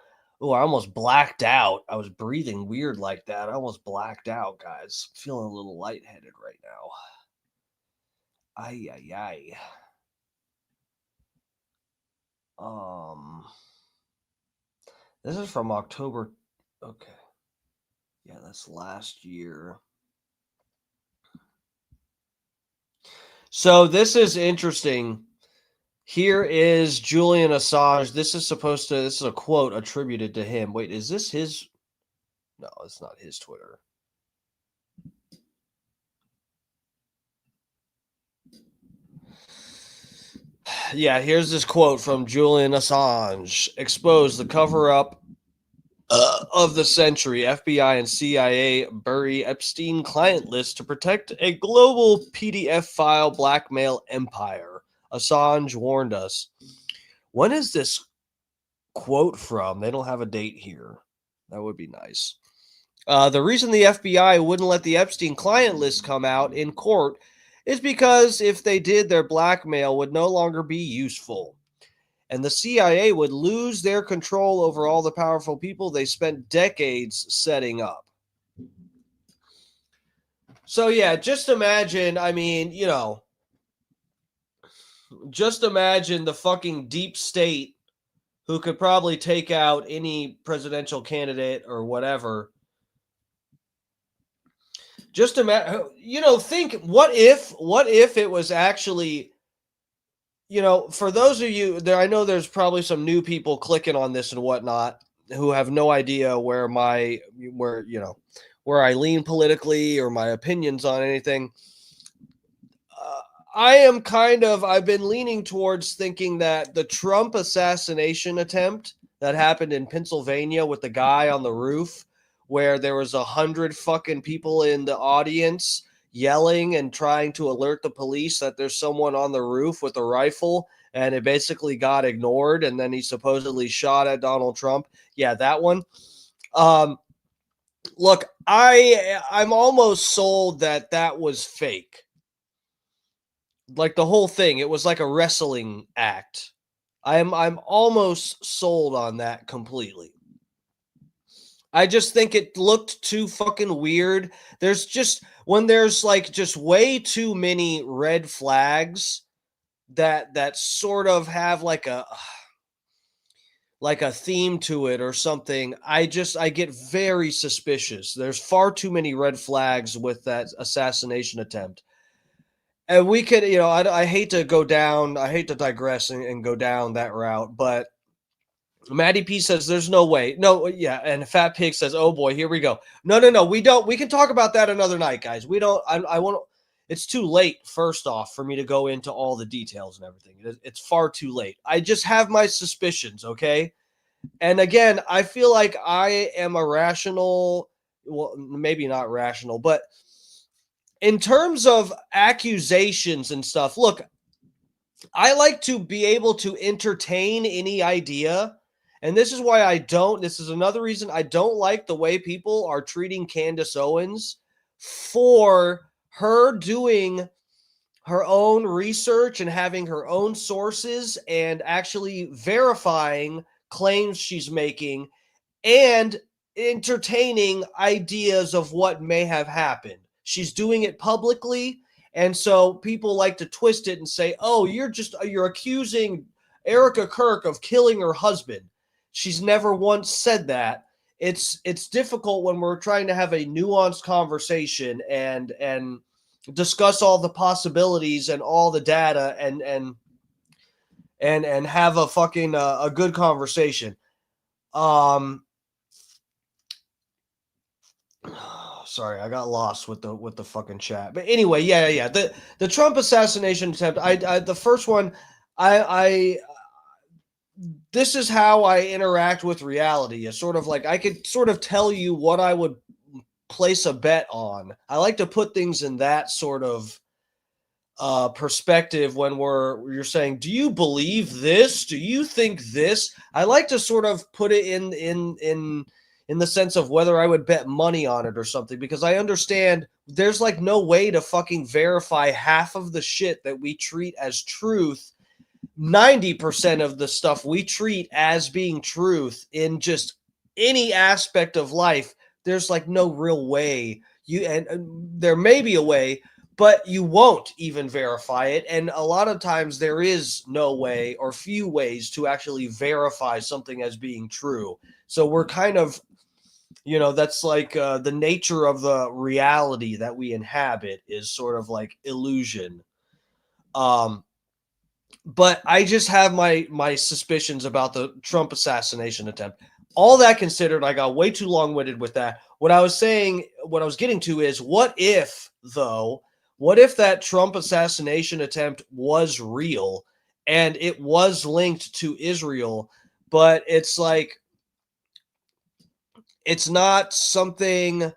Oh, I almost blacked out. I was breathing weird like that. I almost blacked out, guys. Feeling a little lightheaded right now. Ay. This is from October. Okay. Yeah, that's last year. So this is interesting. Here is Julian Assange. This is a quote attributed to him. Wait, is this his? No, it's not his Twitter. Yeah, here's this quote from Julian Assange. Expose the cover-up of the century. FBI and CIA bury Epstein client list to protect a global PDF file blackmail empire. Assange warned us. When is this quote from? They don't have a date here. That would be nice. The reason the FBI wouldn't let the Epstein client list come out in court is because if they did, their blackmail would no longer be useful. And the CIA would lose their control over all the powerful people they spent decades setting up. So, yeah, just imagine, just imagine the fucking deep state who could probably take out any presidential candidate or whatever. Just imagine, think, what if it was actually, for those of you there, I know there's probably some new people clicking on this and whatnot who have no idea where I lean politically or my opinions on anything. I've been leaning towards thinking that the Trump assassination attempt that happened in Pennsylvania with the guy on the roof, where there was 100 fucking people in the audience yelling and trying to alert the police that there's someone on the roof with a rifle, and it basically got ignored, and then he supposedly shot at Donald Trump. Yeah, that one. Look, I'm almost sold that that was fake. Like the whole thing, it was like a wrestling act. I'm almost sold on that completely. I just think it looked too fucking weird. There's just when there's like just way too many red flags that sort of have like a theme to it or something. I get very suspicious. There's far too many red flags with that assassination attempt. And we could, I hate to digress and go down that route, but Maddie P says there's no way. No, yeah, and Fat Pig says, "Oh boy, here we go." No, we don't. We can talk about that another night, guys. We don't. I won't. It's too late. First off, for me to go into all the details and everything, it's far too late. I just have my suspicions, okay? And again, I feel like I am a rational. Well, maybe not rational, but in terms of accusations and stuff, look, I like to be able to entertain any idea. And this is why this is another reason I don't like the way people are treating Candace Owens for her doing her own research and having her own sources and actually verifying claims she's making and entertaining ideas of what may have happened. She's doing it publicly. And so people like to twist it and say, "Oh, you're accusing Erica Kirk of killing her husband." She's never once said that. It's difficult when we're trying to have a nuanced conversation and discuss all the possibilities and all the data and have a fucking a good conversation. Sorry, I got lost with the fucking chat. But anyway, yeah. The Trump assassination attempt. I the first one. I this is how I interact with reality. It's sort of like I could sort of tell you what I would place a bet on. I like to put things in that sort of perspective when you're saying, "Do you believe this? Do you think this?" I like to sort of put it in the sense of whether I would bet money on it or something, because I understand there's like no way to fucking verify half of the shit that we treat as truth. 90% of the stuff we treat as being truth in just any aspect of life, there's like no real way and there may be a way, but you won't even verify it. And a lot of times there is no way or few ways to actually verify something as being true. So we're kind of, that's like the nature of the reality that we inhabit is sort of like illusion. But I just have my suspicions about the Trump assassination attempt. All that considered, I got way too long-winded with that. What I was getting to is, what if that Trump assassination attempt was real and it was linked to Israel, but it's like, it's not something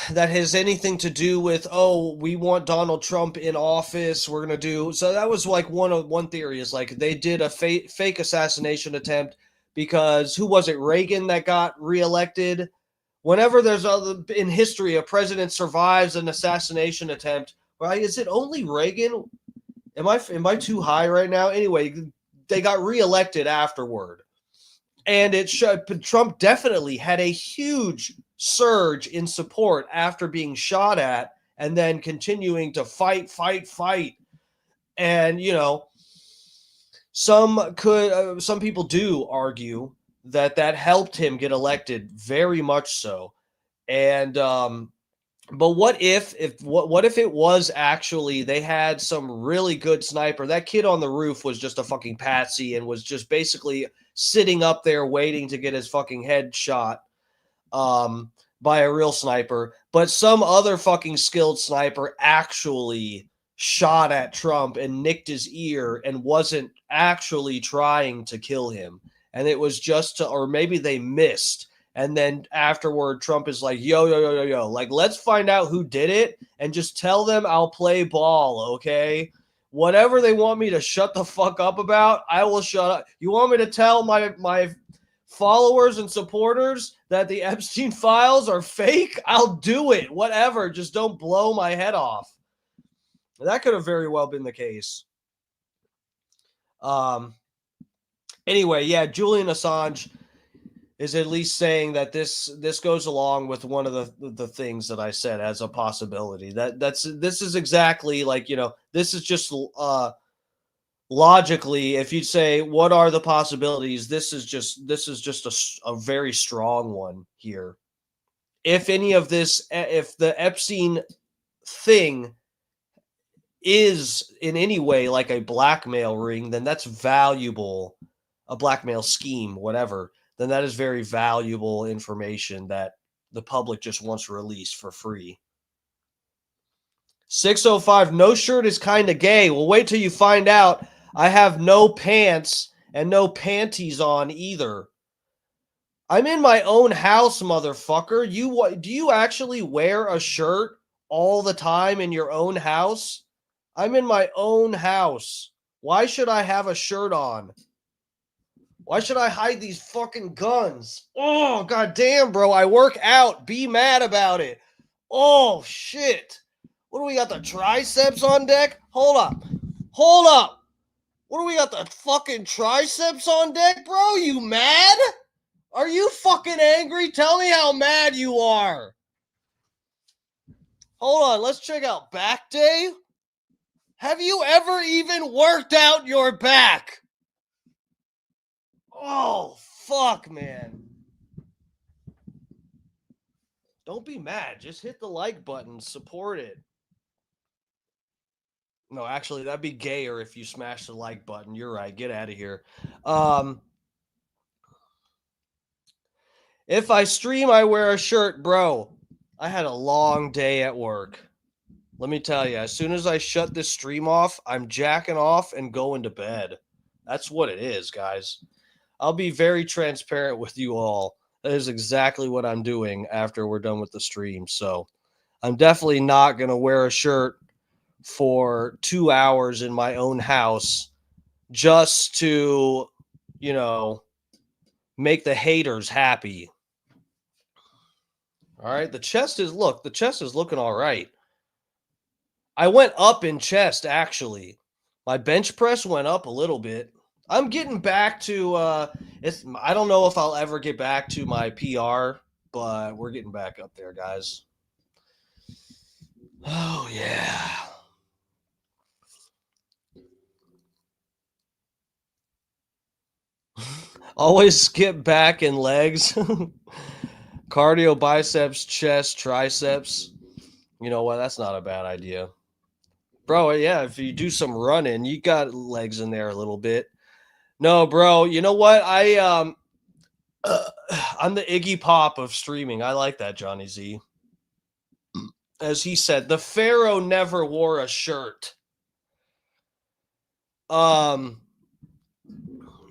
that has anything to do with, "Oh, we want Donald Trump in office. We're going to do." So that was like one theory is like they did a fake assassination attempt because who was it? Reagan that got reelected. Whenever there's in history, a president survives an assassination attempt, right? Is it only Reagan? Am I too high right now? Anyway, they got reelected afterward. And it showed Trump definitely had a huge surge in support after being shot at and then continuing to fight. And, some people do argue that helped him get elected, very much so. And, but what if it was actually they had some really good sniper? That kid on the roof was just a fucking patsy and was just basically sitting up there waiting to get his fucking head shot by a real sniper. But some other fucking skilled sniper actually shot at Trump and nicked his ear and wasn't actually trying to kill him. And it was just to, or maybe they missed. And then afterward, Trump is like, yo. Like, let's find out who did it and just tell them I'll play ball, okay? Whatever they want me to shut the fuck up about, I will shut up. You want me to tell my followers and supporters that the Epstein files are fake? I'll do it. Whatever. Just don't blow my head off. That could have very well been the case. Anyway, yeah, Julian Assange is at least saying that this goes along with one of the things that I said as a possibility. This is exactly like, this is just logically, if you say what are the possibilities, this is just a very strong one here. If any of this, if the Epstein thing is in any way like a blackmail ring, then that's valuable, a blackmail scheme, whatever, then that is very valuable information that the public just wants released for free. 605, no shirt is kind of gay. Well, wait till you find out. I have no pants and no panties on either. I'm in my own house, motherfucker. Do you actually wear a shirt all the time in your own house? I'm in my own house. Why should I have a shirt on? Why should I hide these fucking guns? Oh, goddamn, bro. I work out. Be mad about it. Oh, shit. What do we got? The triceps on deck? Hold up. What do we got? The fucking triceps on deck, bro? You mad? Are you fucking angry? Tell me how mad you are. Hold on. Let's check out back day. Have you ever even worked out your back? Oh, fuck, man. Don't be mad. Just hit the like button. Support it. No, actually, that'd be gayer if you smash the like button. You're right. Get out of here. If I stream, I wear a shirt, bro. I had a long day at work. Let me tell you, as soon as I shut this stream off, I'm jacking off and going to bed. That's what it is, guys. I'll be very transparent with you all. That is exactly what I'm doing after we're done with the stream. So I'm definitely not going to wear a shirt for 2 hours in my own house just to, make the haters happy. All right. The chest is looking all right. I went up in chest, actually. My bench press went up a little bit. I'm getting back to, I don't know if I'll ever get back to my PR, but we're getting back up there, guys. Oh, yeah. Always skip back and legs. Cardio, biceps, chest, triceps. You know what? That's not a bad idea. Bro, yeah, if you do some running, you got legs in there a little bit. No, bro, you know what? I'm the Iggy Pop of streaming. I like that, Johnny Z. As he said, the Pharaoh never wore a shirt. What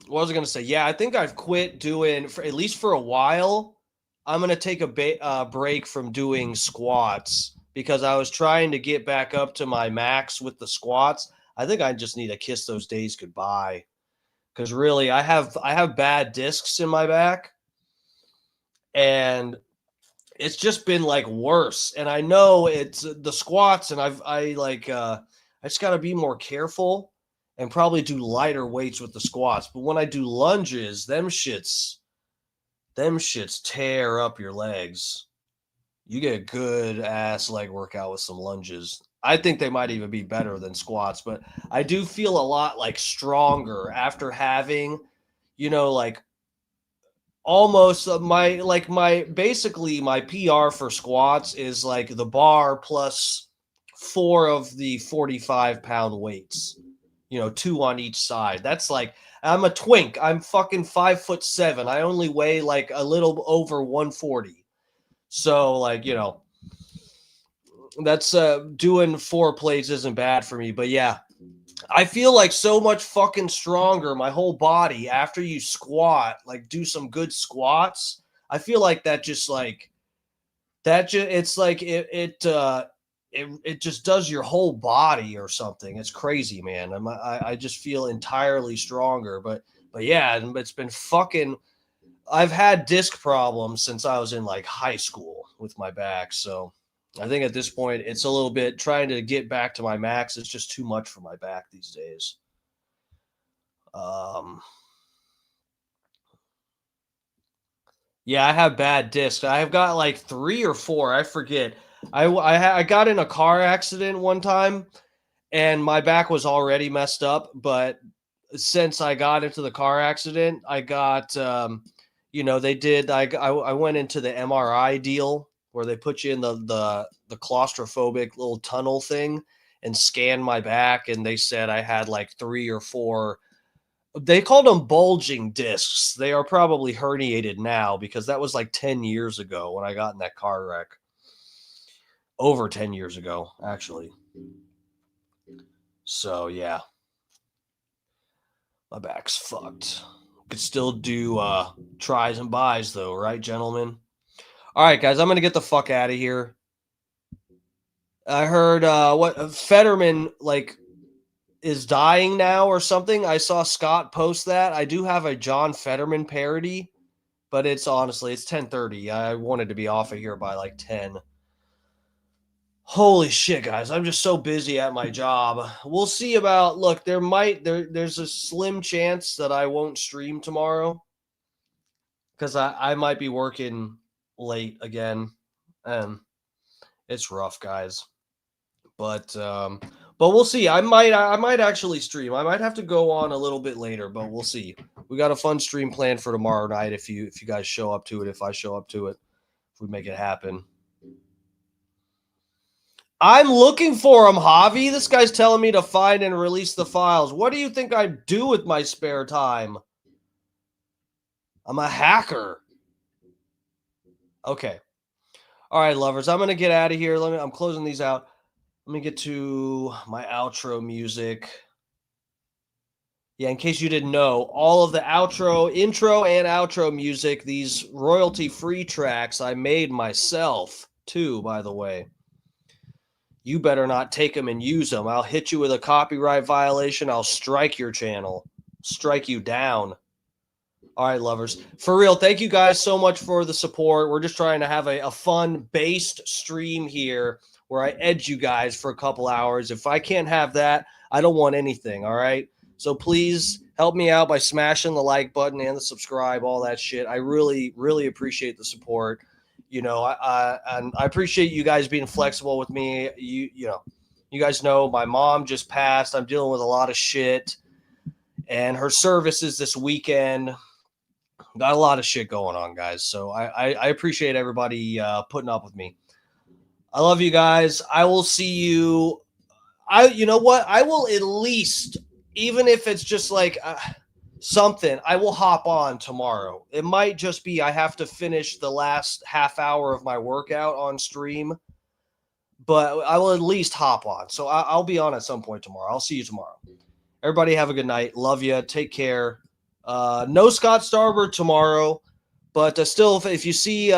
was I going to say? Yeah, I think I've quit doing, at least for a while, I'm going to take a break from doing squats because I was trying to get back up to my max with the squats. I think I just need to kiss those days goodbye. Because really, I have bad discs in my back, and it's just been like worse. And I know it's the squats, and I just got to be more careful and probably do lighter weights with the squats. But when I do lunges, them shits tear up your legs. You get a good ass leg workout with some lunges. I think they might even be better than squats, but I do feel a lot like stronger after having, almost basically my PR for squats is like the bar plus 4 of the 45-pound weights, 2 on each side. That's like, I'm a twink. I'm fucking 5'7". I only weigh like a little over 140. So doing 4 plates isn't bad for me, but yeah, I feel like so much fucking stronger. My whole body after you squat, like do some good squats. I feel like that just like that. It's like it just does your whole body or something. It's crazy, man. I just feel entirely stronger. But yeah, it's been fucking. I've had disc problems since I was in like high school with my back, so I think at this point it's a little bit trying to get back to my max. It's just too much for my back these days. Yeah, I have bad discs. I've got like 3 or 4. I forget. I got in a car accident one time, and my back was already messed up. But since I got into the car accident, I got they did. I went into the MRI deal where they put you in the claustrophobic little tunnel thing and scanned my back, and they said I had like 3 or 4. They called them bulging discs. They are probably herniated now because that was like 10 years ago when I got in that car wreck. Over 10 years ago, actually. So, yeah. My back's fucked. Could still do tries and buys, though, right, gentlemen? All right, guys, I'm going to get the fuck out of here. I heard what Fetterman, like, is dying now or something. I saw Scott post that. I do have a John Fetterman parody, but it's 10:30. I wanted to be off of here by like 10. Holy shit, guys. I'm just so busy at my job. We'll see about look, there's a slim chance that I won't stream tomorrow because I might be working late again. And it's rough, guys. But we'll see. I might actually stream. I might have to go on a little bit later, but we'll see. We got a fun stream planned for tomorrow night if you guys show up to it, if I show up to it, if we make it happen. I'm looking for him, Javi. This guy's telling me to find and release the files. What do you think I do with my spare time? I'm a hacker. Okay. All right, lovers. I'm going to get out of here. I'm closing these out. Let me get to my outro music. Yeah, in case you didn't know, all of the intro and outro music, these royalty-free tracks, I made myself too, by the way. You better not take them and use them. I'll hit you with a copyright violation. I'll strike your channel. Strike you down. All right, lovers. For real, thank you guys so much for the support. We're just trying to have a fun-based stream here where I edge you guys for a couple hours. If I can't have that, I don't want anything, all right? So please help me out by smashing the like button and the subscribe, all that shit. I really, really appreciate the support. And I appreciate you guys being flexible with me. You guys know my mom just passed. I'm dealing with a lot of shit, and her service is this weekend. Got a lot of shit going on, guys. So I appreciate everybody putting up with me. I love you guys. I will see you. You know what? I will at least, even if it's just like something, I will hop on tomorrow. It might just be I have to finish the last half hour of my workout on stream, but I will at least hop on. So I'll be on at some point tomorrow. I'll see you tomorrow. Everybody have a good night. Love you. Take care. No Scott Starboard tomorrow, but still, if you see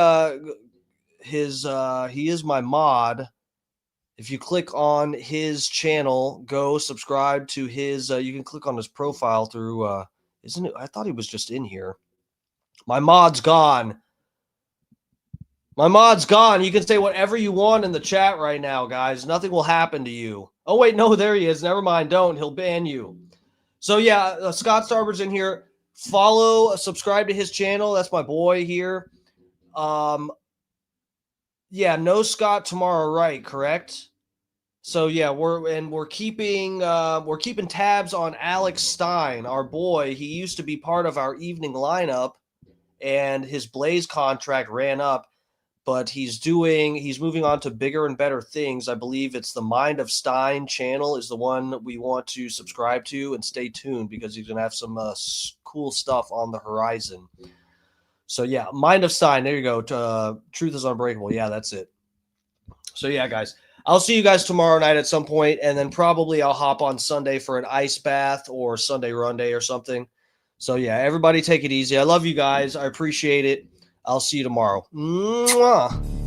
he is my mod. If you click on his channel, go subscribe to his. You can click on his profile through. Isn't it? I thought he was just in here. My mod's gone. My mod's gone. You can say whatever you want in the chat right now, guys. Nothing will happen to you. Oh wait, no, there he is. Never mind. Don't. He'll ban you. So yeah, Scott Starboard's in here. Follow, subscribe to his channel. That's my boy here. Yeah, no Scott tomorrow, right? Correct. So yeah, we're keeping tabs on Alex Stein, our boy. He used to be part of our evening lineup, and his Blaze contract ran up, but he's moving on to bigger and better things. I believe it's the Mind of Stein channel is the one we want to subscribe to and stay tuned because he's gonna have some cool stuff on the horizon. So yeah, Mind of Stein. There you go. Truth is Unbreakable. Yeah, that's it. So yeah, guys. I'll see you guys tomorrow night at some point, and then probably I'll hop on Sunday for an ice bath or Sunday run day or something. So yeah, everybody take it easy. I love you guys. I appreciate it. I'll see you tomorrow. Mwah.